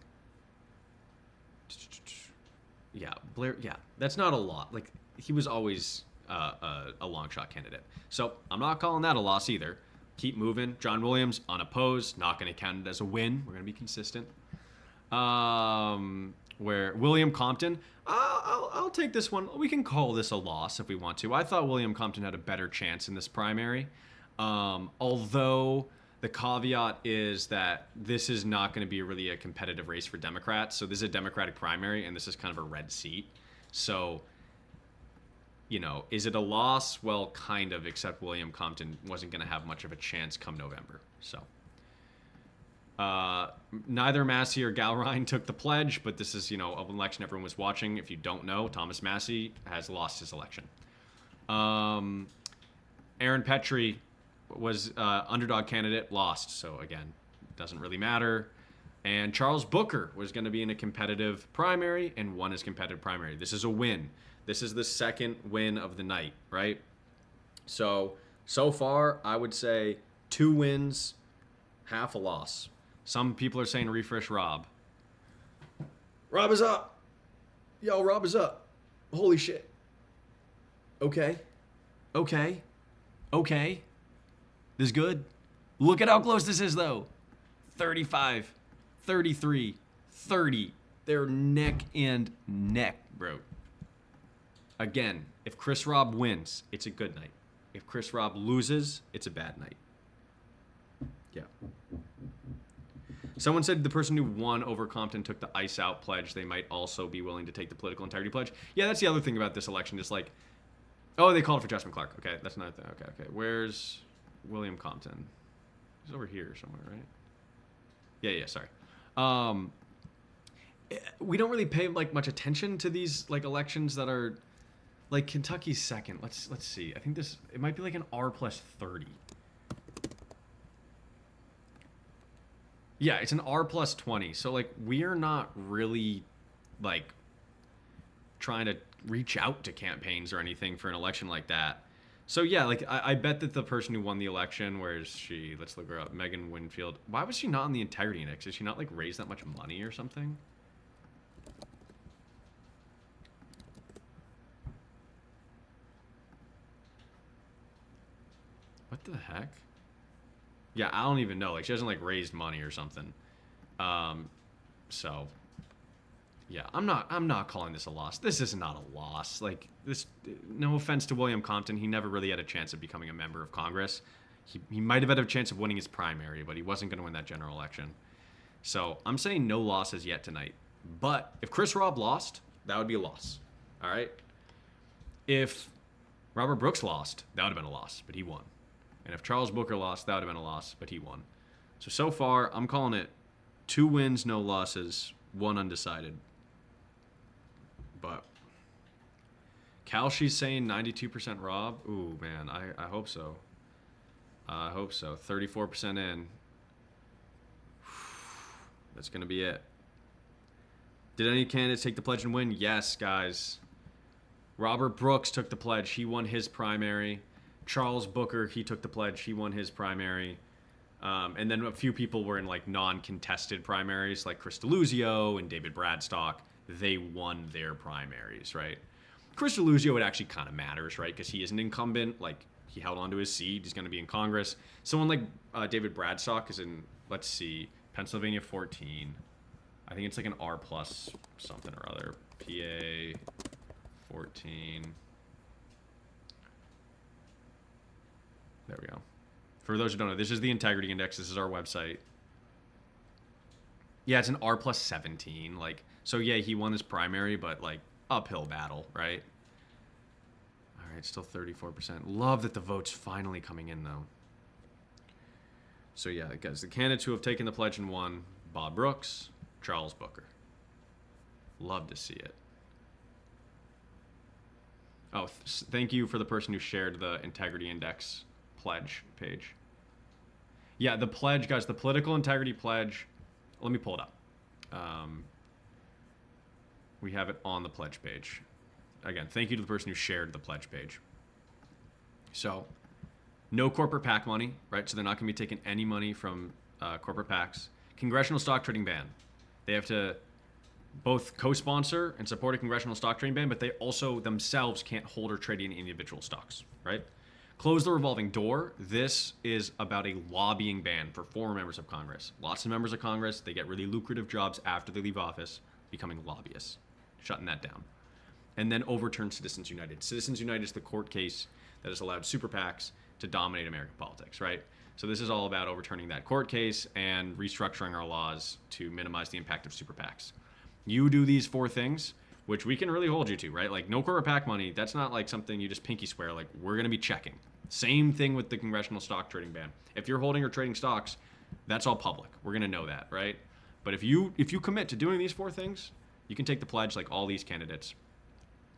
yeah, Blair, yeah, that's not a lot. Like, he was always a long shot candidate. So I'm not calling that a loss either. Keep moving. John Williams, unopposed, not going to count it as a win. We're going to be consistent. Where William Compton, I'll take this one. We can call this a loss if we want to. I thought William Compton had a better chance in this primary. Although the caveat is that this is not going to be really a competitive race for Democrats. So this is a Democratic primary, and this is kind of a red seat. So, you know, is it a loss? Well, kind of, except William Compton wasn't going to have much of a chance come November. So neither Massey or Galrine took the pledge, but this is, you know, an election everyone was watching. If you don't know, Thomas Massey has lost his election. Aaron Petrie was underdog candidate, lost. So again, doesn't really matter. And Charles Booker was going to be in a competitive primary and won his competitive primary. This is a win. This is the second win of the night, right? So far, I would say 2 wins, half a loss. Some people are saying refresh Rob. Rob is up. Yo, Rob is up. Holy shit. Okay. This is good. Look at how close this is, though. 35, 33, 30. They're neck and neck, bro. Again, if Chris Rob wins, it's a good night. If Chris Rob loses, it's a bad night. Yeah. Someone said the person who won over Compton took the ice out pledge. They might also be willing to take the political integrity pledge. Yeah, that's the other thing about this election. Is like, oh, they called for Justin Clark. Okay, that's not that. Okay. Where's William Compton? He's over here somewhere, right? Yeah. Sorry. We don't really pay like much attention to these like elections that are like Kentucky's second. Let's see. I think it might be like an R+30. Yeah, it's an R+20. So like we're not really like trying to reach out to campaigns or anything for an election like that. So yeah, like I bet that the person who won the election, where is she? Let's look her up. Megan Winfield. Why was she not on the integrity index? Did she not like raise that much money or something? What the heck? Yeah, I don't even know. Like, she hasn't like raised money or something. So yeah, I'm not calling this a loss. This is not a loss. Like this, no offense to William Compton, he never really had a chance of becoming a member of Congress. He might have had a chance of winning his primary, but he wasn't going to win that general election. So I'm saying no losses yet tonight. But if Chris Rob lost, that would be a loss. All right. If Robert Brooks lost, that would have been a loss, but he won. And if Charles Booker lost, that would have been a loss, but he won. So far, I'm calling it 2 wins, no losses, 1 undecided. But Kalshi's saying 92% Rob. Ooh, man, I hope so. I hope so. 34% in. That's going to be it. Did any candidates take the pledge and win? Yes, guys. Robert Brooks took the pledge. He won his primary. Charles Booker, he took the pledge. He won his primary. And then a few people were in like non-contested primaries, like Chris Deluzio and David Bradstock. They won their primaries, right? Chris Deluzio, it actually kind of matters, right? Because he is an incumbent. Like, he held onto his seat. He's going to be in Congress. Someone like David Bradstock is in, let's see, Pennsylvania 14. I think it's like an R plus something or other. PA 14. There we go. For those who don't know, this is the integrity index. This is our website. Yeah, it's an R plus 17. Like, so yeah, he won his primary, but like uphill battle, right? All right, still 34%. Love that the vote's finally coming in though. So yeah, guys, the candidates who have taken the pledge and won: Bob Brooks, Charles Booker. Love to see it. Oh, thank you for the person who shared the integrity index pledge page. Yeah, the pledge, guys, the political integrity pledge. Let me pull it up. We have it on the pledge page. again, thank you to the person who shared the pledge page. So, no corporate PAC money, right? So they're not going to be taking any money from corporate PACs. Congressional stock trading ban. They have to both co-sponsor and support a congressional stock trading ban, but they also themselves can't hold or trade any individual stocks, right? Close the revolving door. This is about a lobbying ban for former members of Congress. Lots of members of Congress, they get really lucrative jobs after they leave office, becoming lobbyists. Shutting that down. And then overturn Citizens United. Citizens United is the court case that has allowed super PACs to dominate American politics, right? So this is all about overturning that court case and restructuring our laws to minimize the impact of super PACs. You do these 4 things, which we can really hold you to, right? Like no corporate PAC money, that's not like something you just pinky swear, like we're gonna be checking. Same thing with the congressional stock trading ban. If you're holding or trading stocks, that's all public. We're gonna know that, right? But if you commit to doing these 4 things, you can take the pledge like all these candidates.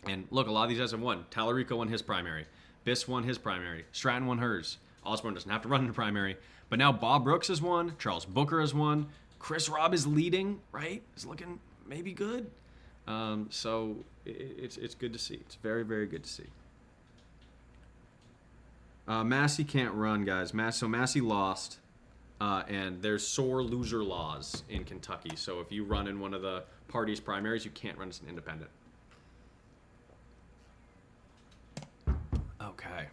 And look, a lot of these guys have won. Tallarico won his primary. Biss won his primary. Stratton won hers. Osborne doesn't have to run in a primary. But now Bob Brooks has won. Charles Booker has won. Chris Robb is leading, right? Is looking maybe good. So it's good to see. It's very, very good to see. Massey can't run, guys. Massey lost. And there's sore loser laws in Kentucky. So if you run in one of the party's primaries, you can't run as an independent. Okay.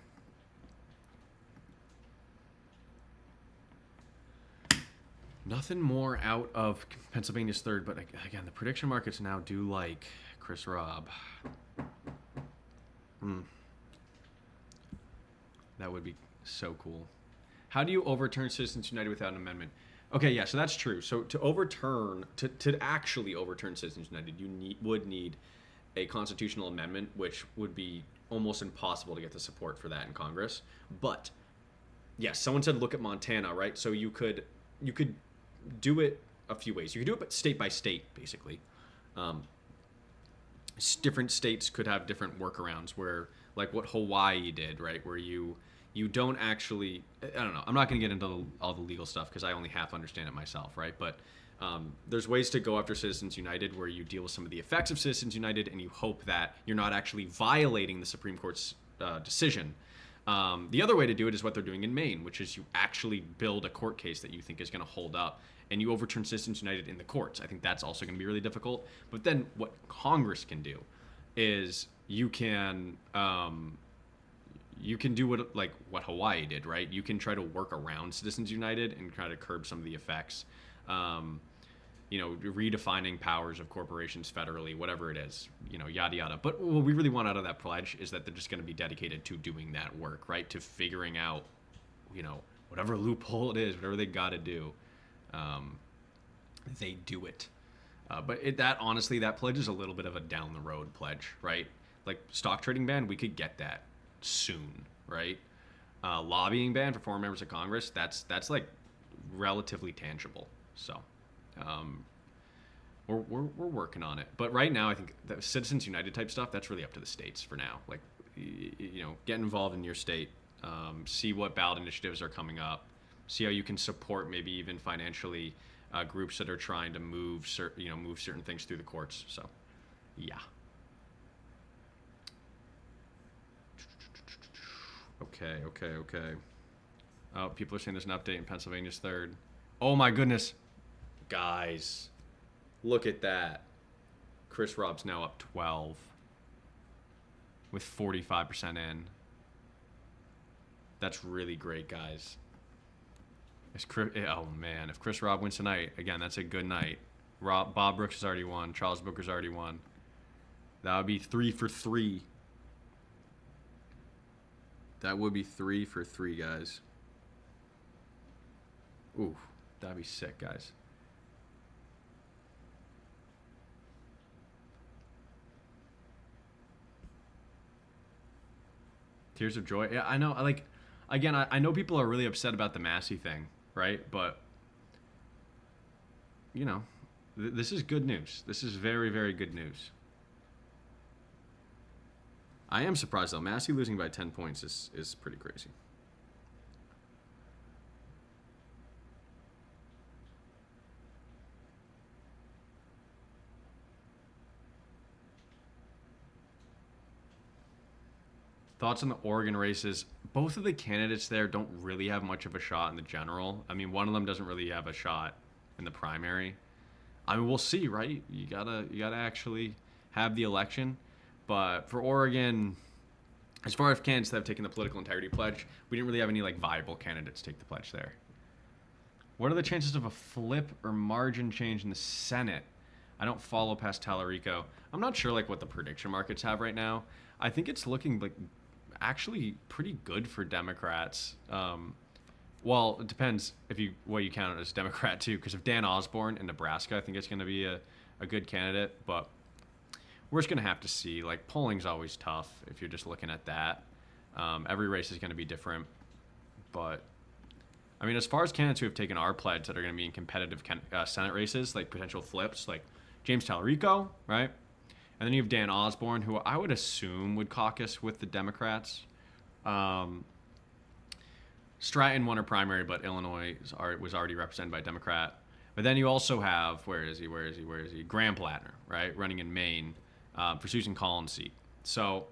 Nothing more out of Pennsylvania's third, but again, the prediction markets now do like Chris Robb. That would be so cool. How do you overturn Citizens United without an amendment? Okay, yeah, so that's true. So to actually overturn Citizens United, you would need a constitutional amendment, which would be almost impossible to get the support for that in Congress. But yes, someone said look at Montana, right? So you could do it a few ways. You could do it state by state, basically. Different states could have different workarounds where, like what Hawaii did, right? Where you don't actually, I don't know. I'm not going to get into all the legal stuff because I only half understand it myself, right? But there's ways to go after Citizens United where you deal with some of the effects of Citizens United and you hope that you're not actually violating the Supreme Court's decision. The other way to do it is what they're doing in Maine, which is you actually build a court case that you think is going to hold up and you overturn Citizens United in the courts. I think that's also going to be really difficult. But then what Congress can do is you can do what Hawaii did, right? You can try to work around Citizens United and try to curb some of the effects. Redefining powers of corporations federally, whatever it is, yada, yada. But what we really want out of that pledge is that they're just going to be dedicated to doing that work, right? To figuring out, whatever loophole it is, whatever they got to do, they do it. But that pledge is a little bit of a down the road pledge, right? Like stock trading ban, we could get that soon, right? Lobbying ban for former members of Congress, that's like relatively tangible. So we're working on it. But right now, I think the Citizens United type stuff, that's really up to the states for now. Like, get involved in your state, see what ballot initiatives are coming up, see how you can support maybe even financially groups that are trying to move certain things through the courts. So, yeah. Okay. Oh, people are saying there's an update in Pennsylvania's third. Oh my goodness. Guys, look at that. Chris Robb's now up 12 with 45% in. That's really great, guys. If Chris Robb wins tonight, again, that's a good night. Bob Brooks has already won. Charles Booker's already won. That would be 3 for 3. That would be 3 for 3, guys. Ooh, that'd be sick, guys. Tears of joy. Yeah, I know. I know people are really upset about the Massey thing, right? But this is good news. This is very, very good news. I am surprised though. Massey losing by 10 points is pretty crazy. Thoughts on the Oregon races? Both of the candidates there don't really have much of a shot in the general. I mean, one of them doesn't really have a shot in the primary. I mean, we'll see, right? You gotta actually have the election. But for Oregon, as far as candidates that have taken the political integrity pledge, we didn't really have any like viable candidates take the pledge there. What are the chances of a flip or margin change in the Senate? I don't follow past Tallarico. I'm not sure like what the prediction markets have right now. I think it's looking like actually pretty good for Democrats. Well, it depends if you what you count as Democrat too, because of Dan Osborne in Nebraska, I think it's going to be a good candidate. But we're just going to have to see. Like polling's always tough if you're just looking at that. Every race is going to be different, but I mean, as far as candidates who have taken our pledge that are going to be in competitive Senate races, like potential flips, like James Tallarico, right? And then you have Dan Osborne, who I would assume would caucus with the Democrats. Stratton won a primary, but Illinois was already represented by a Democrat. But then you also have, where is he? Graham Plattner, right? Running in Maine for Susan Collins' seat. So,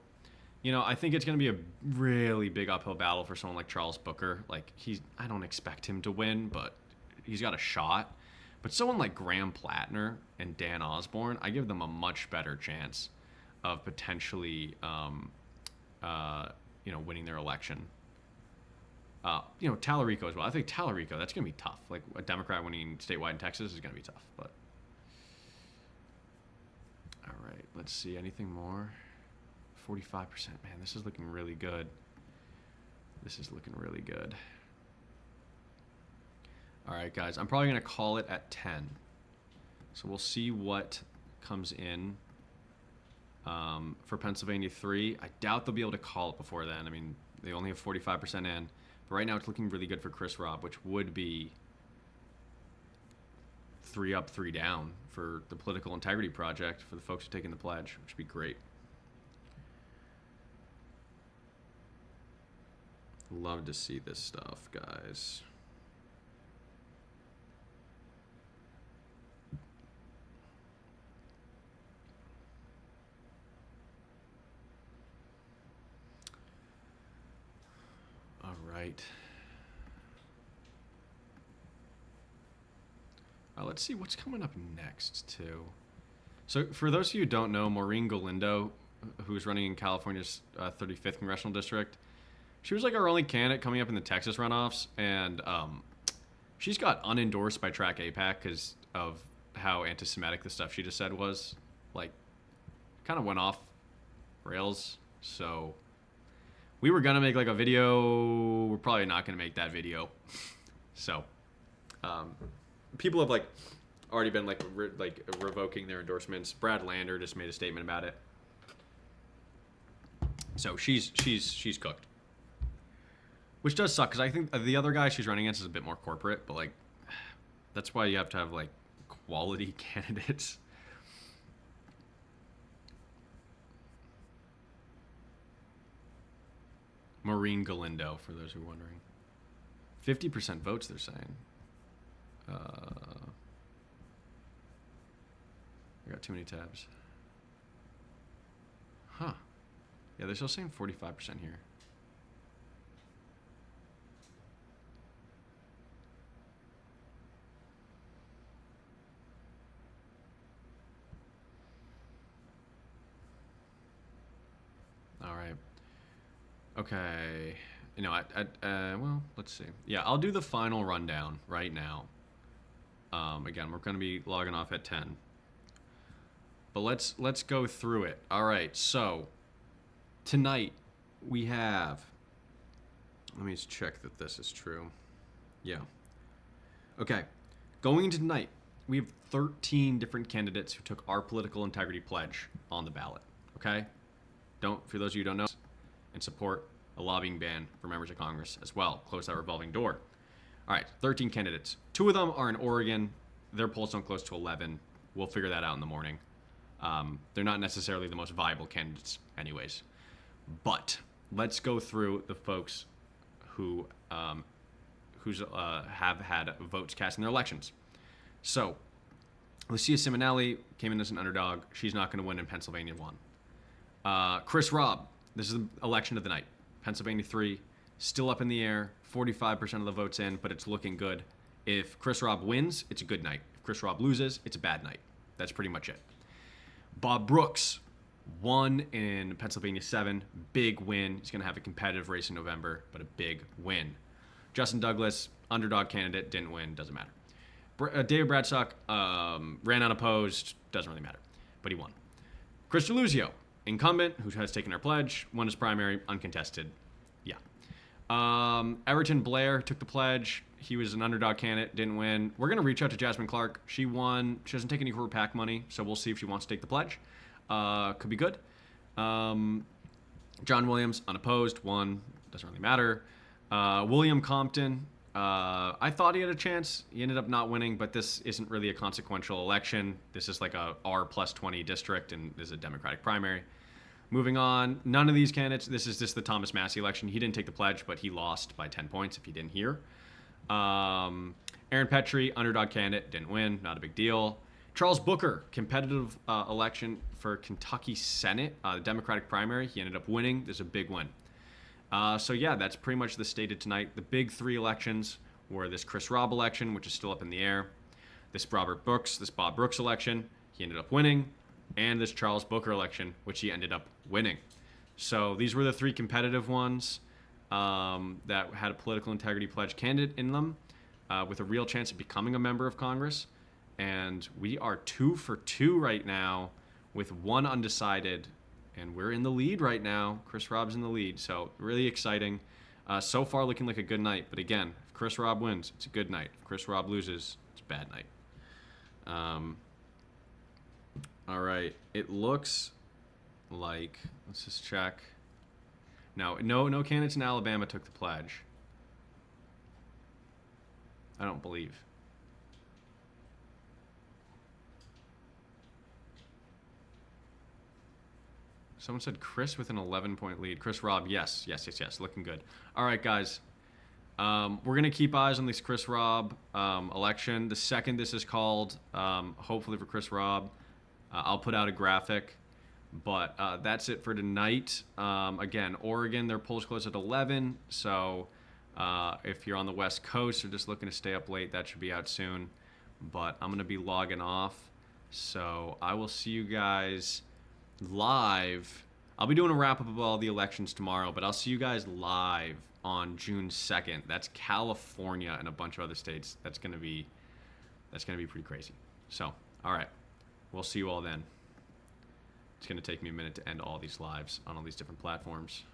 I think it's going to be a really big uphill battle for someone like Charles Booker. Like, I don't expect him to win, but he's got a shot. But someone like Graham Plattner and Dan Osborne, I give them a much better chance of potentially, winning their election. Tallarico as well. I think Tallarico, that's going to be tough. Like a Democrat winning statewide in Texas is going to be tough. But all right, let's see. Anything more? 45%. Man, this is looking really good. All right, guys. I'm probably going to call it at 10. So we'll see what comes in for Pennsylvania 3. I doubt they'll be able to call it before then. I mean, they only have 45% in. But right now it's looking really good for Chris Robb, which would be 3 up, 3 down for the Political Integrity Project for the folks who've taken the pledge, which would be great. Love to see this stuff, guys. All right. Let's see what's coming up next, too. So, for those of you who don't know, Maureen Galindo, who's running in California's 35th Congressional District, she was like our only candidate coming up in the Texas runoffs, and she's got unendorsed by Track APAC because of how anti-Semitic the stuff she just said was. Like, kind of went off rails, so we were gonna make like a video. We're probably not gonna make that video. So, people have like already been like revoking their endorsements. Brad Lander just made a statement about it. So she's cooked, which does suck because I think the other guy she's running against is a bit more corporate. But like, that's why you have to have like quality candidates. Maureen Galindo, for those who are wondering. 50% votes, they're saying. I got too many tabs. Huh. Yeah, they're still saying 45% here. All right. Okay. Well, let's see. Yeah, I'll do the final rundown right now. Again, we're going to be logging off at 10. But let's go through it. All right. So, tonight we have, let me just check that this is true. Yeah. Okay. Going into tonight, we have 13 different candidates who took our political integrity pledge on the ballot. Okay? For those of you who don't know, and support a lobbying ban for members of Congress as well. Close that revolving door. All right, 13 candidates. 2 of them are in Oregon. Their polls don't close to 11. We'll figure that out in the morning. They're not necessarily the most viable candidates anyways. But let's go through the folks who have had votes cast in their elections. So, Lucia Simonelli came in as an underdog. She's not going to win in Pennsylvania 1. Chris Robb This is the election of the night. Pennsylvania 3, still up in the air. 45% of the votes in, but it's looking good. If Chris Robb wins, it's a good night. If Chris Robb loses, it's a bad night. That's pretty much it. Bob Brooks won in Pennsylvania 7. Big win. He's going to have a competitive race in November, but a big win. Justin Douglas, underdog candidate, didn't win. Doesn't matter. David Bradstock ran unopposed. Doesn't really matter, but he won. Chris Deluzio, incumbent, who has taken our pledge, won his primary, uncontested. Yeah. Everton Blair took the pledge. He was an underdog candidate, didn't win. We're going to reach out to Jasmine Clark. She won. She doesn't take any Horror PAC money, so we'll see if she wants to take the pledge. Could be good. John Williams, unopposed, won. Doesn't really matter. William Compton, I thought he had a chance. He ended up not winning, but this isn't really a consequential election. This is like a R+20 district, and this is a Democratic primary. Moving on, none of these candidates, this is just the Thomas Massie election. He didn't take the pledge, but he lost by 10 points if you didn't hear. Aaron Petrie, underdog candidate, didn't win, not a big deal. Charles Booker, competitive election for Kentucky Senate, the Democratic primary. He ended up winning. This is a big win. So yeah, that's pretty much the stated tonight. The big 3 elections were this Chris Robb election, which is still up in the air, this Bob Brooks election, he ended up winning, and this Charles Booker election, which he ended up winning. So these were the 3 competitive ones that had a political integrity pledge candidate in them with a real chance of becoming a member of Congress. And we are 2 for 2 right now with 1 undecided, and we're in the lead right now. Chris Robb's in the lead, so really exciting. So far looking like a good night, but again, if Chris Robb wins, it's a good night. If Chris Robb loses, it's a bad night. All right, it looks like, let's just check. No candidates in Alabama took the pledge. I don't believe. Someone said Chris with an 11-point lead. Chris Robb, yes. Looking good. All right, guys. We're going to keep eyes on this Chris Robb election. The second this is called, hopefully for Chris Robb, I'll put out a graphic. But that's it for tonight. Again, Oregon, their polls close at 11. So if you're on the West Coast or just looking to stay up late, that should be out soon. But I'm going to be logging off. So I will see you guys live. I'll be doing a wrap up of all the elections tomorrow, but I'll see you guys live on June 2nd. That's California and a bunch of other states. That's gonna be pretty crazy. So, all right, we'll see you all then. It's gonna take me a minute to end all these lives on all these different platforms.